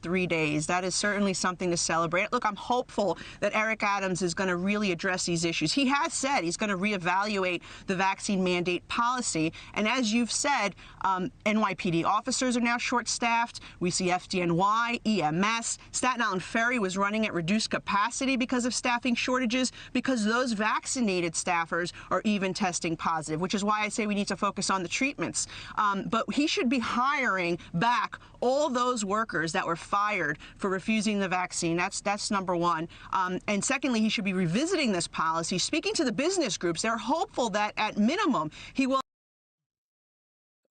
3 days. That is certainly something to celebrate. Look, I'm hopeful that Eric Adams is going to really address these issues. He has said he's going to reevaluate the vaccine mandate policy. And as you've said, NYPD officers are now short-staffed. We see FDNY, EMS. Staten Island Ferry was running at reduced capacity because of staffing shortages, because those vaccinated staffers are even testing positive, which is why I say we need to focus on the treatments. But he should be hiring back all those workers that were fired for refusing the vaccine. That's number one. And secondly, he should be revisiting this policy. Speaking to the business groups, they're hopeful that at minimum he will.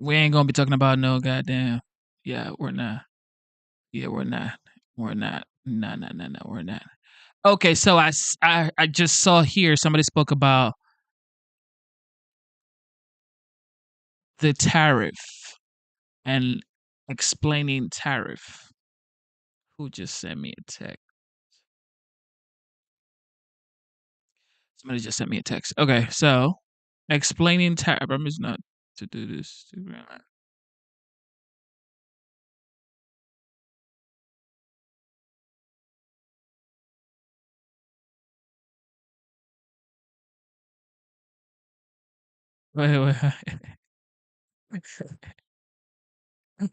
We ain't gonna be talking about no goddamn. Yeah, we're not. Yeah, we're not. We're not. No, we're not. Okay, so I just saw here somebody spoke about the tariff and explaining tariff. Who just sent me a text? Somebody just sent me a text. Okay, so explaining tariff. I'm just not to do this. Wait.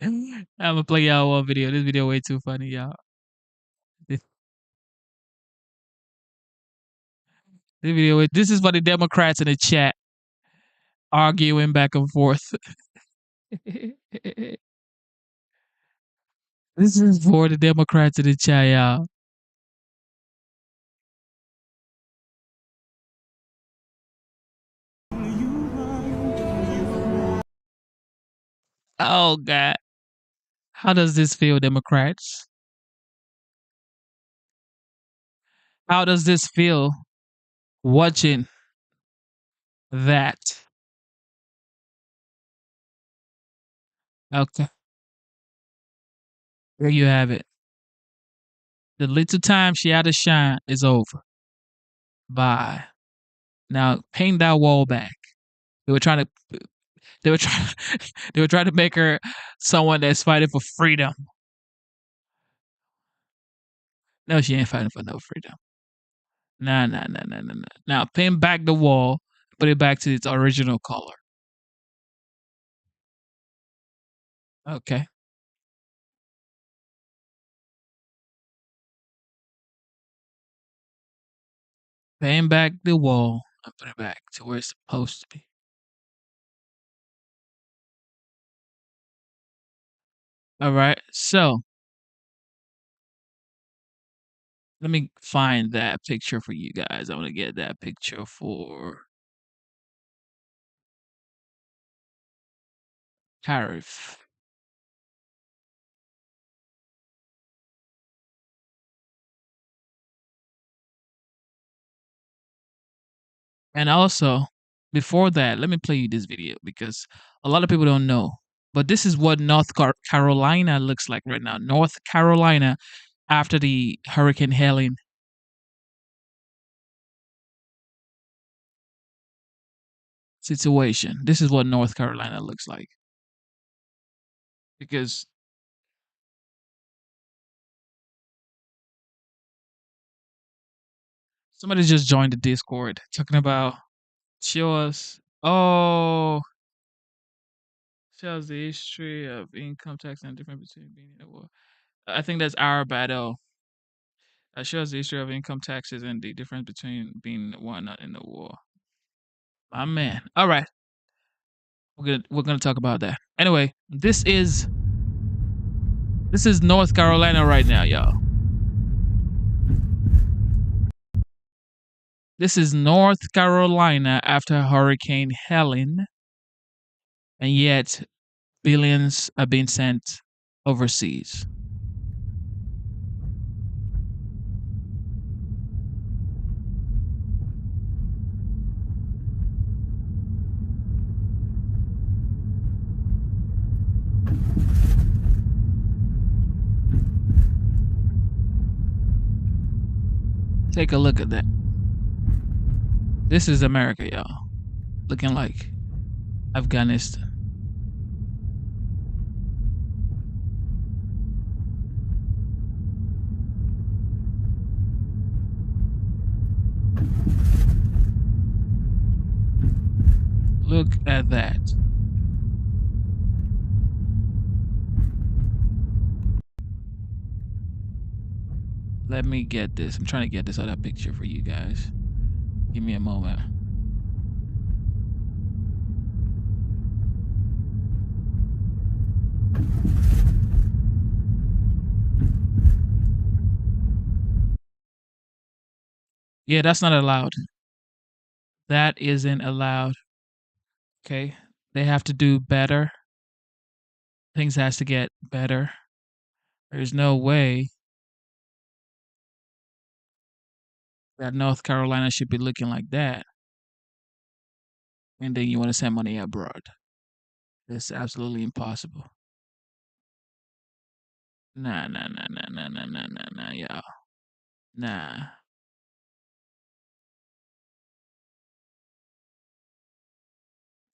I'm gonna play y'all one video. This video way too funny, y'all. This video. This is for the Democrats in the chat arguing back and forth. This is for the Democrats in the chat, y'all. Oh God. How does this feel, Democrats? How does this feel watching that? Okay. There you have it. The little time she had to shine is over. Bye. Now paint that wall back. They were trying to make her someone that's fighting for freedom. No, she ain't fighting for no freedom. Nah. Now paint back the wall, put it back to its original color. Okay. Paint back the wall and put it back to where it's supposed to be. All right, so let me find that picture for you guys. I want to get that picture for tariff. And also, before that, let me play you this video because a lot of people don't know. But this is what North Carolina looks like right now. North Carolina after the Hurricane Helene. Situation. This is what North Carolina looks like. Because somebody just joined the Discord talking about show us the history of income tax and difference between being in the war. I think that's our battle. Shows the history of income taxes and the difference between being in the war and not in the war. My man. All right. We're gonna talk about that. Anyway, this is North Carolina right now, y'all. This is North Carolina after Hurricane Helene, and yet billions are being sent overseas. Take a look at that. This is America, y'all. Looking like Afghanistan. Look at that. Let me get this. I'm trying to get this other picture for you guys. Give me a moment. Yeah, that's not allowed. That isn't allowed. Okay? They have to do better. Things has to get better. There's no way that North Carolina should be looking like that. And then you want to send money abroad. It's absolutely impossible. Nah, y'all. Nah.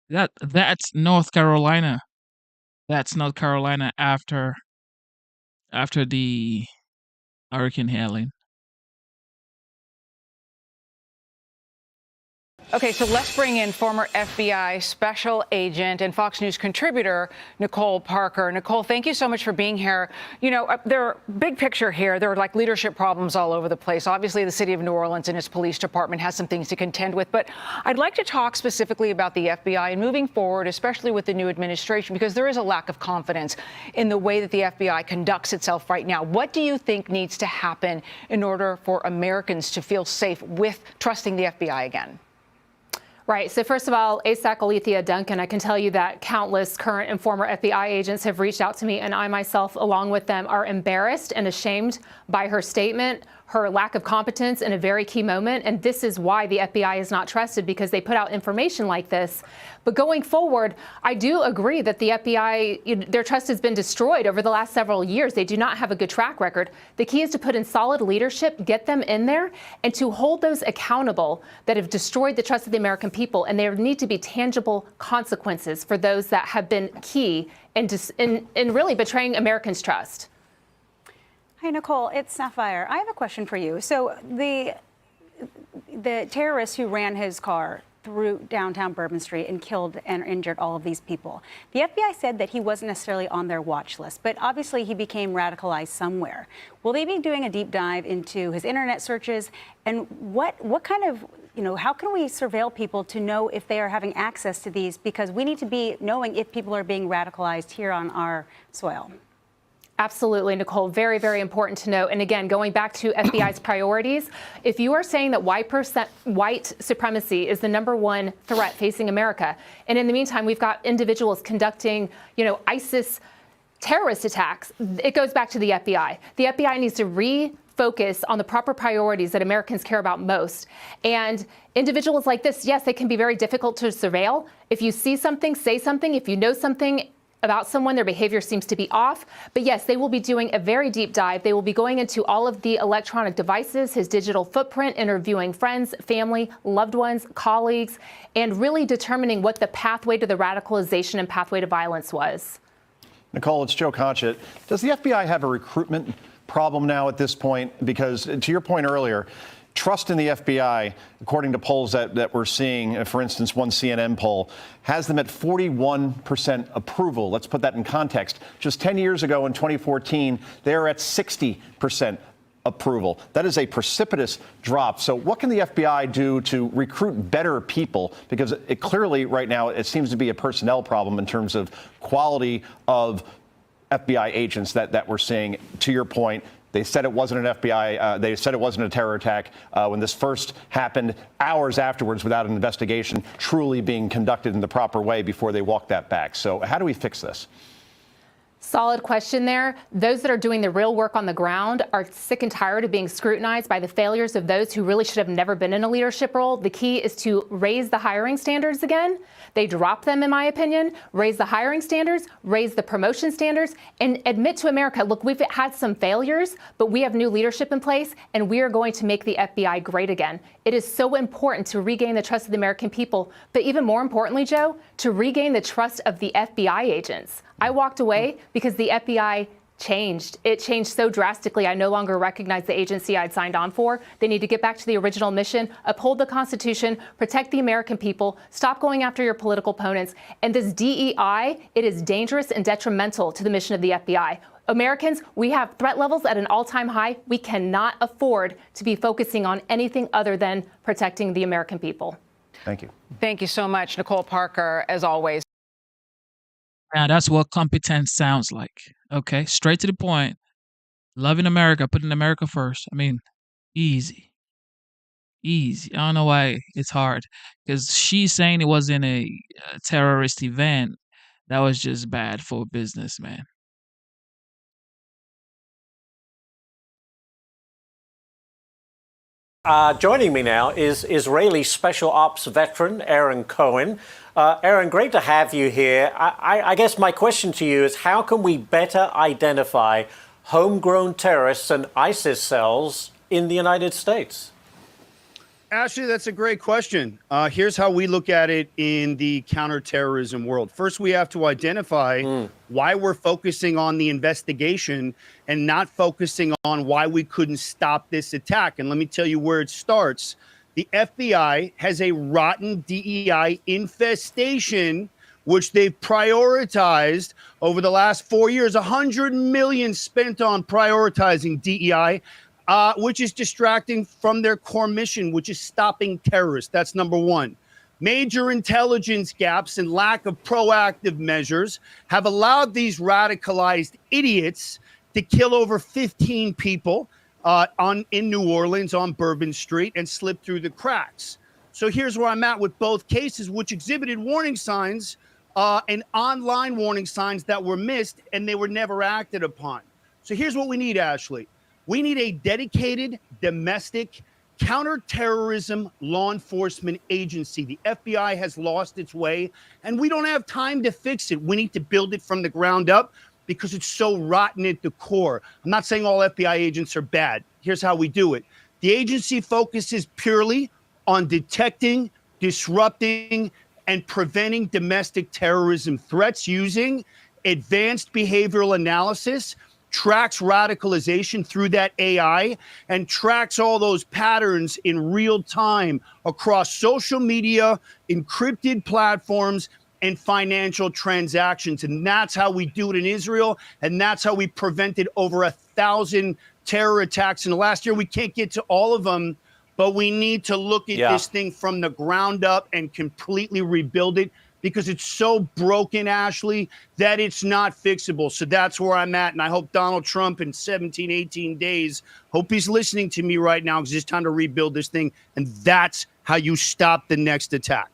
That's North Carolina. That's North Carolina after the Hurricane Helene. Okay, so let's bring in former FBI special agent and Fox News contributor, Nicole Parker. Nicole, thank you so much for being here. You know, there are big picture here. There are like leadership problems all over the place. Obviously, the city of New Orleans and its police department has some things to contend with. But I'd like to talk specifically about the FBI and moving forward, especially with the new administration, because there is a lack of confidence in the way that the FBI conducts itself right now. What do you think needs to happen in order for Americans to feel safe with trusting the FBI again? Right. So first of all, ASAC Alethea Duncan, I can tell you that countless current and former FBI agents have reached out to me, and I myself, along with them, are embarrassed and ashamed by her statement, her lack of competence in a very key moment. And this is why the FBI is not trusted, because they put out information like this. But going forward, I do agree that the FBI, their trust has been destroyed over the last several years. They do not have a good track record. The key is to put in solid leadership, get them in there, and to hold those accountable that have destroyed the trust of the American people. And there need to be tangible consequences for those that have been key in really betraying Americans' trust. Hi, Nicole. It's Sapphire. I have a question for you. So the terrorist who ran his car through downtown Bourbon Street and killed and injured all of these people, the FBI said that he wasn't necessarily on their watch list, but obviously he became radicalized somewhere. Will they be doing a deep dive into his internet searches? And what kind of, how can we surveil people to know if they are having access to these? Because we need to be knowing if people are being radicalized here on our soil. Absolutely, Nicole. Very, very important to note. And again, going back to FBI's priorities, if you are saying that white supremacy is the #1 threat facing America, and in the meantime, we've got individuals conducting, ISIS terrorist attacks, it goes back to the FBI. The FBI needs to refocus on the proper priorities that Americans care about most. And individuals like this, yes, they can be very difficult to surveil. If you see something, say something. If you know something about someone, their behavior seems to be off. But yes, they will be doing a very deep dive. They will be going into all of the electronic devices, his digital footprint, interviewing friends, family, loved ones, colleagues, and really determining what the pathway to the radicalization and pathway to violence was. Nicole, it's Joe Concha. Does the FBI have a recruitment problem now at this point? Because to your point earlier, trust in the FBI, according to polls that we're seeing, for instance, one CNN poll, has them at 41% approval. Let's put that in context. Just 10 years ago in 2014, they were at 60% approval. That is a precipitous drop. So what can the FBI do to recruit better people? Because it clearly right now it seems to be a personnel problem in terms of quality of FBI agents that we're seeing. To your point, they said it wasn't an FBI. They said it wasn't a terror attack when this first happened hours afterwards without an investigation truly being conducted in the proper way before they walked that back. So how do we fix this? Solid question there. Those that are doing the real work on the ground are sick and tired of being scrutinized by the failures of those who really should have never been in a leadership role. The key is to raise the hiring standards again. They drop them, in my opinion. Raise the hiring standards, raise the promotion standards, and admit to America, look, we've had some failures, but we have new leadership in place, and we are going to make the FBI great again. It is so important to regain the trust of the American people, but even more importantly, Joe, to regain the trust of the FBI agents. I walked away because the FBI changed. It changed so drastically, I no longer recognize the agency I'd signed on for. They need to get back to the original mission, uphold the Constitution, protect the American people, stop going after your political opponents. And this DEI, it is dangerous and detrimental to the mission of the FBI. Americans, we have threat levels at an all-time high. We cannot afford to be focusing on anything other than protecting the American people. Thank you. Thank you so much, Nicole Parker, as always. Now, that's what competence sounds like. Okay, straight to the point. Loving America, putting America first. I mean, easy. Easy. I don't know why it's hard. Because she's saying it wasn't a terrorist event. That was just bad for business, man. Joining me now is Israeli Special Ops veteran Aaron Cohen. Aaron, great to have you here. I guess my question to you is, how can we better identify homegrown terrorists and ISIS cells in the United States? Ashley, that's a great question. Here's how we look at it in the counterterrorism world. First, we have to identify why we're focusing on the investigation and not focusing on why we couldn't stop this attack. And let me tell you where it starts. The FBI has a rotten DEI infestation, which they've prioritized over the last 4 years, $100 million spent on prioritizing DEI. Which is distracting from their core mission, which is stopping terrorists. That's number one. Major intelligence gaps and lack of proactive measures have allowed these radicalized idiots to kill over 15 people in New Orleans on Bourbon Street and slip through the cracks. So here's where I'm at with both cases, which exhibited warning signs and online warning signs that were missed, and they were never acted upon. So here's what we need, Ashley. We need a dedicated domestic counterterrorism law enforcement agency. The FBI has lost its way, and we don't have time to fix it. We need to build it from the ground up because it's so rotten at the core. I'm not saying all FBI agents are bad. Here's how we do it. The agency focuses purely on detecting, disrupting, and preventing domestic terrorism threats using advanced behavioral analysis, tracks radicalization through that AI, and tracks all those patterns in real time across social media, encrypted platforms, and financial transactions. And that's how we do it in Israel. And that's how we prevented over 1,000 terror attacks in the last year. We can't get to all of them, but we need to look at this thing from the ground up and completely rebuild it, because it's so broken, Ashley, that it's not fixable. So that's where I'm at. And I hope Donald Trump in 17, 18 days, hope he's listening to me right now, because it's time to rebuild this thing. And that's how you stop the next attack.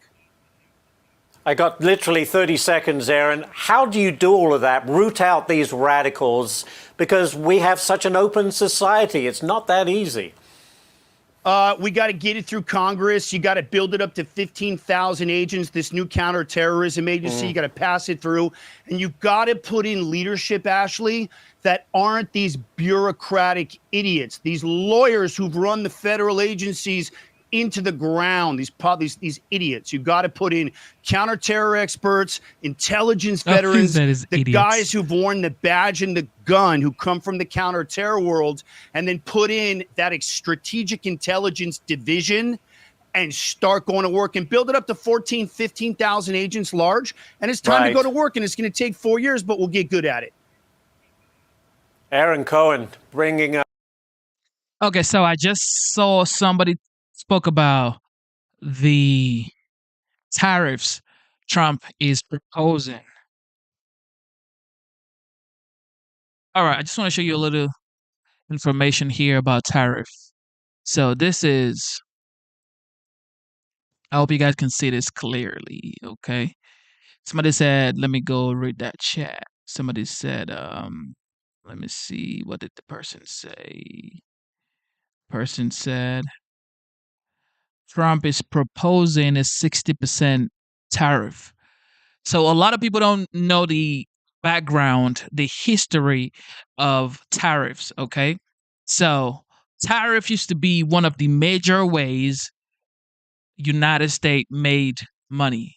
I got literally 30 seconds, Aaron. How do you do all of that? Root out these radicals, because we have such an open society. It's not that easy. We got to get it through Congress. You got to build it up to 15,000 agents, this new counterterrorism agency. You got to pass it through. And you got to put in leadership, Ashley, that aren't these bureaucratic idiots, these lawyers who've run the federal agencies into the ground, these idiots. You got to put in counterterror experts, intelligence veterans, the guys who've worn the badge and the gun, who come from the counterterror world, and then put in that strategic intelligence division and start going to work and build it up to 14, 15,000 agents large. And it's time to go to work, and it's going to take 4 years, but we'll get good at it. Aaron Cohen bringing up. Okay, so I just saw somebody spoke about the tariffs Trump is proposing. All right, I just want to show you a little information here about tariff. So this is, I hope you guys can see this clearly, okay? Somebody said, let me go read that chat. somebody said, let me see, what did the person say? Person said Trump is proposing a 60% tariff. So a lot of people don't know the background, the history of tariffs, okay? So tariff used to be one of the major ways United States made money.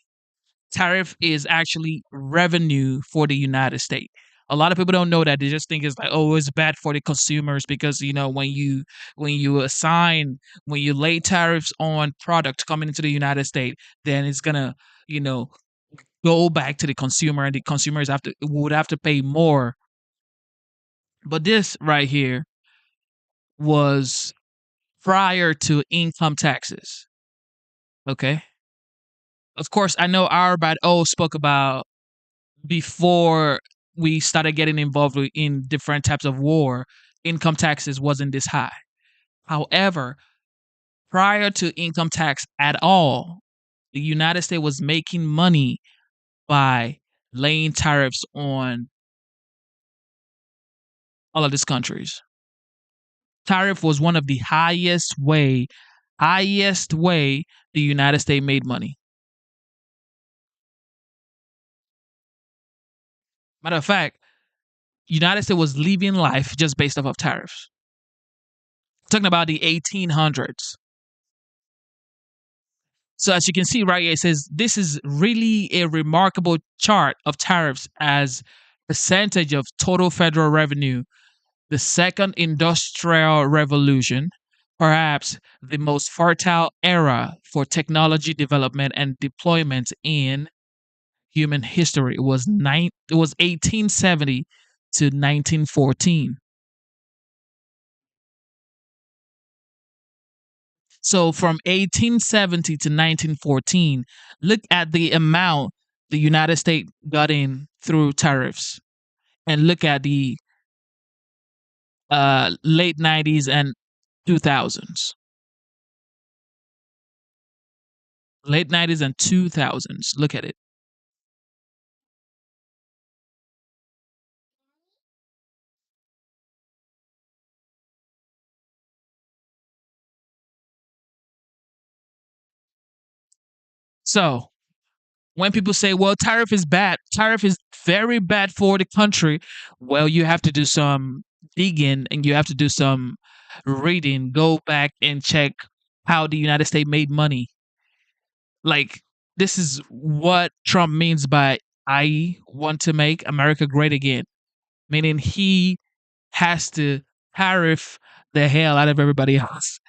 Tariff is actually revenue for the United States. A lot of people don't know that. They just think it's like, oh, it's bad for the consumers because when you lay tariffs on product coming into the United States, then it's gonna you know go back to the consumer, and the consumers would have to pay more. But this right here was prior to income taxes. Okay. Of course, I know our bad spoke about before we started getting involved in different types of war, income taxes wasn't this high. However, prior to income tax at all, the United States was making money by laying tariffs on all of these countries. Tariff was one of the highest way the United States made money. Matter of fact, United States was living life just based off of tariffs. Talking about the 1800s. So as you can see right here, it says this is really a remarkable chart of tariffs as percentage of total federal revenue. The second industrial revolution, perhaps the most fertile era for technology development and deployment in human history. It was 1870 to 1914. So from 1870 to 1914, look at the amount the United States got in through tariffs, and look at the late 90s and 2000s. Late 90s and 2000s. Look at it. So when people say, well, tariff is bad, tariff is very bad for the country, well, you have to do some digging and you have to do some reading. Go back and check how the United States made money. Like, this is what Trump means by I want to make America great again, meaning he has to tariff the hell out of everybody else.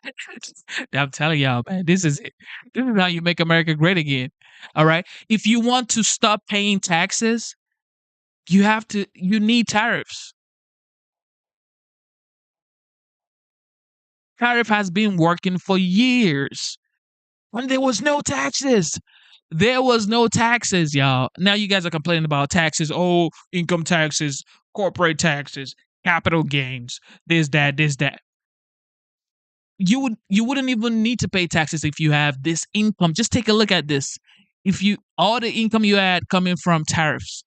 I'm telling y'all, man, this is it. This is how you make America great again. All right. If you want to stop paying taxes, you need tariffs. Tariff has been working for years when there was no taxes. There was no taxes, y'all. Now you guys are complaining about taxes. Oh, income taxes, corporate taxes, capital gains, this, that. You wouldn't even need to pay taxes if you have this income. Just take a look at this. If all the income you had coming from tariffs.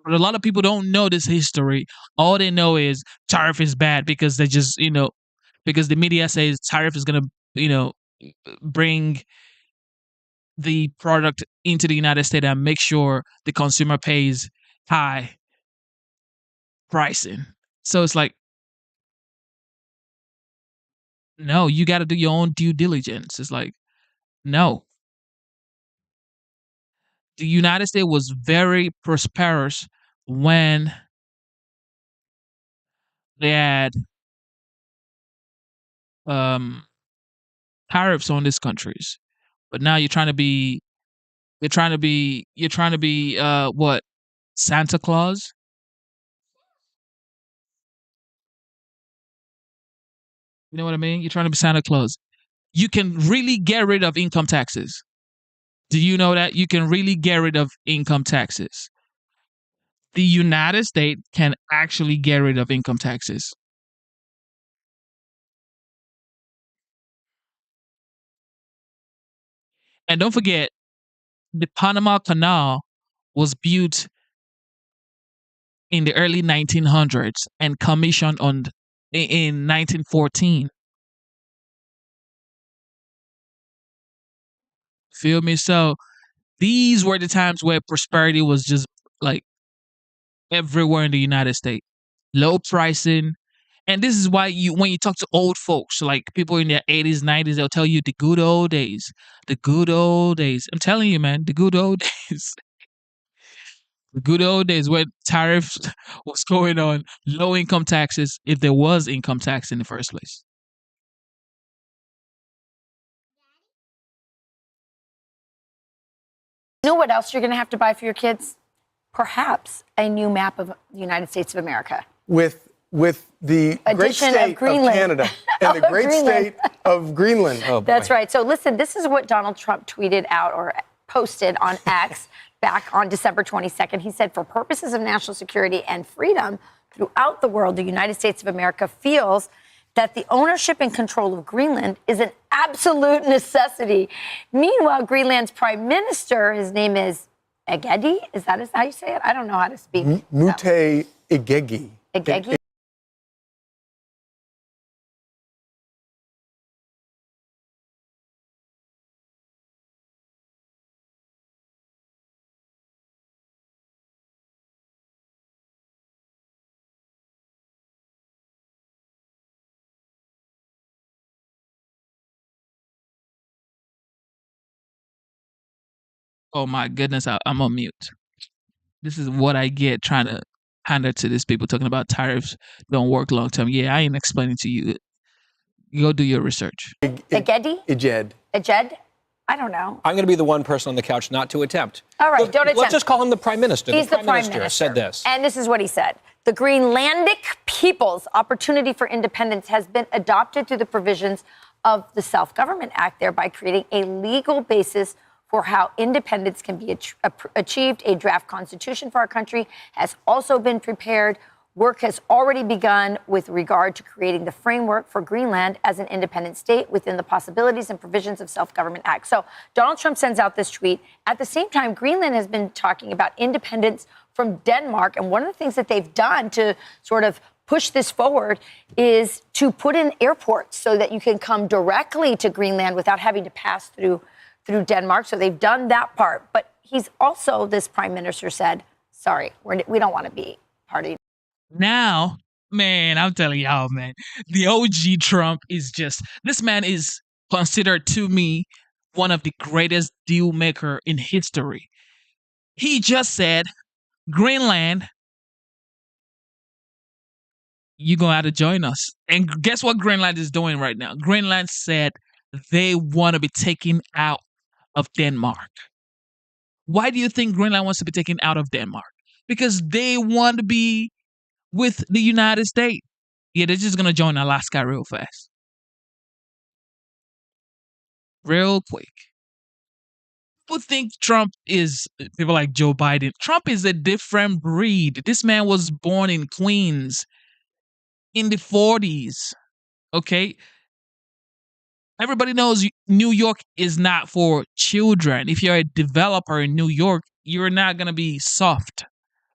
But a lot of people don't know this history. All they know is tariff is bad because they just, because the media says tariff is going to, bring the product into the United States and make sure the consumer pays high pricing. So it's like, no, you got to do your own due diligence. It's like, no. The United States was very prosperous when they had tariffs on these countries. But now you're trying to be what? Santa Claus? You know what I mean? You're trying to be Santa Claus. You can really get rid of income taxes. Do you know that? You can really get rid of income taxes. The United States can actually get rid of income taxes. And don't forget, the Panama Canal was built in the early 1900s and commissioned in 1914. Feel me? So these were the times where prosperity was just like everywhere in the United States. Low pricing. And this is why when you talk to old folks, like people in their 80s, 90s, they'll tell you the good old days. The good old days. I'm telling you, man, the good old days. The good old days when tariffs was going on, low income taxes, if there was income tax in the first place. You know what else you're going to have to buy for your kids? Perhaps a new map of the United States of America. With the great Addition state of Greenland. Canada and the great Greenland. state of Greenland. Oh, boy. That's right. So listen, this is what Donald Trump tweeted out or posted on X back on December 22nd. He said, for purposes of national security and freedom throughout the world, the United States of America feels that the ownership and control of Greenland is an absolute necessity. Meanwhile, Greenland's prime minister, his name is Egede. Is that how you say it? I don't know how to speak. Mute Igegi. Igegi? Oh my goodness, I'm on mute. This is what I get trying to pander to these people talking about tariffs don't work long term. Yeah, I ain't explaining to you. Go do your research. Egede? Ejed. Ejed? I don't know. I'm going to be the one person on the couch not to attempt. All right, don't attempt. Let's just call him the Prime Minister. He's the Prime Minister said this. And this is what he said. The Greenlandic people's opportunity for independence has been adopted through the provisions of the Self-Government Act, thereby creating a legal basis for how independence can be achieved. A draft constitution for our country has also been prepared. Work has already begun with regard to creating the framework for Greenland as an independent state within the possibilities and provisions of Self-Government Act. So Donald Trump sends out this tweet. At the same time, Greenland has been talking about independence from Denmark. And one of the things that they've done to sort of push this forward is to put in airports so that you can come directly to Greenland without having to pass through Denmark. So they've done that part. But he's also, this prime minister said, sorry, we don't want to be part of. Now, man, I'm telling y'all, man, the OG Trump is just, this man is considered to me one of the greatest deal maker in history. He just said, Greenland, you're going to have to join us. And guess what Greenland is doing right now? Greenland said they want to be taken out of Denmark. Why do you think Greenland wants to be taken out of Denmark? Because they want to be with the United States. Yeah, they're just going to join Alaska real fast. Real quick. People think Trump is, people like Joe Biden. Trump is a different breed. This man was born in Queens in the 40s. Okay? Everybody knows New York is not for children. If you're a developer in New York, you're not going to be soft.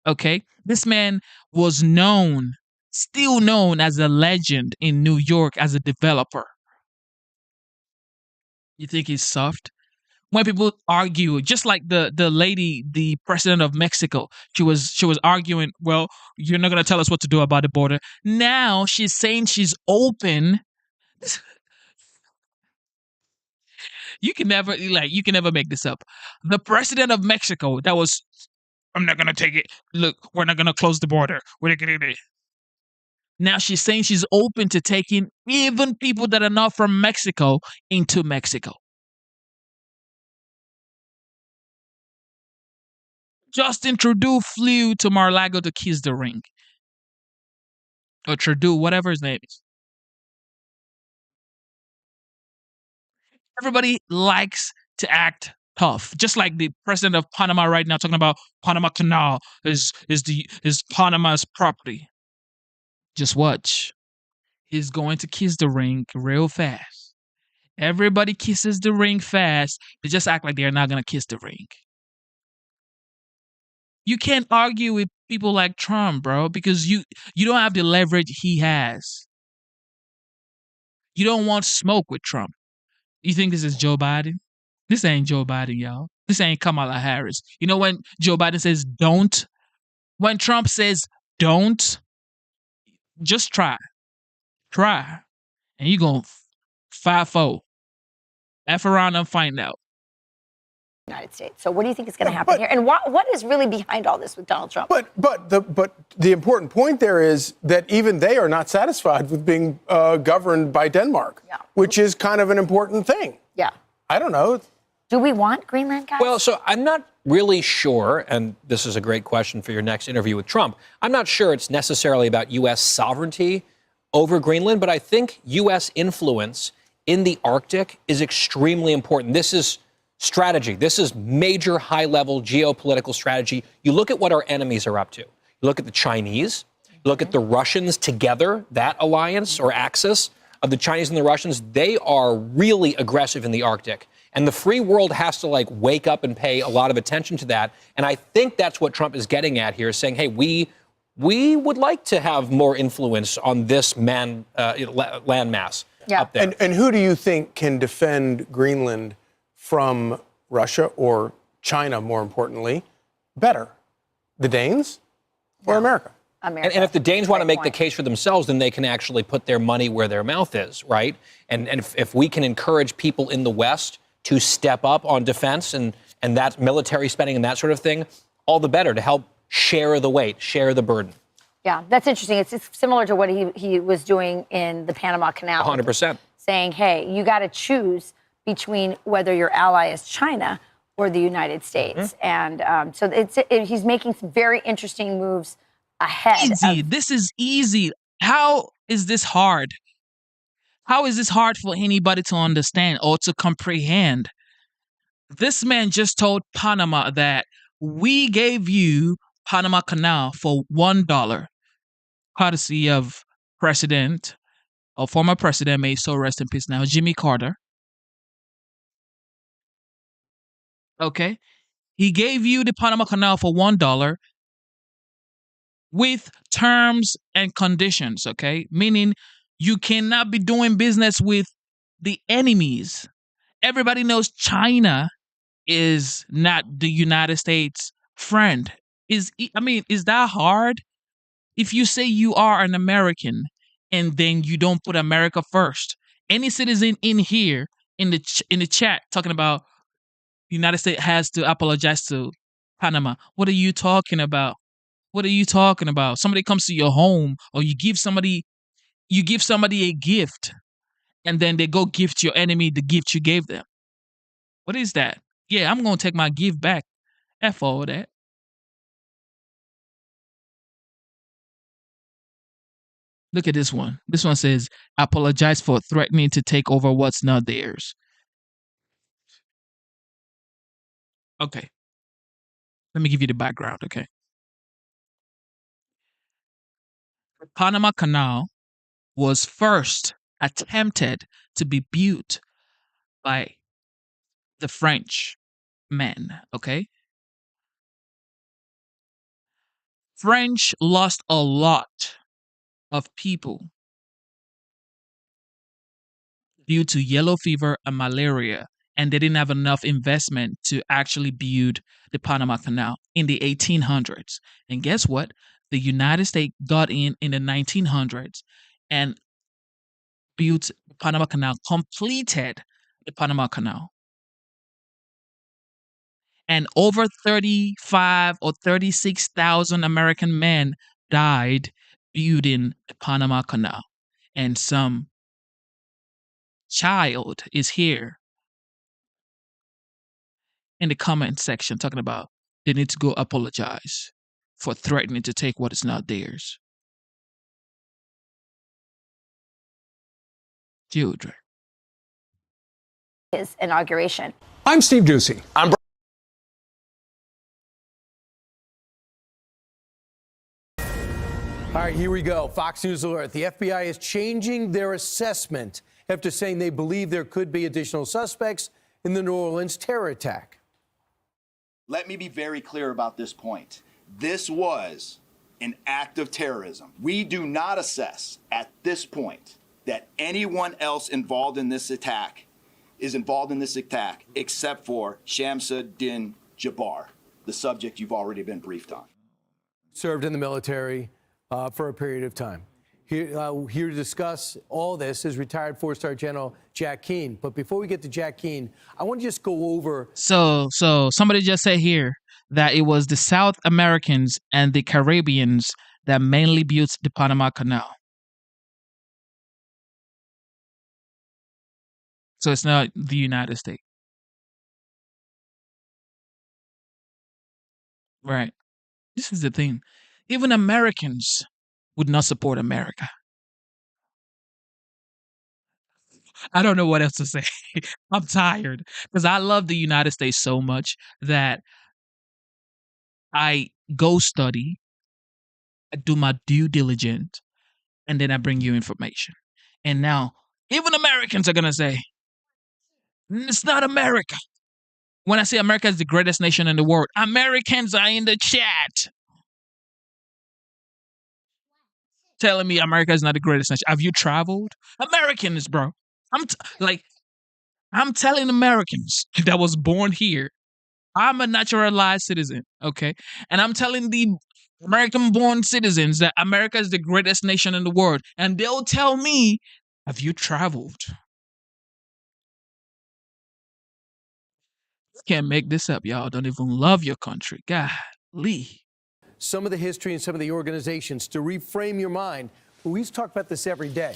Okay? This man was known, still known as a legend in New York as a developer. You think he's soft? When people argue, just like the lady, the president of Mexico, she was arguing, well, you're not going to tell us what to do about the border. Now she's saying she's open. You can never make this up. The president of Mexico, that was, I'm not going to take it. Look, we're not going to close the border. We're going to. Now she's saying she's open to taking even people that are not from Mexico into Mexico. Justin Trudeau flew to Mar-a-Lago to kiss the ring. Or Trudeau, whatever his name is. Everybody likes to act tough. Just like the president of Panama right now talking about Panama Canal is Panama's property. Just watch. He's going to kiss the ring real fast. Everybody kisses the ring fast. They just act like they're not going to kiss the ring. You can't argue with people like Trump, bro, because you don't have the leverage he has. You don't want smoke with Trump. You think this is Joe Biden? This ain't Joe Biden, y'all. This ain't Kamala Harris. You know when Joe Biden says don't? When Trump says don't, just try. Try. And you're going to 5-4. F around and find out. United States. So what do you think is going to happen here? And what is really behind all this with Donald Trump? But the important point there is that even they are not satisfied with being governed by Denmark, which is kind of an important thing. Yeah. I don't know. Do we want Greenland, guys? Well, so I'm not really sure, and this is a great question for your next interview with Trump. I'm not sure it's necessarily about U.S. sovereignty over Greenland, but I think U.S. influence in the Arctic is extremely important. This is strategy. This is major high-level geopolitical strategy. You look at what our enemies are up to. You look at the Chinese, you look at the Russians together, that alliance or axis of the Chinese and the Russians, they are really aggressive in the Arctic. And the free world has to wake up and pay a lot of attention to that. And I think that's what Trump is getting at here, saying, hey, we would like to have more influence on this landmass up there. And who do you think can defend Greenland from Russia or China, more importantly, better? The Danes or America? America. And if the Danes want to make the case for themselves, then they can actually put their money where their mouth is, right? And if we can encourage people in the West to step up on defense and that military spending and that sort of thing, all the better to help share the weight, share the burden. Yeah, that's interesting. It's similar to what he was doing in the Panama Canal. 100%. Saying, hey, you got to choose between whether your ally is China or the United States. And so he's making some very interesting moves ahead. Easy. This is easy. How is this hard? How is this hard for anybody to understand or to comprehend? This man just told Panama that we gave you Panama Canal for $1, courtesy of former president, may so rest in peace now, Jimmy Carter. Okay? He gave you the Panama Canal for $1 with terms and conditions, okay? Meaning you cannot be doing business with the enemies. Everybody knows China is not the United States' friend. Is that hard? If you say you are an American and then you don't put America first, any citizen in here in the chat talking about the United States has to apologize to Panama. What are you talking about? What are you talking about? Somebody comes to your home, or you give somebody a gift, and then they go gift your enemy the gift you gave them. What is that? Yeah, I'm gonna take my gift back. F all that. Look at this one. This one says, apologize for threatening to take over what's not theirs. Okay. Let me give you the background, okay? The Panama Canal was first attempted to be built by the French men, okay? French lost a lot of people due to yellow fever and malaria, and they didn't have enough investment to actually build the Panama Canal in the 1800s. And guess what? The United States got in the 1900s and built the Panama Canal, completed the Panama Canal. And over 35 or 36,000 American men died building the Panama Canal. And some child is here in the comment section talking about they need to go apologize for threatening to take what is not theirs. Children. His inauguration. I'm Steve Doocy. I'm All right, here we go. Fox News alert. The FBI is changing their assessment after saying they believe there could be additional suspects in the New Orleans terror attack. Let me be very clear about this point. this was an act of terrorism. We do not assess at this point that anyone else involved in this attack is involved in this attack except for Shamsuddin Jabbar, the subject you've already been briefed on. Served in the military for a period of time. Here to discuss all this is retired 4-star General Jack Keane. But before we get to Jack Keane, I want to just go over. So somebody just said here that it was the South Americans and the Caribbeans that mainly built the Panama Canal. So it's not the United States. Right. This is the thing. Even Americans would not support America. I don't know what else to say. I'm tired because I love the United States so much that I go study, I do my due diligence, and then I bring you information. And now, even Americans are going to say, it's not America. When I say America is the greatest nation in the world, Americans are in the chat telling me America is not the greatest nation. Have you traveled? Americans, bro. I'm telling Americans that was born here. I'm a naturalized citizen, okay? And I'm telling the American-born citizens that America is the greatest nation in the world. And they'll tell me, have you traveled? Can't make this up, y'all. Don't even love your country. Golly. Some of the history and some of the organizations to reframe your mind. We talk about this every day.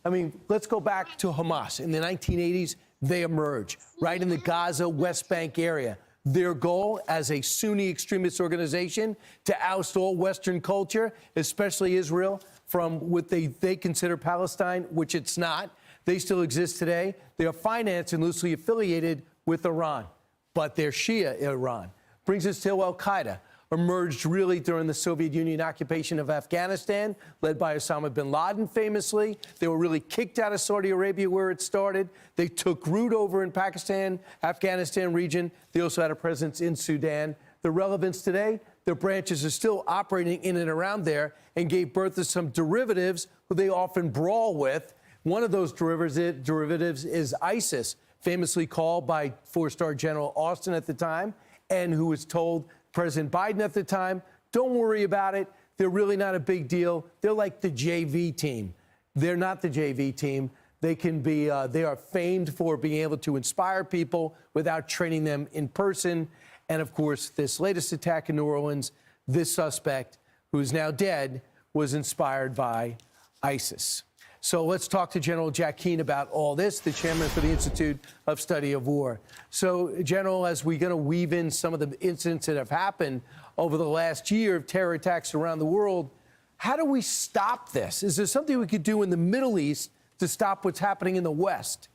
I mean, let's go back to Hamas. In the 1980s, they emerge right in the Gaza West Bank area. Their goal as a Sunni extremist organization to oust all Western culture, especially Israel, from what they consider Palestine, which it's not. They still exist today. They are financed and loosely affiliated with Iran, but they're Shia Iran. Brings us to Al-Qaeda. Emerged really during the Soviet Union occupation of Afghanistan, led by Osama bin Laden famously. They were really kicked out of Saudi Arabia where it started. They took root over in Pakistan, Afghanistan region. They also had a presence in Sudan. The relevance today, their branches are still operating in and around there and gave birth to some derivatives who they often brawl with. One of those derivatives is ISIS, famously called by 4-star General Austin at the time, and who was told President Biden at the time, don't worry about it. They're really not a big deal. They're like the JV team. They're not the JV team. They can be, they are famed for being able to inspire people without training them in person. And of course, this latest attack in New Orleans, this suspect, who is now dead, was inspired by ISIS. So let's talk to General Jack Keane about all this, the chairman for the Institute of Study of War. So, General, as we're going to weave in some of the incidents that have happened over the last year of terror attacks around the world, how do we stop this? Is there something we could do in the Middle East to stop what's happening in the West?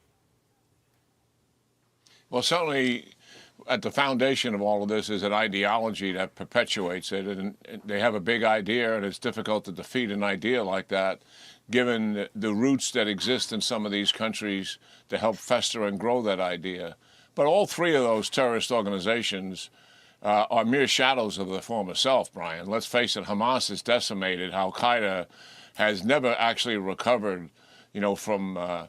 Well, certainly at the foundation of all of this is an ideology that perpetuates it. And they have a big idea, and it's difficult to defeat an idea like that, given the roots that exist in some of these countries to help fester and grow that idea. But all three of those terrorist organizations are mere shadows of their former self, Brian. Let's face it, Hamas is decimated. Al-Qaeda has never actually recovered, from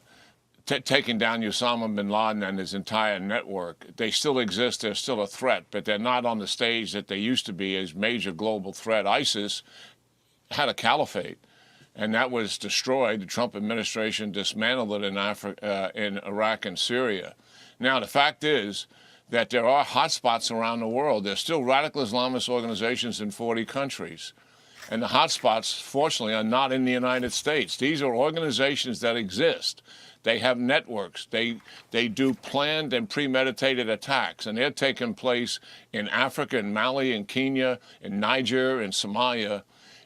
taking down Osama bin Laden and his entire network. They still exist. They're still a threat, but they're not on the stage that they used to be as major global threat. ISIS had a caliphate, and that was destroyed. The Trump administration dismantled it in Iraq and Syria. Now, the fact is that there are hotspots around the world. There's still radical Islamist organizations in 40 countries. And the hotspots, fortunately, are not in the United States. These are organizations that exist. They have networks. They do planned and premeditated attacks, and they're taking place in Africa, in Mali, in Kenya, in Niger, in Somalia,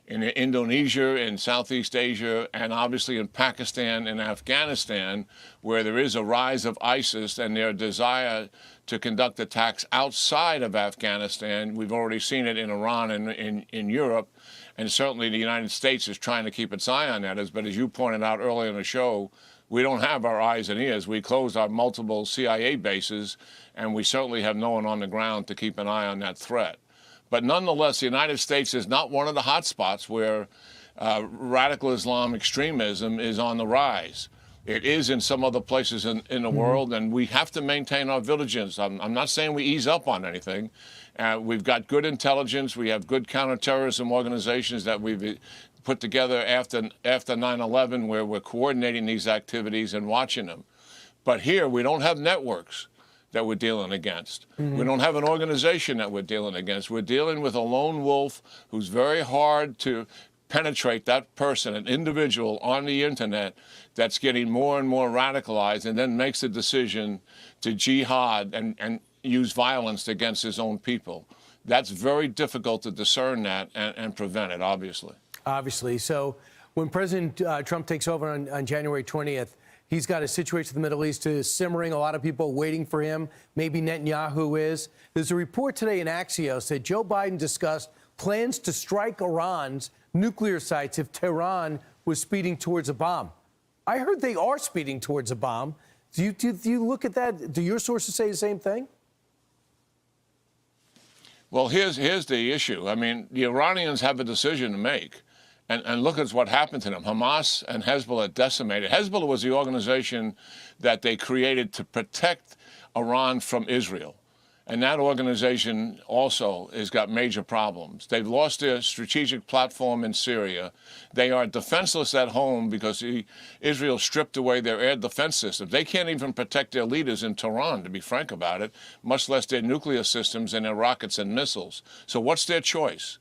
in Indonesia, in Southeast Asia, and obviously in Pakistan and Afghanistan, where there is a rise of ISIS and their desire to conduct attacks outside of Afghanistan. We've already seen it in Iran and in Europe, and certainly the United States is trying to keep its eye on that. But as you pointed out earlier in the show, we don't have our eyes and ears. We closed our multiple CIA bases, and we certainly have no one on the ground to keep an eye on that threat. But nonetheless, the United States is not one of the hot spots where radical Islam extremism is on the rise. It is in some other places in the world, and we have to maintain our vigilance. I'm not saying we ease up on anything. We've got good intelligence. We have good counterterrorism organizations that we've put together after 9/11, where we're coordinating these activities and watching them. But here, we don't have networks that we're dealing against. We don't have an organization that we're dealing against. We're dealing with a lone wolf who's very hard to penetrate that person, an individual on the internet that's getting more and more radicalized and then makes a decision to jihad and use violence against his own people. That's very difficult to discern that and prevent it, obviously. Obviously. So when President Trump takes over on January 20th, he's got a situation in the Middle East simmering, a lot of people waiting for him. Maybe Netanyahu is. There's a report today in Axios that Joe Biden discussed plans to strike Iran's nuclear sites if Tehran was speeding towards a bomb. I heard they are speeding towards a bomb. Do you look at that? Do your sources say the same thing? Well, here's the issue. I mean, the Iranians have a decision to make. And look at what happened to them. Hamas and Hezbollah decimated. Hezbollah was the organization that they created to protect Iran from Israel. And that organization also has got major problems. They've lost their strategic platform in Syria. They are defenseless at home because Israel stripped away their air defense system. They can't even protect their leaders in Tehran, to be frank about it, much less their nuclear systems and their rockets and missiles. So what's their choice?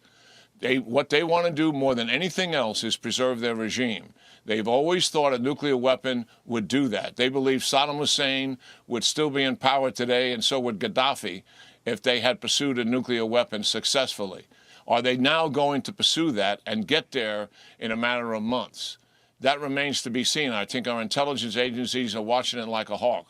What they want to do more than anything else is preserve their regime. They've always thought a nuclear weapon would do that. They believe Saddam Hussein would still be in power today, and so would Gaddafi, if they had pursued a nuclear weapon successfully. Are they now going to pursue that and get there in a matter of months? That remains to be seen. I think our intelligence agencies are watching it like a hawk.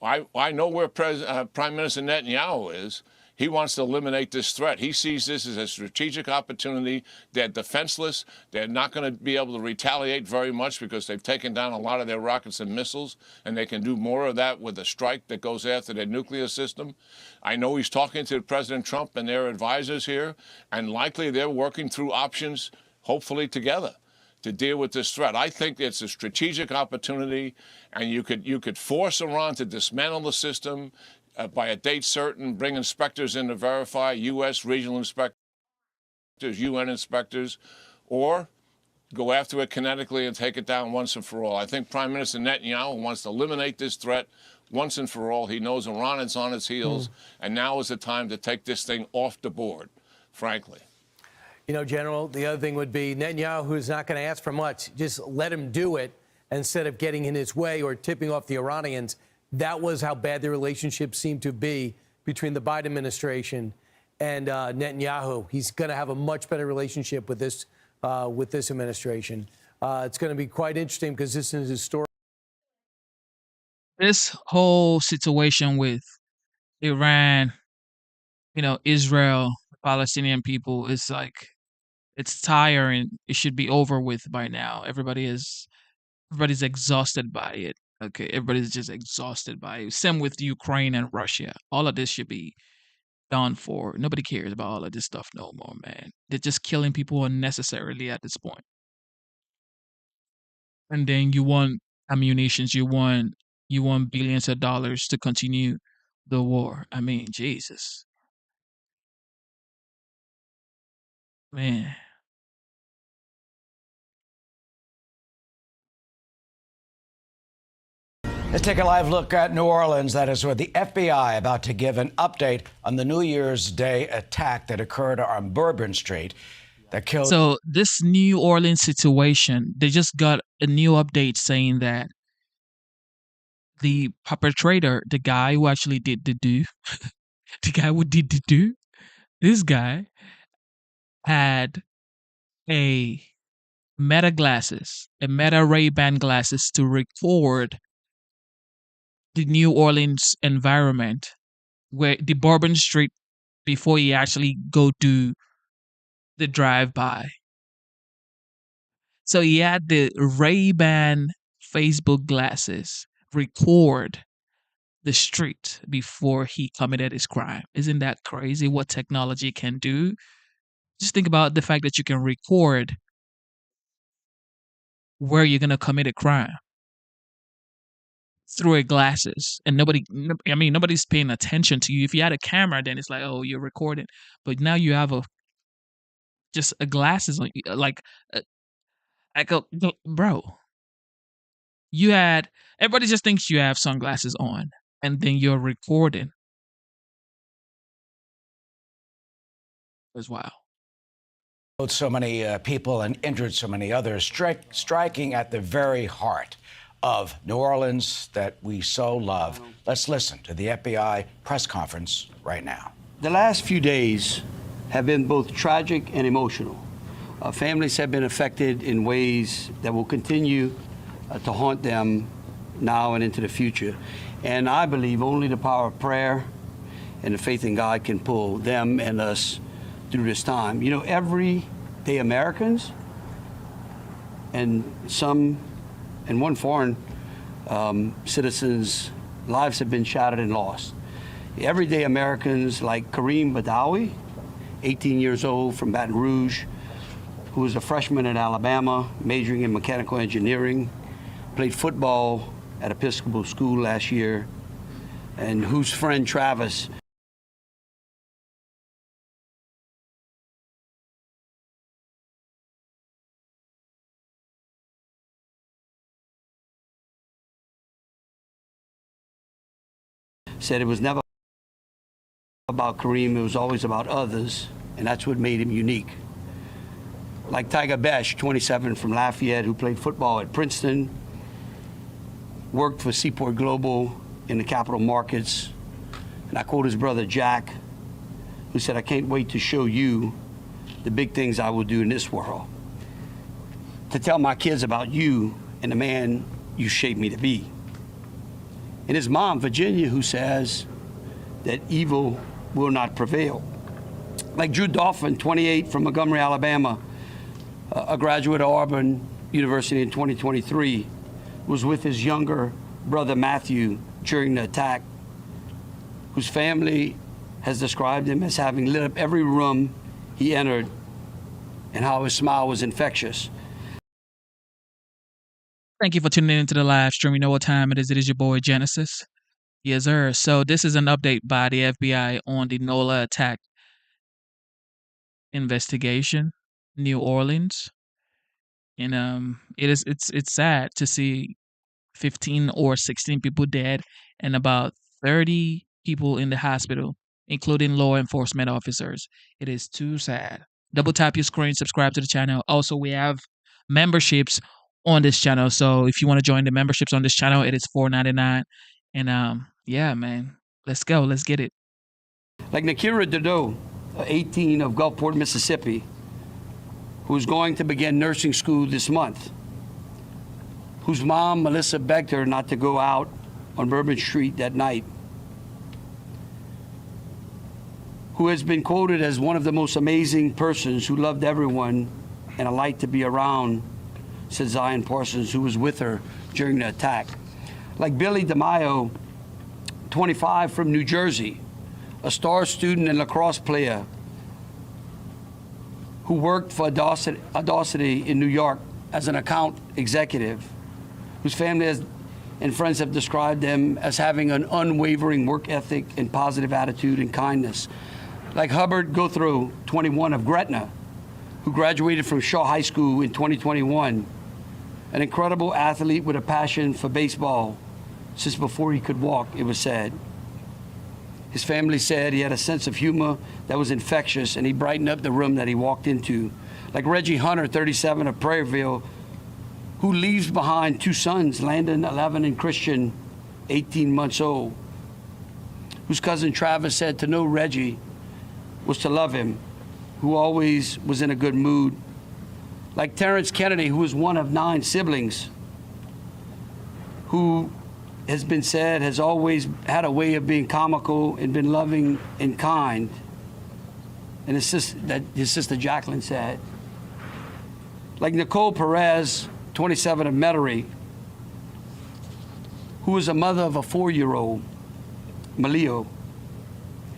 I know where Prime Minister Netanyahu is. He wants to eliminate this threat. He sees this as a strategic opportunity. They're defenseless. They're not going to be able to retaliate very much because they've taken down a lot of their rockets and missiles, and they can do more of that with a strike that goes after their nuclear system. I know he's talking to President Trump and their advisors here, and likely they're working through options, hopefully together, to deal with this threat. I think it's a strategic opportunity, and you could force Iran to dismantle the system, by a date certain, bring inspectors in to verify, U.S. regional inspectors, UN inspectors, or go after it kinetically and take it down once and for all. I think Prime Minister Netanyahu wants to eliminate this threat once and for all. He knows Iran is on its heels, and now is the time to take this thing off the board, frankly. You know, General, the other thing would be Netanyahu is not going to ask for much. Just let him do it instead of getting in his way or tipping off the Iranians. That was how bad the relationship seemed to be between the Biden administration and Netanyahu. He's going to have a much better relationship with this administration. It's going to be quite interesting because this is his story. This whole situation with Iran, Israel, Palestinian people, is like, it's tiring. It should be over with by now. Everybody's exhausted by it. Okay, everybody's just exhausted by it. Same with Ukraine and Russia. All of this should be done for. Nobody cares about all of this stuff no more, man. They're just killing people unnecessarily at this point. And then you want ammunitions, you want billions of dollars to continue the war. I mean, Jesus. Man. Let's take a live look at New Orleans. That is where the FBI about to give an update on the New Year's Day attack that occurred on Bourbon Street that killed. So this New Orleans situation, they just got a new update saying that the perpetrator, the guy who actually did the do, this guy had a Meta Ray-Ban glasses to record the New Orleans environment, where the Bourbon Street, before he actually go to the drive-by. So he had the Ray-Ban Facebook glasses record the street before he committed his crime. Isn't that crazy what technology can do? Just think about the fact that you can record where you're going to commit a crime through your glasses, and nobody's paying attention to you. If you had a camera, then it's like, oh, you're recording. But now you have just a glasses on, bro. Everybody just thinks you have sunglasses on, and then you're recording. As wow. So many people and injured so many others, striking at the very heart of New Orleans that we so love. Let's listen to the FBI press conference right now. The last few days have been both tragic and emotional. Families have been affected in ways that will continue to haunt them now and into the future. And I believe only the power of prayer and the faith in God can pull them and us through this time. You know, everyday Americans and one foreign citizens' lives have been shattered and lost. Everyday Americans like Kareem Badawi, 18 years old from Baton Rouge, who was a freshman at Alabama, majoring in mechanical engineering, played football at Episcopal School last year, and whose friend Travis said it was never about Kareem, it was always about others, and that's what made him unique. Like Tiger Besh, 27, from Lafayette, who played football at Princeton, worked for Seaport Global in the capital markets, and I quote his brother Jack, who said, "I can't wait to show you the big things I will do in this world, to tell my kids about you and the man you shaped me to be." And his mom, Virginia, who says that evil will not prevail. Like Drew Dolphin, 28, from Montgomery, Alabama, a graduate of Auburn University in 2023, was with his younger brother Matthew during the attack, whose family has described him as having lit up every room he entered and how his smile was infectious. Thank you for tuning into the live stream. You know what time it is. It is your boy Genesis. Yes, sir. So this is an update by the FBI on the NOLA attack investigation, New Orleans. And it's sad to see 15 or 16 people dead and about 30 people in the hospital, including law enforcement officers. It is too sad. Double tap your screen, subscribe to the channel. Also, we have memberships on this channel. So if you want to join the memberships on this channel, it is $4.99. And yeah, man, let's go. Let's get it. Like Nakira Dodo, 18, of Gulfport, Mississippi, who's going to begin nursing school this month, whose mom, Melissa, begged her not to go out on Bourbon Street that night, who has been quoted as one of the most amazing persons who loved everyone and a light to be around, said Zion Parsons, who was with her during the attack. Like Billy DeMaio, 25, from New Jersey, a star student and lacrosse player who worked for Audacity in New York as an account executive, whose family and friends have described him as having an unwavering work ethic and positive attitude and kindness. Like Hubbard Guthrie, 21, of Gretna, who graduated from Shaw High School in 2021, an incredible athlete with a passion for baseball since before he could walk, it was said. His family said he had a sense of humor that was infectious, and he brightened up the room that he walked into. Like Reggie Hunter, 37, of Prairieville, who leaves behind two sons, Landon, 11, and Christian, 18 months old, whose cousin Travis said to know Reggie was to love him, who always was in a good mood. Like Terrence Kennedy, who was one of 9 siblings, who has been said has always had a way of being comical and been loving and kind. And his sister Jacqueline said. Like Nicole Perez, 27, of Metairie, who was a mother of a 4-year-old, Malio,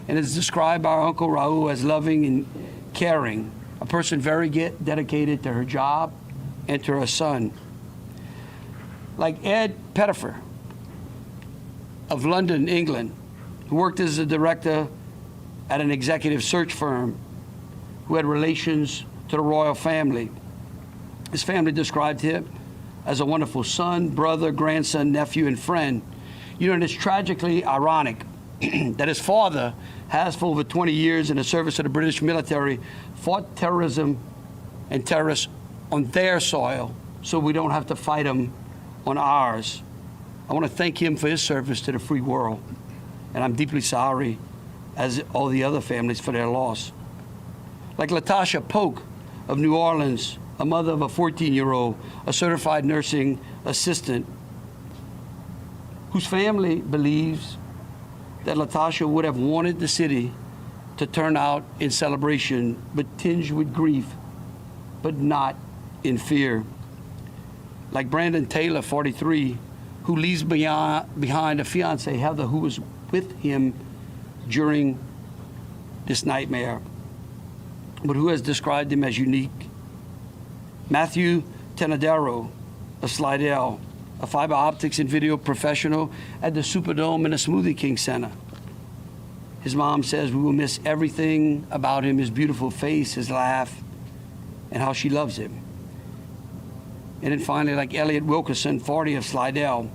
and is described by our Uncle Raul as loving and caring, a person very dedicated to her job and to her son. Like Ed Pettifer of London, England, who worked as a director at an executive search firm, who had relations to the royal family. His family described him as a wonderful son, brother, grandson, nephew, and friend. You know, and it's tragically ironic that his father has, for over 20 years in the service of the British military, fought terrorism and terrorists on their soil, so we don't have to fight them on ours. I want to thank him for his service to the free world, and I'm deeply sorry, as all the other families, for their loss. Like Latasha Polk of New Orleans, a mother of a 14-year-old, a certified nursing assistant, whose family believes that Latasha would have wanted the city to turn out in celebration, but tinged with grief, but not in fear. Like Brandon Taylor, 43, who leaves behind a fiancée, Heather, who was with him during this nightmare, but who has described him as unique. Matthew Tenadero of Slidell, a fiber optics and video professional at the Superdome and the Smoothie King Center. His mom says we will miss everything about him, his beautiful face, his laugh, and how she loves him. And then finally, like Elliot Wilkerson, 40, of Slidell,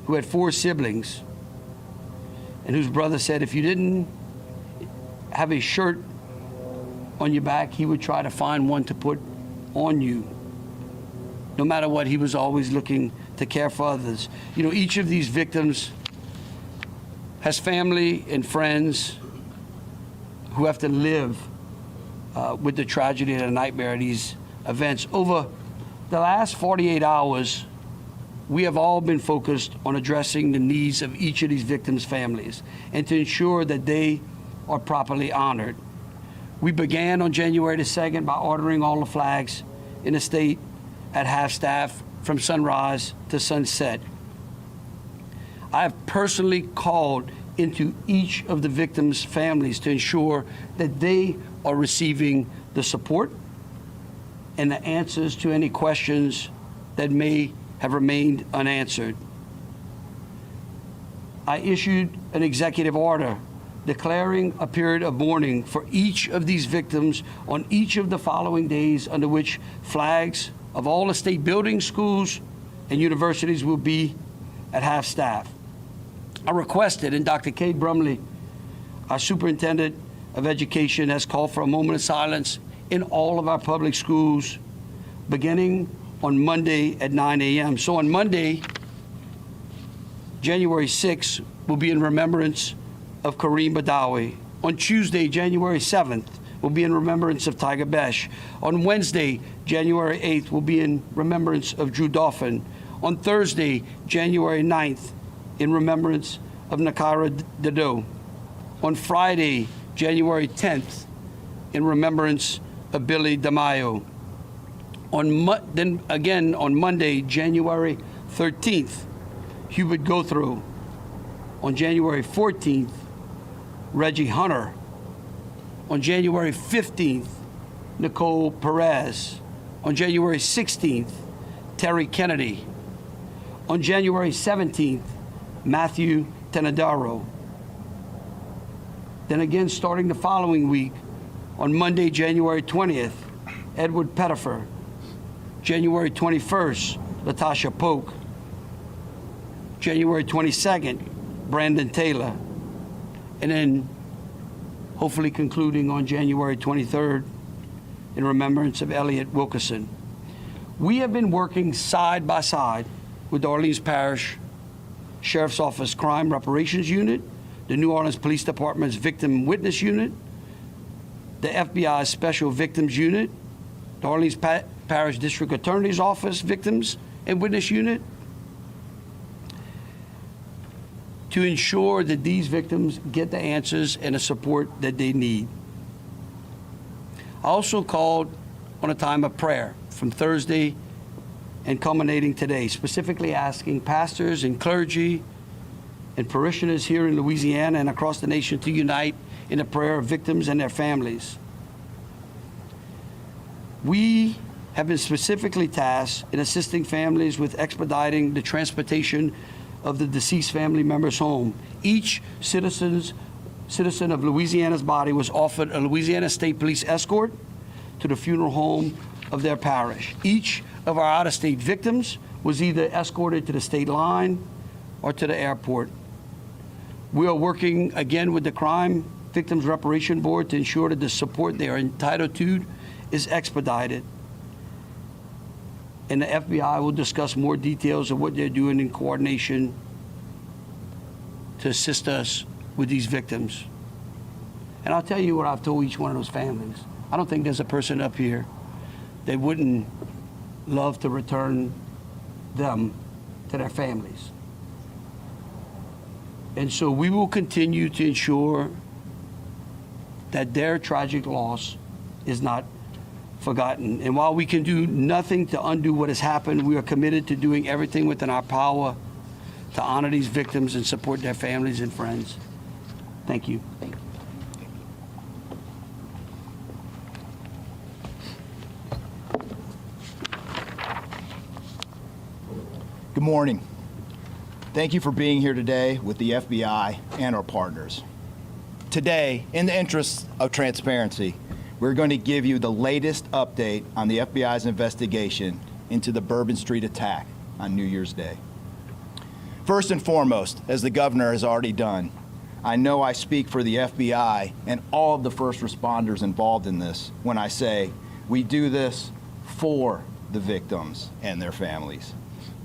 who had 4 siblings, and whose brother said if you didn't have a shirt on your back, he would try to find one to put on you. No matter what, he was always looking to care for others. You know, each of these victims has family and friends who have to live with the tragedy and the nightmare of these events. Over the last 48 hours, we have all been focused on addressing the needs of each of these victims' families and to ensure that they are properly honored. We began on January the 2nd by ordering all the flags in the state at half-staff from sunrise to sunset. I have personally called into each of the victims' families to ensure that they are receiving the support and the answers to any questions that may have remained unanswered. I issued an executive order declaring a period of mourning for each of these victims on each of the following days, under which flags of all the state buildings, schools, and universities will be at half-staff. I requested, and Dr. Kate Brumley, our superintendent of education, has called for a moment of silence in all of our public schools, beginning on Monday at 9 a.m. So on Monday, January 6th, will be in remembrance of Kareem Badawi. On Tuesday, January 7th, will be in remembrance of Tiger Besh. On Wednesday, January 8th, will be in remembrance of Drew Dauphin. On Thursday, January 9th, in remembrance of Nakira Dado. On Friday, January 10th, in remembrance of Billy DeMaio. Then again on Monday, January 13th, Hubert Gothrow. On January 14th, Reggie Hunter. On January 15th, Nicole Perez. On January 16th, Terry Kennedy. On January 17th, Matthew Tenadero. Then again, starting the following week, on Monday, January 20th, Edward Pettifer. January 21st, Latasha Polk. January 22nd, Brandon Taylor. And then hopefully concluding on January 23rd in remembrance of Elliot Wilkerson. We have been working side by side with the Orleans Parish Sheriff's Office Crime Reparations Unit, the New Orleans Police Department's Victim Witness Unit, the FBI's Special Victims Unit, the Orleans Parish District Attorney's Office Victims and Witness Unit, to ensure that these victims get the answers and the support that they need. I also called on a time of prayer from Thursday and culminating today, specifically asking pastors and clergy and parishioners here in Louisiana and across the nation to unite in a prayer of victims and their families. We have been specifically tasked in assisting families with expediting the transportation of the deceased family members home. Each citizen of Louisiana's body was offered a Louisiana State Police escort to the funeral home of their parish. Each of our out-of-state victims was either escorted to the state line or to the airport. We are working again with the Crime Victims Reparation Board to ensure that the support they are entitled to is expedited. And the FBI will discuss more details of what they're doing in coordination to assist us with these victims. And I'll tell you what I've told each one of those families. I don't think there's a person up here that wouldn't love to return them to their families. And so we will continue to ensure that their tragic loss is not forgotten. And while we can do nothing to undo what has happened, we are committed to doing everything within our power to honor these victims and support their families and friends. Thank you. Thank you. Good morning. Thank you for being here today with the FBI and our partners. Today, in the interest of transparency, we're going to give you the latest update on the FBI's investigation into the Bourbon Street attack on New Year's Day. First and foremost, as the governor has already done, I know I speak for the FBI and all of the first responders involved in this when I say we do this for the victims and their families,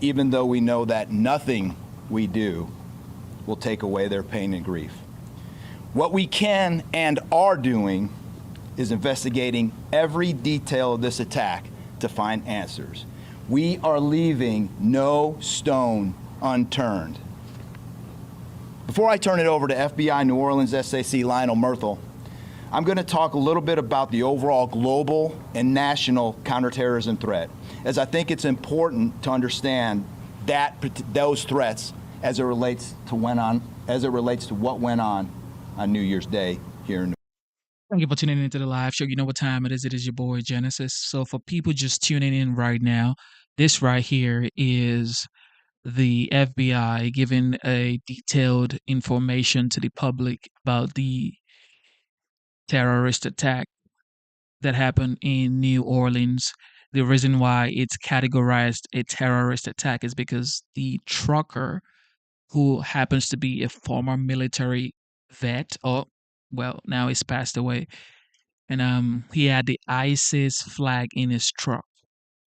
even though we know that nothing we do will take away their pain and grief. What we can and are doing is investigating every detail of this attack to find answers. We are leaving no stone unturned. Before I turn it over to FBI New Orleans SAC Lionel Murthel, I'm going to talk a little bit about the overall global and national counterterrorism threat, as I think it's important to understand those threats as it relates to what went on New Year's Day here in New Orleans. Thank you for tuning into the live show. You know what time it is. It is your boy Genesis. So for people just tuning in right now, this right here is the FBI giving a detailed information to the public about the terrorist attack that happened in New Orleans. The reason why it's categorized a terrorist attack is because the trucker, who happens to be a former military vet, now he's passed away, and he had the ISIS flag in his truck,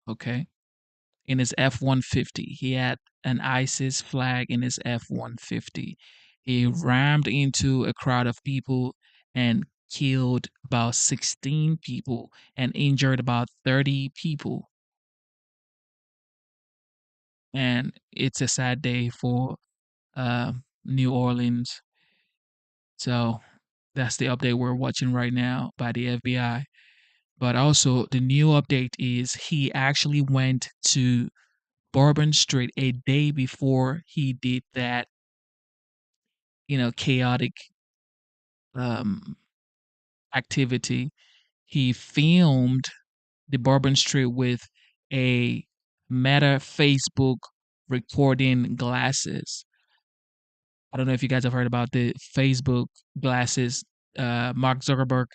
okay? In his F-150. He had an ISIS flag in his F-150. He rammed into a crowd of people and killed about 16 people and injured about 30 people. And it's a sad day for New Orleans. So that's the update we're watching right now by the FBI. But also, the new update is he actually went to Bourbon Street a day before he did that, chaotic activity. He filmed the Bourbon Street with a Meta Facebook recording glasses. I don't know if you guys have heard about the Facebook glasses. Mark Zuckerberg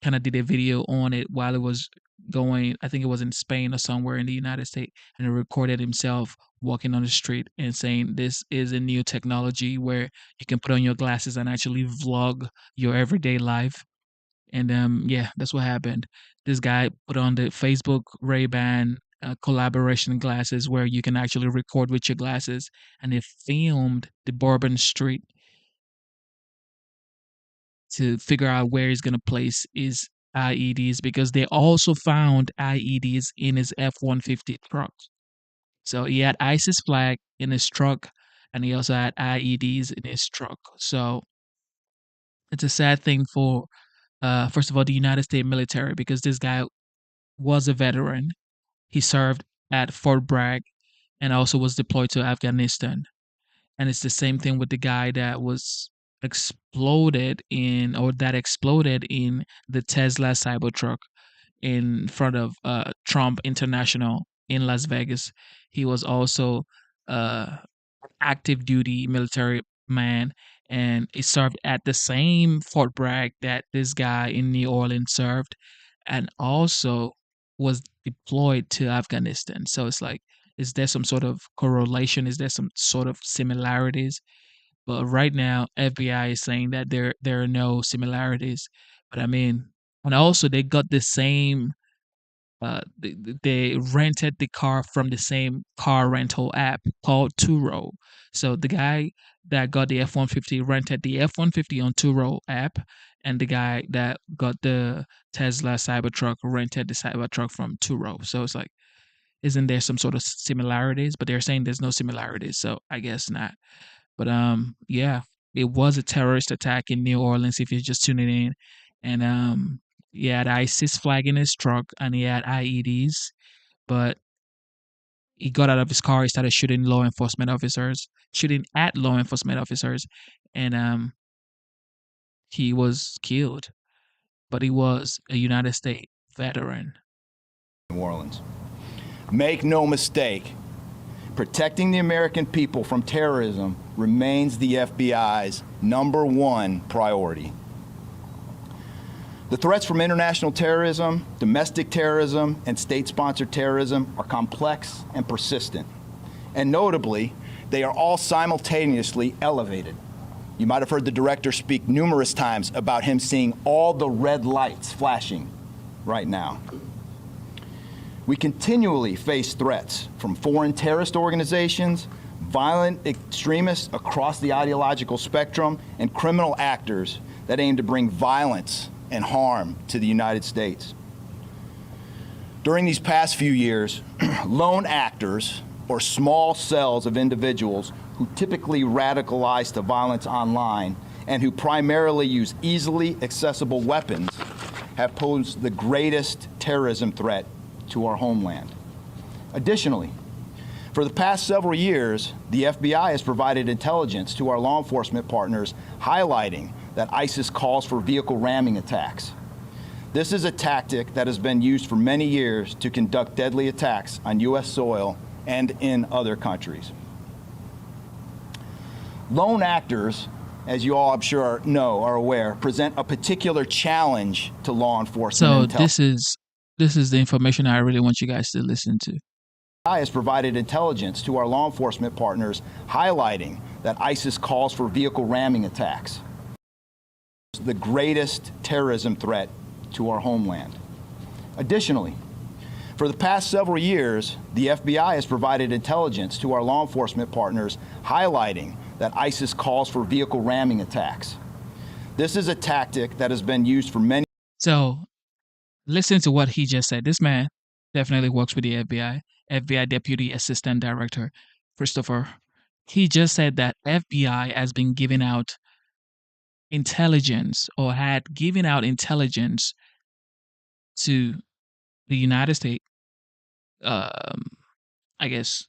kind of did a video on it while it was going, I think it was in Spain or somewhere in the United States, and he recorded himself walking on the street and saying this is a new technology where you can put on your glasses and actually vlog your everyday life. And that's what happened. This guy put on the Facebook Ray-Ban collaboration glasses where you can actually record with your glasses, and they filmed the Bourbon Street to figure out where he's going to place his IEDs, because they also found IEDs in his F-150 truck. So he had ISIS flag in his truck, and he also had IEDs in his truck. So it's a sad thing for, first of all, the United States military, because this guy was a veteran. He served at Fort Bragg and also was deployed to Afghanistan. And it's the same thing with the guy that was exploded in the Tesla Cybertruck in front of Trump International in Las Vegas. He was also active duty military man, and he served at the same Fort Bragg that this guy in New Orleans served, and also was deployed to Afghanistan. So it's like, is there some sort of correlation? Is there some sort of similarities? But right now, FBI is saying that there are no similarities. But I mean, and also they got the same. They rented the car from the same car rental app called Turo. So the guy that got the F-150 rented the F-150 on Turo app, and the guy that got the Tesla Cybertruck rented the Cybertruck from Turo. So it's like, isn't there some sort of similarities? But they're saying there's no similarities, so I guess not. But yeah, it was a terrorist attack in New Orleans. If you're just tuning in, and he had ISIS flag in his truck and he had IEDs, but he got out of his car. He started shooting at law enforcement officers, and he was killed. But he was a United States veteran. New Orleans. Make no mistake, protecting the American people from terrorism remains the FBI's #1 priority. The threats from international terrorism, domestic terrorism, and state-sponsored terrorism are complex and persistent. And notably, they are all simultaneously elevated. You might have heard the director speak numerous times about him seeing all the red lights flashing right now. We continually face threats from foreign terrorist organizations, violent extremists across the ideological spectrum, and criminal actors that aim to bring violence and harm to the United States. During these past few years, lone actors, or small cells of individuals who typically radicalize to violence online and who primarily use easily accessible weapons, have posed the greatest terrorism threat to our homeland. Additionally, for the past several years, the FBI has provided intelligence to our law enforcement partners highlighting that ISIS calls for vehicle ramming attacks. This is a tactic that has been used for many years to conduct deadly attacks on U.S. soil and in other countries. Lone actors, as you all I'm sure are aware, present a particular challenge to law enforcement. So this is the information I really want you guys to listen to. Has provided intelligence to our law enforcement partners highlighting that ISIS calls for vehicle ramming attacks. The greatest terrorism threat to our homeland. Additionally, for the past several years, the FBI has provided intelligence to our law enforcement partners highlighting that ISIS calls for vehicle ramming attacks. This is a tactic that has been used for many. So listen to what he just said. This man definitely works with the FBI Deputy Assistant Director Christopher. He just said that FBI has been giving out intelligence, or had given out intelligence to the United States, I guess,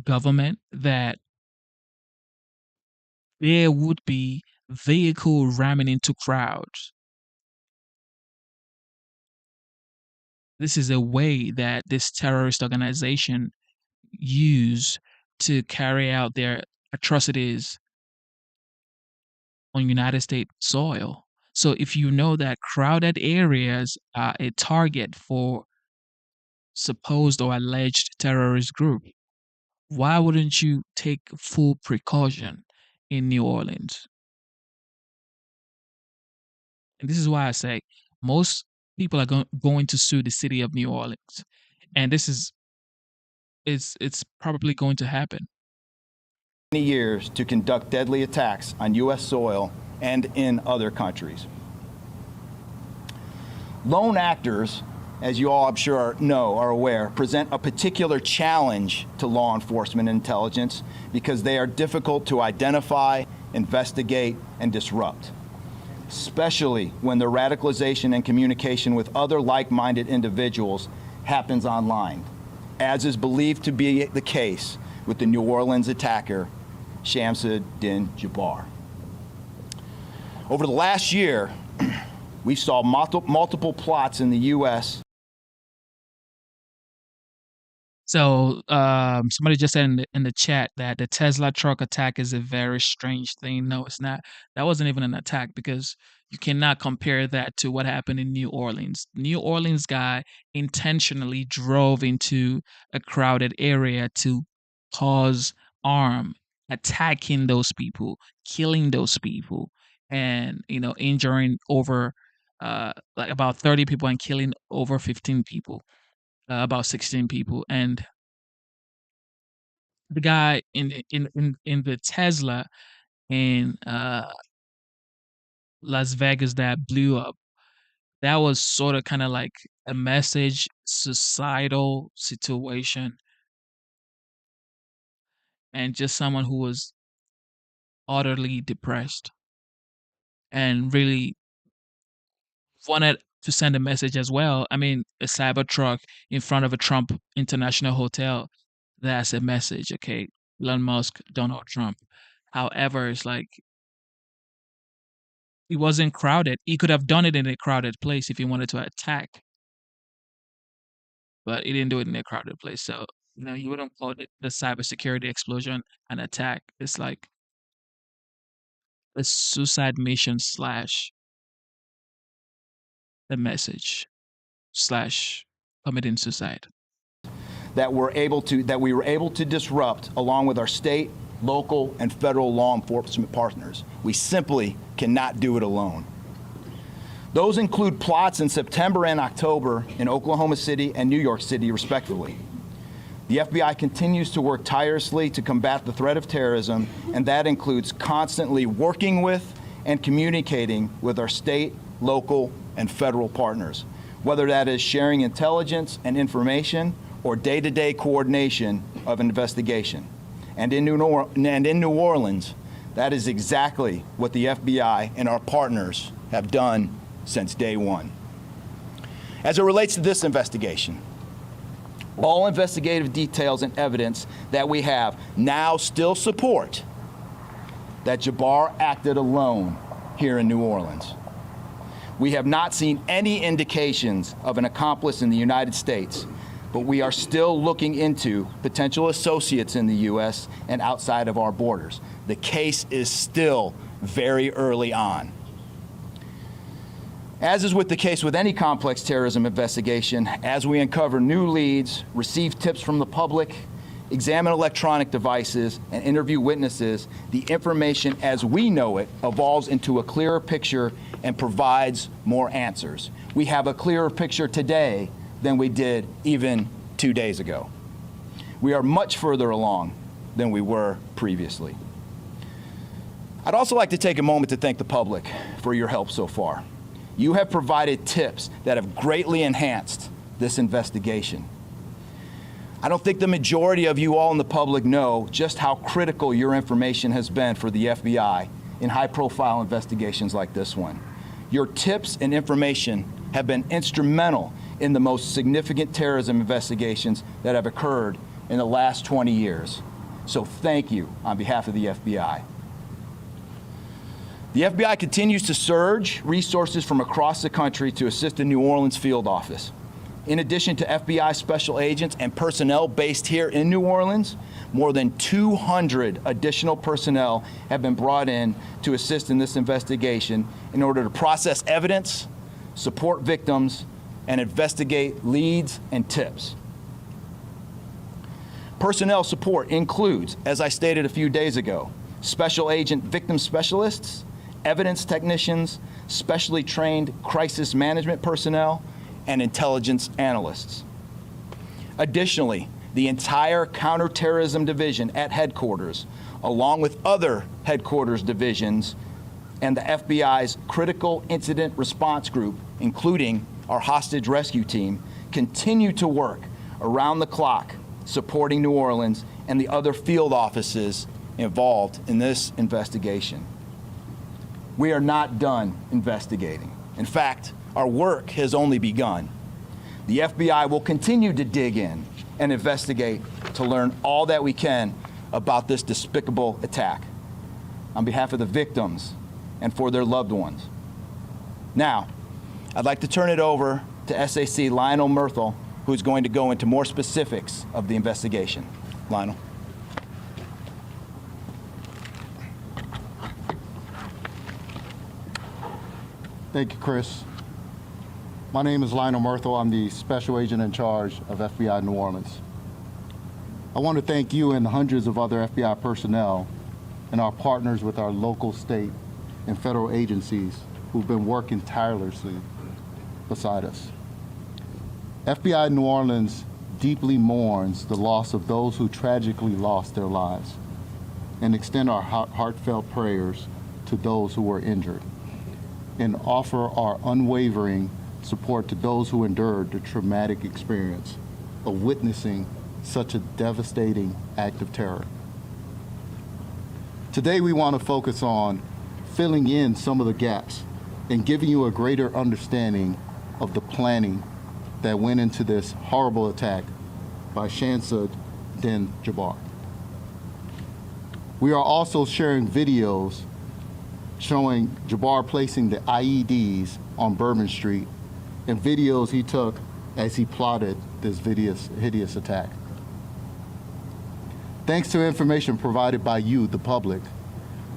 government, that there would be vehicle ramming into crowds. This is a way that this terrorist organization use to carry out their atrocities on United States soil. So if you know that crowded areas are a target for supposed or alleged terrorist group, why wouldn't you take full precaution in New Orleans? And this is why I say most people are going to sue the city of New Orleans, and this is it's probably going to happen. Years to conduct deadly attacks on U.S. soil and in other countries. Lone actors, as you all I'm sure are aware, present a particular challenge to law enforcement intelligence because they are difficult to identify, investigate, and disrupt, especially when their radicalization and communication with other like-minded individuals happens online, as is believed to be the case with the New Orleans attacker Shamsuddin Jabbar. Over the last year, we saw multiple plots in the U.S. So somebody just said in the chat that the Tesla truck attack is a very strange thing. No, it's not. That wasn't even an attack because you cannot compare that to what happened in New Orleans. New Orleans guy intentionally drove into a crowded area to cause harm, attacking those people, killing those people, and injuring over like about 30 people and killing over 15 people. About 16 people, and the guy in the Tesla in Las Vegas that blew up, that was sort of kind of like a message societal situation, and just someone who was utterly depressed and really wanted to send a message as well. I mean, a Cybertruck in front of a Trump International Hotel, that's a message, okay? Elon Musk, Donald Trump. However, it's like, it wasn't crowded. He could have done it in a crowded place if he wanted to attack, but he didn't do it in a crowded place. So, you wouldn't call it the cybersecurity explosion an attack. It's like a suicide mission / the message / committing suicide. that we were able to disrupt along with our state, local, and federal law enforcement partners. We simply cannot do it alone. Those include plots in September and October in Oklahoma City and New York City, respectively. The FBI continues to work tirelessly to combat the threat of terrorism, and that includes constantly working with and communicating with our state, local, and federal partners, whether that is sharing intelligence and information or day-to-day coordination of investigation. And in New Orleans, that is exactly what the FBI and our partners have done since day one. As it relates to this investigation, all investigative details and evidence that we have now still support that Jabbar acted alone here in New Orleans. We have not seen any indications of an accomplice in the United States, but we are still looking into potential associates in the U.S. and outside of our borders. The case is still very early on. As is with the case with any complex terrorism investigation, as we uncover new leads, receive tips from the public, examine electronic devices, and interview witnesses, the information as we know it evolves into a clearer picture and provides more answers. We have a clearer picture today than we did even 2 days ago. We are much further along than we were previously. I'd also like to take a moment to thank the public for your help so far. You have provided tips that have greatly enhanced this investigation. I don't think the majority of you all in the public know just how critical your information has been for the FBI in high-profile investigations like this one. Your tips and information have been instrumental in the most significant terrorism investigations that have occurred in the last 20 years. So thank you on behalf of the FBI. The FBI continues to surge resources from across the country to assist the New Orleans field office. In addition to FBI special agents and personnel based here in New Orleans, more than 200 additional personnel have been brought in to assist in this investigation in order to process evidence, support victims, and investigate leads and tips. Personnel support includes, as I stated a few days ago, special agent victim specialists, evidence technicians, specially trained crisis management personnel, and intelligence analysts. Additionally, the entire counterterrorism division at headquarters, along with other headquarters divisions, and the FBI's critical incident response group, including our hostage rescue team, continue to work around the clock supporting New Orleans and the other field offices involved in this investigation. We are not done investigating. In fact, our work has only begun. The FBI will continue to dig in and investigate to learn all that we can about this despicable attack on behalf of the victims and for their loved ones. Now, I'd like to turn it over to SAC Lionel Murthel, who's going to go into more specifics of the investigation. Lionel. Thank you, Chris. My name is Lionel Murthel. I'm the special agent in charge of FBI New Orleans. I want to thank you and the hundreds of other FBI personnel and our partners with our local, state, and federal agencies who've been working tirelessly beside us. FBI New Orleans deeply mourns the loss of those who tragically lost their lives and extend our heartfelt prayers to those who were injured and offer our unwavering support to those who endured the traumatic experience of witnessing such a devastating act of terror. Today we want to focus on filling in some of the gaps and giving you a greater understanding of the planning that went into this horrible attack by Shamsuddin Jabbar. We are also sharing videos showing Jabbar placing the IEDs on Bourbon Street and videos he took as he plotted this hideous attack. Thanks to information provided by you, the public,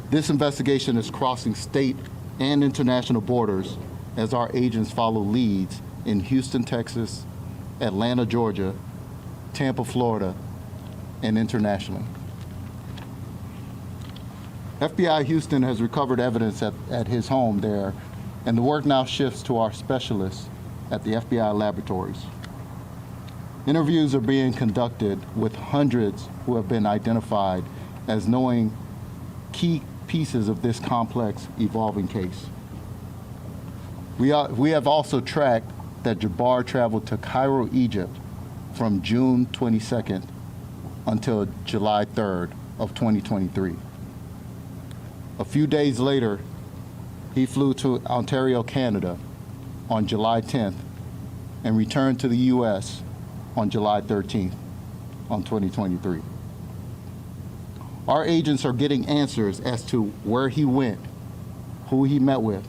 this investigation is crossing state and international borders as our agents follow leads in Houston, Texas, Atlanta, Georgia, Tampa, Florida, and internationally. FBI Houston has recovered evidence at his home there, and the work now shifts to our specialists at the FBI laboratories. Interviews are being conducted with hundreds who have been identified as knowing key pieces of this complex, evolving case. We have also tracked that Jabbar traveled to Cairo, Egypt from June 22nd until July 3rd of 2023. A few days later, he flew to Ontario, Canada on July 10th and returned to the U.S. on July 13th on 2023. Our agents are getting answers as to where he went, who he met with,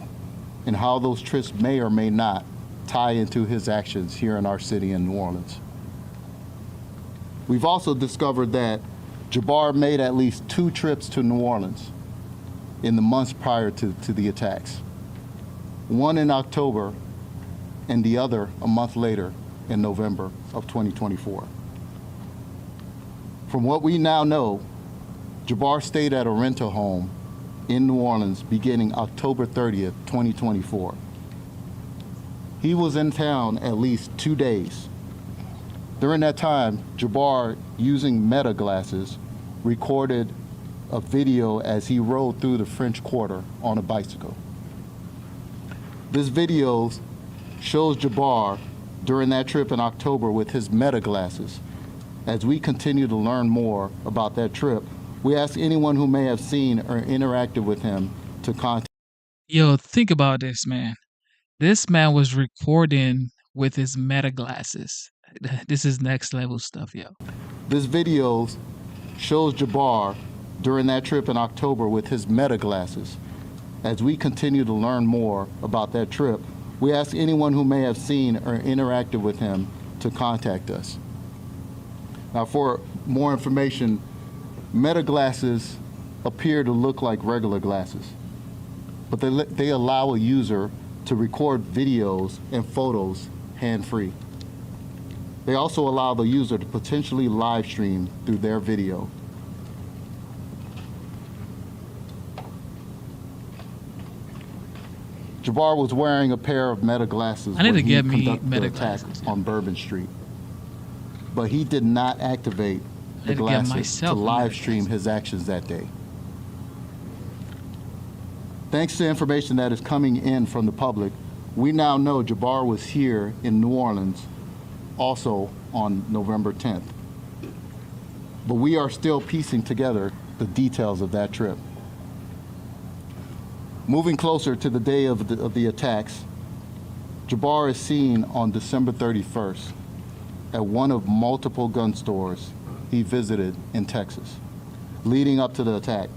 and how those trips may or may not tie into his actions here in our city in New Orleans. We've also discovered that Jabbar made at least 2 trips to New Orleans in the months prior to the attacks. One in October and the other a month later in November of 2024. From what we now know, Jabbar stayed at a rental home in New Orleans beginning October 30th, 2024. He was in town at least 2 days. During that time, Jabbar, using Meta glasses, recorded a video as he rode through the French Quarter on a bicycle. This video shows Jabbar during that trip in October with his Meta glasses. As we continue to learn more about that trip, we ask anyone who may have seen or interacted with him to contact. Yo, think about this, man. This man was recording with his Meta glasses. This is next level stuff, yo. This video shows Jabbar during that trip in October with his Meta glasses. As we continue to learn more about that trip, we ask anyone who may have seen or interacted with him to contact us. Now, for more information, Meta glasses appear to look like regular glasses, but they allow a user to record videos and photos hand-free. They also allow the user to potentially live stream through their video. Jabbar was wearing a pair of Meta glasses I need when to he get me conducted Meta the attack glasses. on Bourbon Street, but he did not activate the I need to get glasses to myself live Meta stream his actions that day. Thanks to information that is coming in from the public, we now know Jabbar was here in New Orleans also on November 10th. But we are still piecing together the details of that trip. Moving closer to the day of the attacks, Jabbar is seen on December 31st at one of multiple gun stores he visited in Texas. leading up to the attack.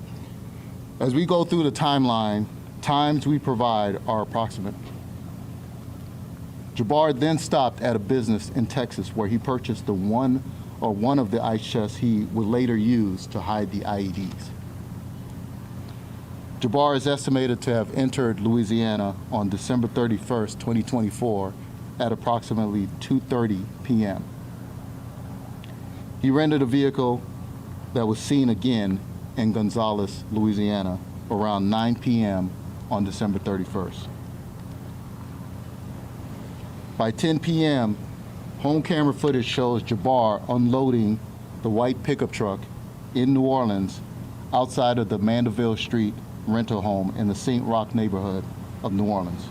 As we go through the timeline, times we provide are approximate. Jabbar then stopped at a business in Texas where he purchased one of the ice chests he would later use to hide the IEDs. Jabbar is estimated to have entered Louisiana on December 31st, 2024 at approximately 2:30 p.m. He rented a vehicle that was seen again in Gonzales, Louisiana around 9 p.m. on December 31st. By 10 p.m., home camera footage shows Jabbar unloading the white pickup truck in New Orleans outside of the Mandeville Street rental home in the St. Roch neighborhood of New Orleans.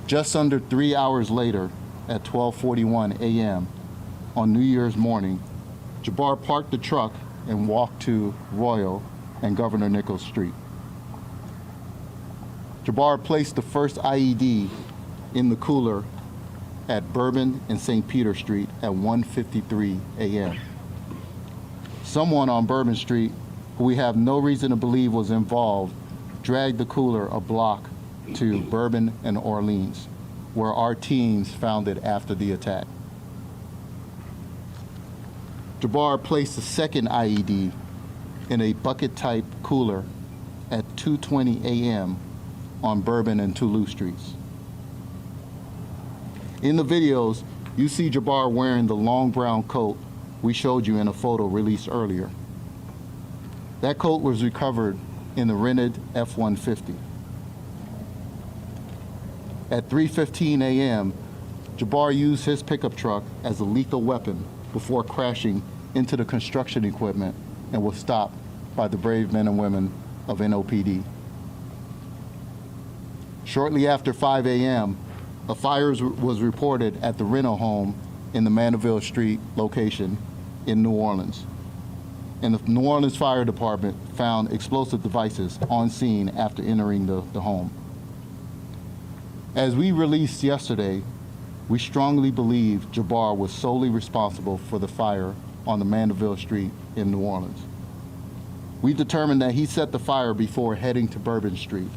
Just under 3 hours later, at 12:41 a.m. on New Year's morning, Jabbar parked the truck and walked to Royal and Governor Nichols Street. Jabbar placed the first IED in the cooler at Bourbon and St. Peter Street at 1:53 a.m. Someone on Bourbon Street, who we have no reason to believe was involved, dragged the cooler a block to Bourbon and Orleans, where our teams found it after the attack. Jabbar placed the second IED in a bucket-type cooler at 2:20 a.m. on Bourbon and Toulouse Streets. In the videos, you see Jabbar wearing the long brown coat we showed you in a photo released earlier. That coat was recovered in the rented F-150. At 3:15 a.m., Jabbar used his pickup truck as a lethal weapon before crashing into the construction equipment and was stopped by the brave men and women of NOPD. Shortly after 5 a.m., a fire was reported at the rental home in the Mandeville Street location in New Orleans. And the New Orleans Fire Department found explosive devices on scene after entering the home. As we released yesterday, we strongly believe Jabbar was solely responsible for the fire on the Mandeville Street in New Orleans. We determined that he set the fire before heading to Bourbon Street,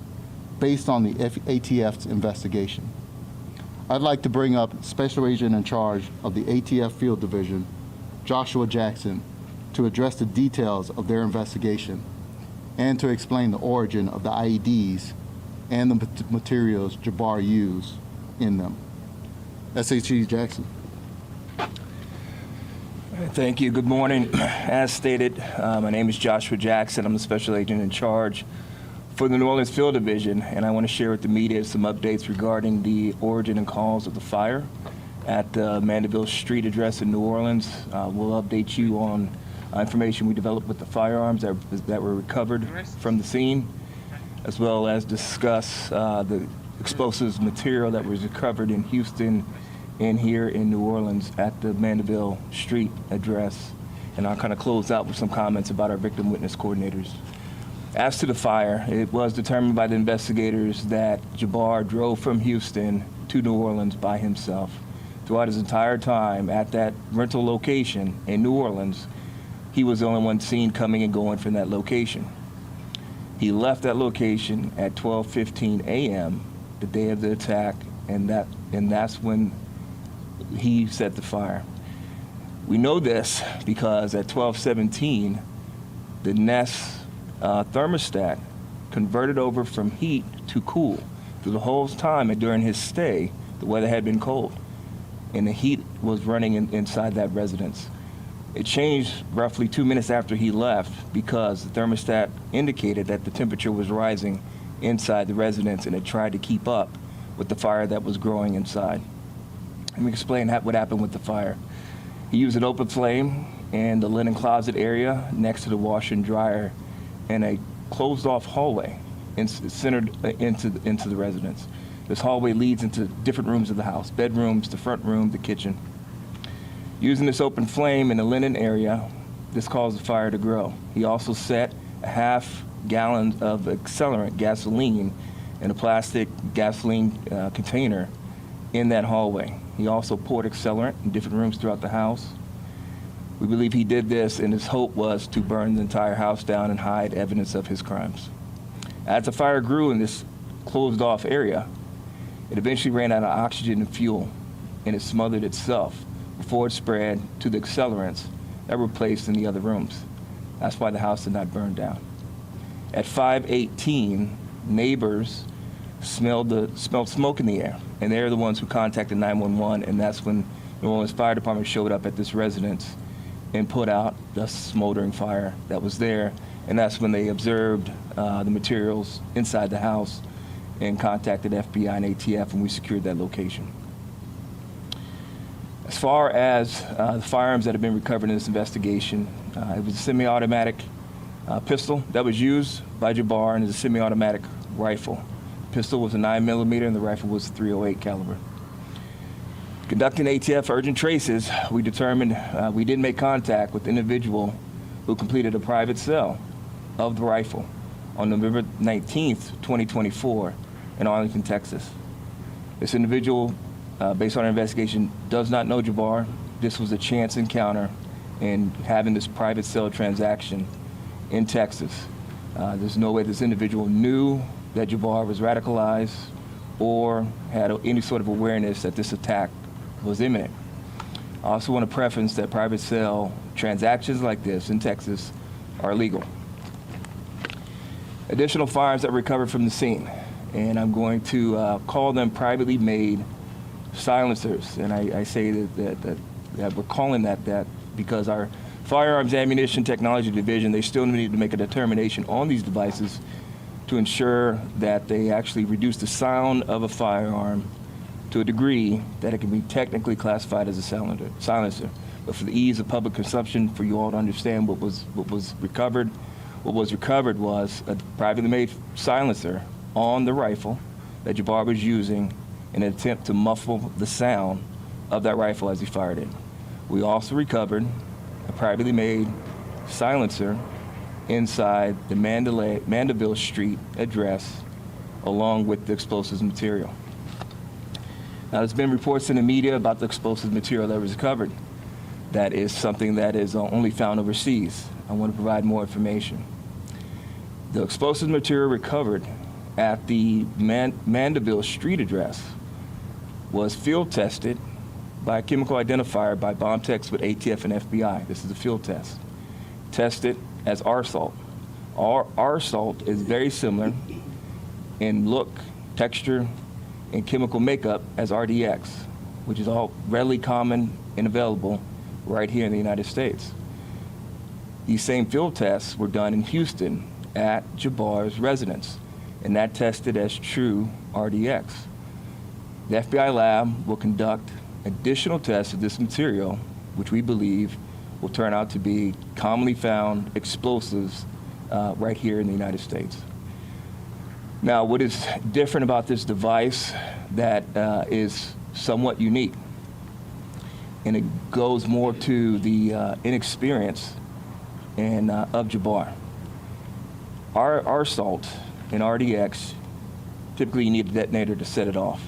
based on the ATF's investigation. I'd like to bring up Special Agent in charge of the ATF Field Division, Joshua Jackson, to address the details of their investigation and to explain the origin of the IEDs and the materials Jabbar used in them. SAG Jackson. Thank you. Good morning. As stated, my name is Joshua Jackson. I'm the Special Agent in charge for the New Orleans Field Division, and I want to share with the media some updates regarding the origin and cause of the fire at the Mandeville Street address in New Orleans. We'll update you on information we developed with the firearms that were recovered from the scene, as well as discuss the explosives material that was recovered in Houston and here in New Orleans at the Mandeville Street address. And I'll kind of close out with some comments about our victim witness coordinators. As to the fire, it was determined by the investigators that Jabbar drove from Houston to New Orleans by himself. Throughout his entire time at that rental location in New Orleans, he was the only one seen coming and going from that location. He left that location at 12:15 a.m. the day of the attack, and that's when he set the fire. We know this because at 12:17, the Nest thermostat converted over from heat to cool. Through the whole time and during his stay, the weather had been cold, and the heat was running inside that residence. It changed roughly 2 minutes after he left because the thermostat indicated that the temperature was rising inside the residence, and it tried to keep up with the fire that was growing inside. Let me explain what happened with the fire. He used an open flame in the linen closet area next to the washer and dryer in a closed-off hallway centered into the residence. This hallway leads into different rooms of the house: bedrooms, the front room, the kitchen. Using this open flame in the linen area, this caused the fire to grow. He also set a half gallon of accelerant, gasoline, in a plastic gasoline container in that hallway. He also poured accelerant in different rooms throughout the house. We believe he did this, and his hope was to burn the entire house down and hide evidence of his crimes. As the fire grew in this closed-off area, it eventually ran out of oxygen and fuel, and it smothered itself before it spread to the accelerants that were placed in the other rooms. That's why the house did not burn down. At 5:18, neighbors smelled smoke in the air, and they're the ones who contacted 911, and that's when New Orleans Fire Department showed up at this residence and put out the smoldering fire that was there, and that's when they observed the materials inside the house and contacted FBI and ATF, and we secured that location. As far as the firearms that have been recovered in this investigation, it was a semi-automatic pistol that was used by Jabbar, and it's a semi-automatic rifle. The pistol was a 9mm, and the rifle was a .308 caliber. Conducting ATF urgent traces, we determined we did make contact with the individual who completed a private sale of the rifle on November 19th, 2024 in Arlington, Texas. This individual, based on our investigation, does not know Jabbar. This was a chance encounter in having this private sale transaction in Texas. There's no way this individual knew that Jabbar was radicalized or had any sort of awareness that this attack was imminent. I also want to preference that private sale transactions like this in Texas are illegal. Additional firearms that were recovered from the scene, and I'm going to call them privately made silencers. And I say that we're calling that because our Firearms Ammunition Technology Division, they still need to make a determination on these devices to ensure that they actually reduce the sound of a firearm to a degree that it can be technically classified as a silencer. But for the ease of public consumption, for you all to understand what was recovered, was a privately made silencer on the rifle that Jabbar was using in an attempt to muffle the sound of that rifle as he fired it. We also recovered a privately made silencer inside the Mandeville Street address, along with the explosives material. Now, there's been reports in the media about the explosive material that was recovered. That is something that is only found overseas. I want to provide more information. The explosive material recovered at the Mandeville Street address was field tested by a chemical identifier by bomb techs with ATF and FBI. This is a field test. Tested as R-salt. R-salt is very similar in look, texture, and chemical makeup as RDX, which is all readily common and available right here in the United States. These same field tests were done in Houston at Jabbar's residence, and that tested as true RDX. The FBI lab will conduct additional tests of this material, which we believe will turn out to be commonly found explosives right here in the United States. Now, what is different about this device that is somewhat unique, and it goes more to the inexperience of Jabbar. Our salt in RDX, typically you need a detonator to set it off.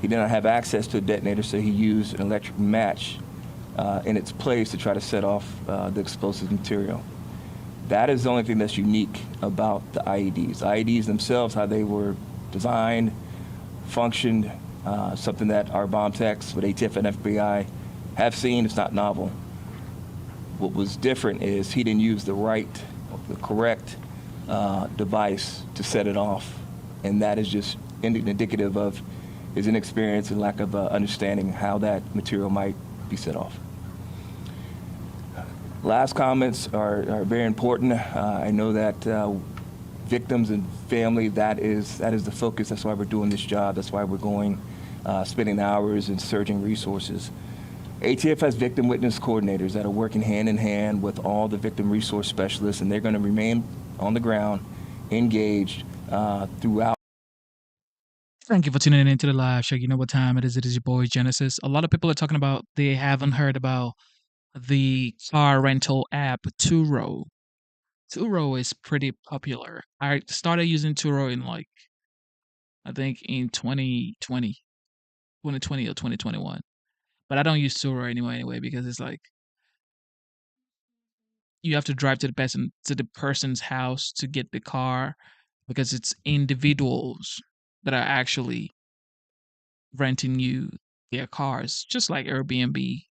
He did not have access to a detonator, so he used an electric match in its place to try to set off the explosive material. That is the only thing that's unique about the IEDs. IEDs themselves, how they were designed, functioned, something that our bomb techs with ATF and FBI have seen. It's not novel. What was different is he didn't use the correct device to set it off, and that is just indicative of his inexperience and lack of understanding how that material might be set off. Last comments are very important. I know that victims and family, that is the focus. That's why we're doing this job. That's why we're going, spending hours and surging resources. ATF has victim witness coordinators that are working hand in hand with all the victim resource specialists, and they're going to remain on the ground, engaged throughout. Thank you for tuning in to the live show. You know what time it is. It is your boy Genesis. A lot of people are talking about they haven't heard about the car rental app Turo. Turo is pretty popular. I started using Turo in I think in 2020 or 2021. But I don't use Turo anyway because it's you have to drive to the person's house to get the car, because it's individuals that are actually renting you their cars, just like Airbnb.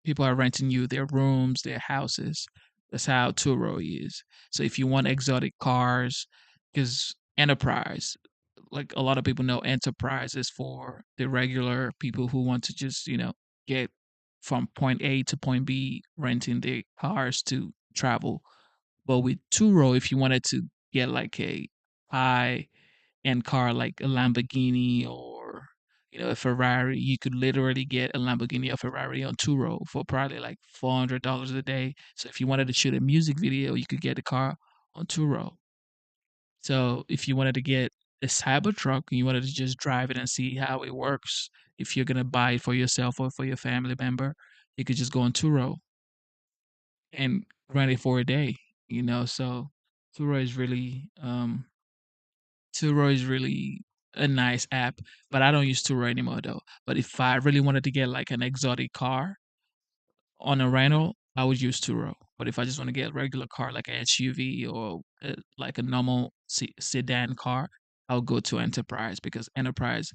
People are renting you their rooms, their houses. That's how Turo is. So if you want exotic cars, because Enterprise, like a lot of people know, Enterprise is for the regular people who want to just, get from point A to point B, renting their cars to travel. But with Turo, if you wanted to get like a high-end car like a Lamborghini or a Ferrari, you could literally get a Lamborghini or Ferrari on Turo for probably like $400 a day. So if you wanted to shoot a music video, you could get the car on Turo. So if you wanted to get a Cybertruck and you wanted to just drive it and see how it works, if you're gonna buy it for yourself or for your family member, you could just go on Turo and rent it for a day. So Turo is really a nice app, but I don't use Turo anymore though. But if I really wanted to get like an exotic car on a rental, I would use Turo. But if I just want to get a regular car like an SUV or like a normal sedan car, I'll go to Enterprise, because Enterprise,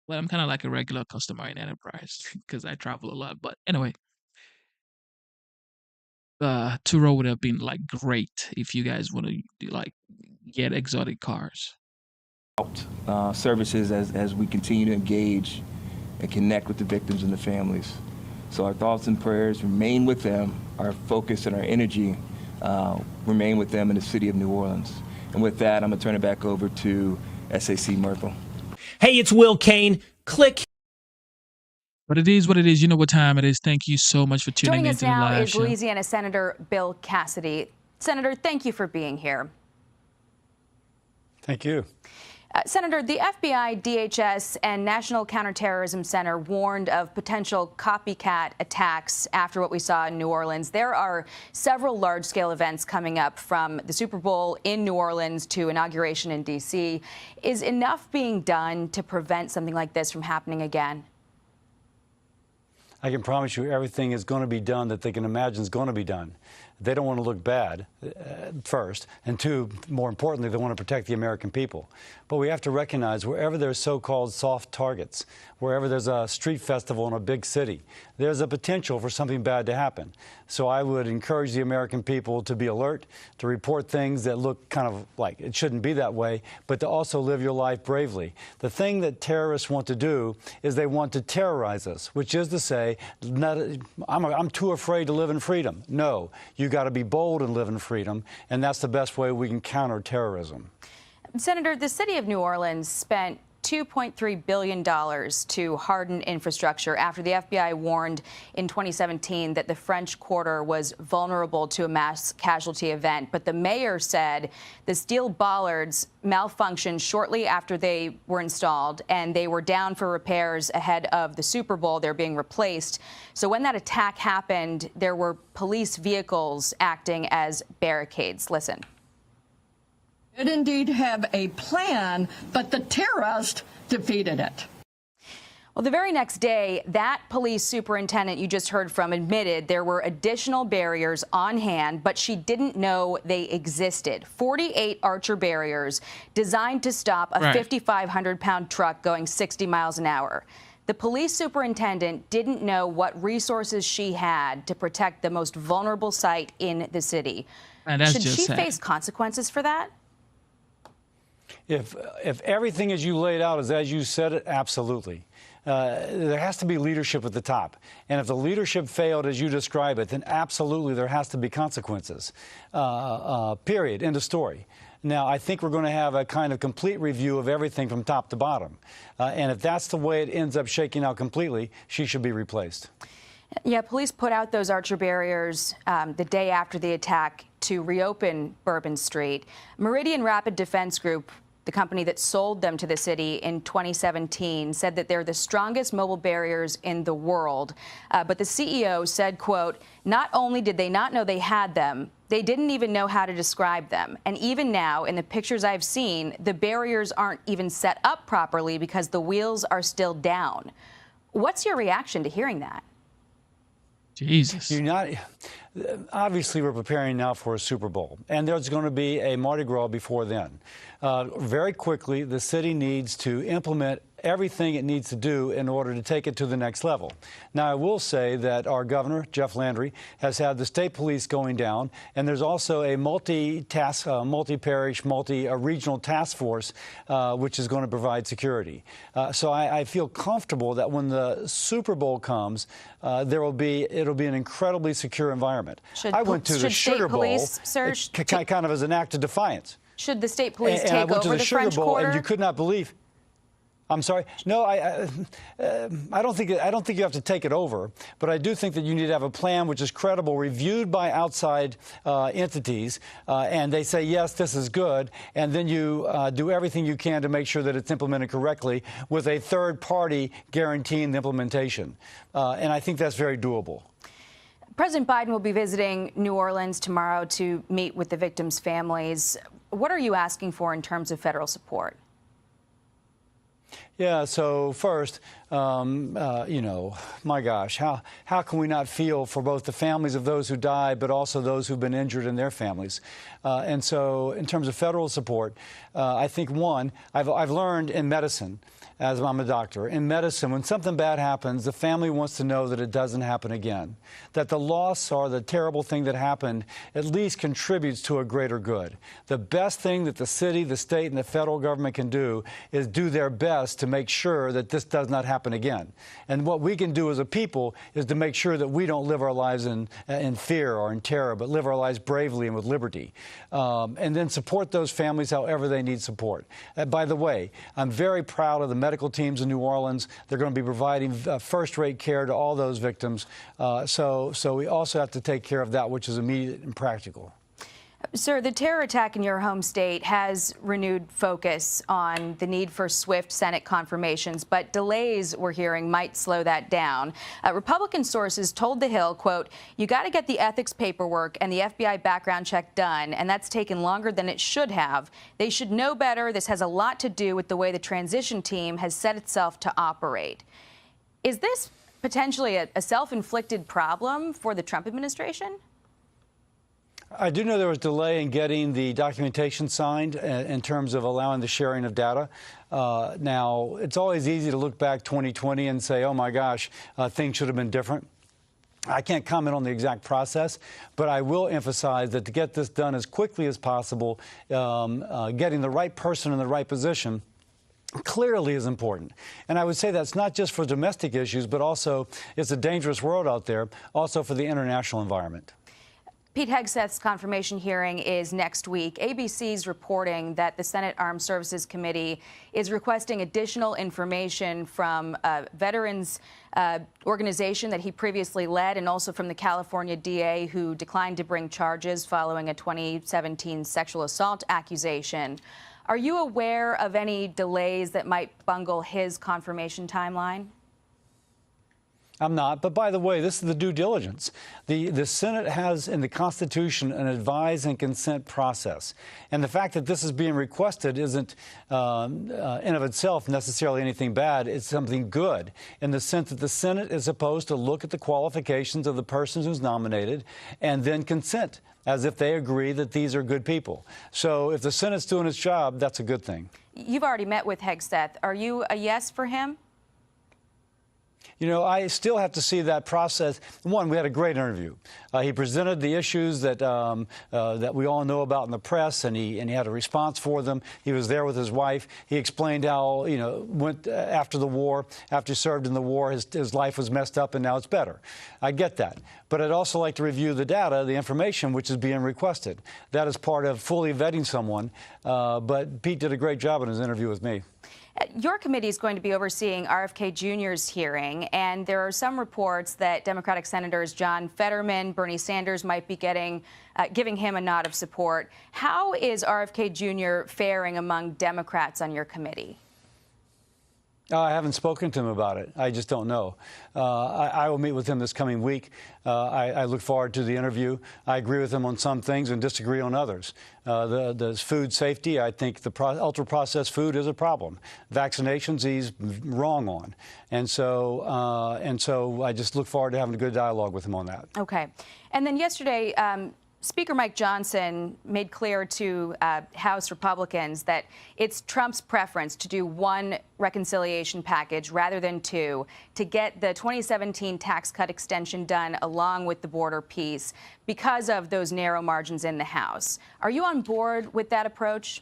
well, I'm kind of like a regular customer in Enterprise because I travel a lot. But anyway, Turo would have been like great if you guys want to like get exotic cars. Services as we continue to engage and connect with the victims and the families. So our thoughts and prayers remain with them. Our focus and our energy remain with them in the city of New Orleans. And with that, I'm going to turn it back over to SAC Myrtle. Hey, it's Will Kane. Click. But it is what it is. You know what time it is. Thank you so much for tuning Joining in us to the now live is show. Louisiana Senator Bill Cassidy. Senator, thank you for being here. Thank you. Senator, the FBI, DHS, and National Counterterrorism Center warned of potential copycat attacks after what we saw in New Orleans. There are several large-scale events coming up, from the Super Bowl in New Orleans to inauguration in D.C. Is enough being done to prevent something like this from happening again? I can promise you everything is going to be done that they can imagine is going to be done. They don't want to look bad, first, and two, more importantly, they want to protect the American people. But we have to recognize wherever there's so-called soft targets, wherever there's a street festival in a big city, there's a potential for something bad to happen. So I would encourage the American people to be alert, to report things that look kind of like it shouldn't be that way, but to also live your life bravely. The thing that terrorists want to do is they want to terrorize us, which is to say, I'm too afraid to live in freedom. No, you got to be bold and live in freedom, and that's the best way we can counter terrorism. Senator, the city of New Orleans spent $2.3 billion to harden infrastructure after the FBI warned in 2017 that the French Quarter was vulnerable to a mass casualty event. But the mayor said the steel bollards malfunctioned shortly after they were installed, and they were down for repairs ahead of the Super Bowl. They're being replaced. So when that attack happened, there were police vehicles acting as barricades. Listen. It indeed have a plan, but the terrorist defeated it. Well, the very next day, that police superintendent you just heard from admitted there were additional barriers on hand, but she didn't know they existed. 48 Archer barriers designed to stop a 5,500-pound truck going 60 miles an hour. The police superintendent didn't know what resources she had to protect the most vulnerable site in the city. Should she face consequences for that? If everything as you laid out is as you said it, absolutely. There has to be leadership at the top. And if the leadership failed as you describe it, then absolutely there has to be consequences. Period. End of story. Now, I think we're going to have a kind of complete review of everything from top to bottom. And if that's the way it ends up shaking out completely, she should be replaced. Yeah, police put out those Archer barriers the day after the attack to reopen Bourbon Street. Meridian Rapid Defense Group, the company that sold them to the city in 2017, said that they're the strongest mobile barriers in the world. But the CEO said, quote, not only did they not know they had them, they didn't even know how to describe them. And even now, in the pictures I've seen, the barriers aren't even set up properly because the wheels are still down. What's your reaction to hearing that? Jesus. Obviously, we're preparing now for a Super Bowl, and there's going to be a Mardi Gras before then. Very quickly, the city needs to implement everything it needs to do in order to take it to the next level. Now, I will say that our governor, Jeff Landry, has had the state police going down, and there's also a multi-task, multi-parish, multi-regional task force, which is going to provide security. So I feel comfortable that when the Super Bowl comes, it'll be an incredibly secure environment. I went to the Sugar Bowl kind of as an act of defiance. Should the state police and take I went over to the Sugar French Bowl, Quarter? and you could not believe. I'm sorry. No, I don't think you have to take it over, but I do think that you need to have a plan which is credible, reviewed by outside entities, and they say yes, this is good, and then you do everything you can to make sure that it's implemented correctly with a third party guaranteeing the implementation, and I think that's very doable. President Biden will be visiting New Orleans tomorrow to meet with the victims' families. What are you asking for in terms of federal support? Yeah, so first, my gosh, how can we not feel for both the families of those who died, but also those who've been injured and their families? And so in terms of federal support, I think, one, I've learned in medicine, as I'm a doctor, in medicine, when something bad happens, the family wants to know that it doesn't happen again, that the loss or the terrible thing that happened at least contributes to a greater good. The best thing that the city, the state, and the federal government can do is do their best to make sure that this does not happen again. And what we can do as a people is to make sure that we don't live our lives in fear or in terror, but live our lives bravely and with liberty. And then support those families however they need support. By the way, I'm very proud of the medical teams in New Orleans. They're going to be providing first-rate care to all those victims. So we also have to take care of that which is immediate and practical. Sir, the terror attack in your home state has renewed focus on the need for swift Senate confirmations, but delays, we're hearing, might slow that down. Republican sources told The Hill, quote, "You got to get the ethics paperwork and the FBI background check done, and that's taken longer than it should have. They should know better. This has a lot to do with the way the transition team has set itself to operate." Is this potentially a self-inflicted problem for the Trump administration? I do know there was delay in getting the documentation signed in terms of allowing the sharing of data. Now, it's always easy to look back 2020 and say, oh, my gosh, things should have been different. I can't comment on the exact process, but I will emphasize that to get this done as quickly as possible, getting the right person in the right position clearly is important. And I would say that's not just for domestic issues, but also it's a dangerous world out there, also for the international environment. Pete Hegseth's confirmation hearing is next week. ABC's reporting that the Senate Armed Services Committee is requesting additional information from a veterans organization that he previously led, and also from the California DA who declined to bring charges following a 2017 sexual assault accusation. Are you aware of any delays that might bungle his confirmation timeline? I'm not. But by the way, this is the due diligence. The Senate has in the Constitution an advise and consent process. And the fact that this is being requested isn't in of itself necessarily anything bad. It's something good in the sense that the Senate is supposed to look at the qualifications of the person who's nominated and then consent as if they agree that these are good people. So if the Senate's doing its job, that's a good thing. You've already met with Hegseth. Are you a yes for him? You know, I still have to see that process. One, we had a great interview. He presented the issues that that we all know about in the press, and he had a response for them. He was there with his wife. He explained how, went after the war, after he served in the war, his life was messed up, and now it's better. I get that. But I'd also like to review the data, the information which is being requested. That is part of fully vetting someone. But Pete did a great job in his interview with me. Your committee is going to be overseeing RFK Jr.'s hearing, and there are some reports that Democratic Senators John Fetterman, Bernie Sanders might be giving him a nod of support. How is RFK Jr. faring among Democrats on your committee? I haven't spoken to him about it. I just don't know. I will meet with him this coming week. I look forward to the interview. I agree with him on some things and disagree on others. The food safety, I think the ultra-processed food is a problem. Vaccinations, he's wrong on. And so I just look forward to having a good dialogue with him on that. Okay. And then yesterday, Speaker Mike Johnson made clear to House Republicans that it's Trump's preference to do one reconciliation package rather than two to get the 2017 tax cut extension done along with the border piece because of those narrow margins in the House. Are you on board with that approach?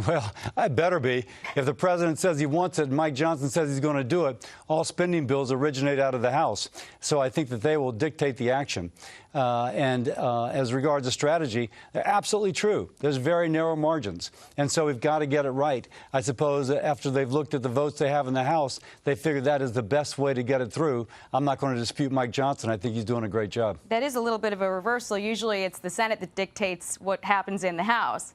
Well, I better be. If the president says he wants it and Mike Johnson says he's going to do it, all spending bills originate out of the House. So I think that they will dictate the action. As regards to strategy, they're absolutely true. There's very narrow margins. And so we've got to get it right. I suppose after they've looked at the votes they have in the House, they figured that is the best way to get it through. I'm not going to dispute Mike Johnson. I think he's doing a great job. That is a little bit of a reversal. Usually it's the Senate that dictates what happens in the House.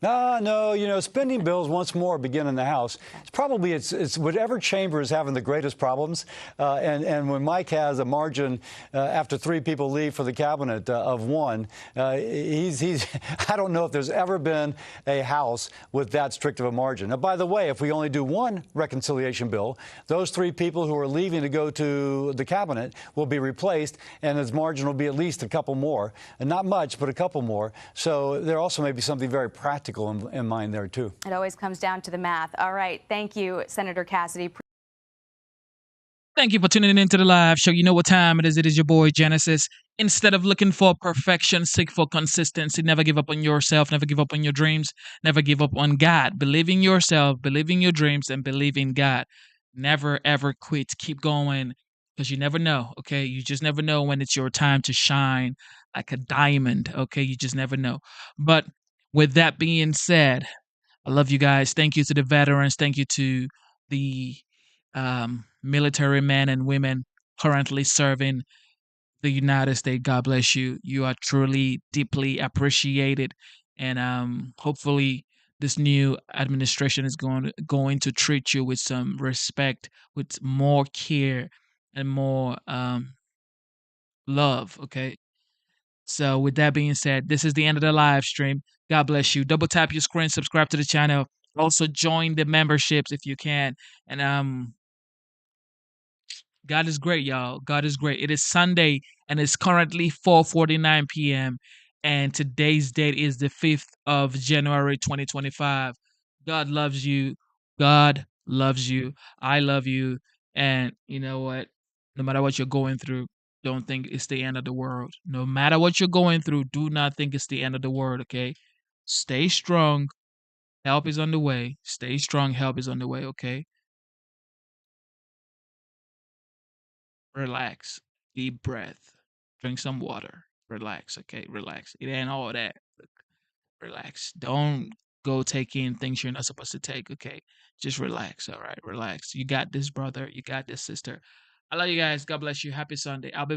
No, spending bills once more begin in the House. It's whatever chamber is having the greatest problems. And when Mike has a margin after three people leave for the cabinet of one, I don't know if there's ever been a House with that strict of a margin. Now, by the way, if we only do one reconciliation bill, those three people who are leaving to go to the cabinet will be replaced, and his margin will be at least a couple more. And not much, but a couple more. So there also may be something very practical in mind there, too. It always comes down to the math. All right. Thank you, Senator Cassidy. Thank you for tuning into the live show. You know what time it is. It is your boy, Genesis. Instead of looking for perfection, seek for consistency. Never give up on yourself. Never give up on your dreams. Never give up on God. Believe in yourself, believe in your dreams, and believe in God. Never, ever quit. Keep going, because you never know, okay? You just never know when it's your time to shine like a diamond, okay? You just never know. But with that being said, I love you guys. Thank you to the veterans. Thank you to the military men and women currently serving the United States. God bless you. You are truly, deeply appreciated. And hopefully this new administration is going to treat you with some respect, with more care and more love, okay? So with that being said, this is the end of the live stream. God bless you. Double tap your screen, subscribe to the channel. Also join the memberships if you can. And God is great, y'all. God is great. It is Sunday and it's currently 4:49 p.m. And today's date is the 5th of January 2025. God loves you. God loves you. I love you. And you know what? No matter what you're going through, don't think it's the end of the world. No matter what you're going through, do not think it's the end of the world, okay? Stay strong. Help is on the way. Stay strong. Help is on the way, okay? Relax. Deep breath. Drink some water. Relax, okay? Relax. It ain't all that. Relax. Don't go take in things you're not supposed to take, okay? Just relax, all right? Relax. You got this, brother. You got this, sister. I love you guys. God bless you. Happy Sunday. I'll be back.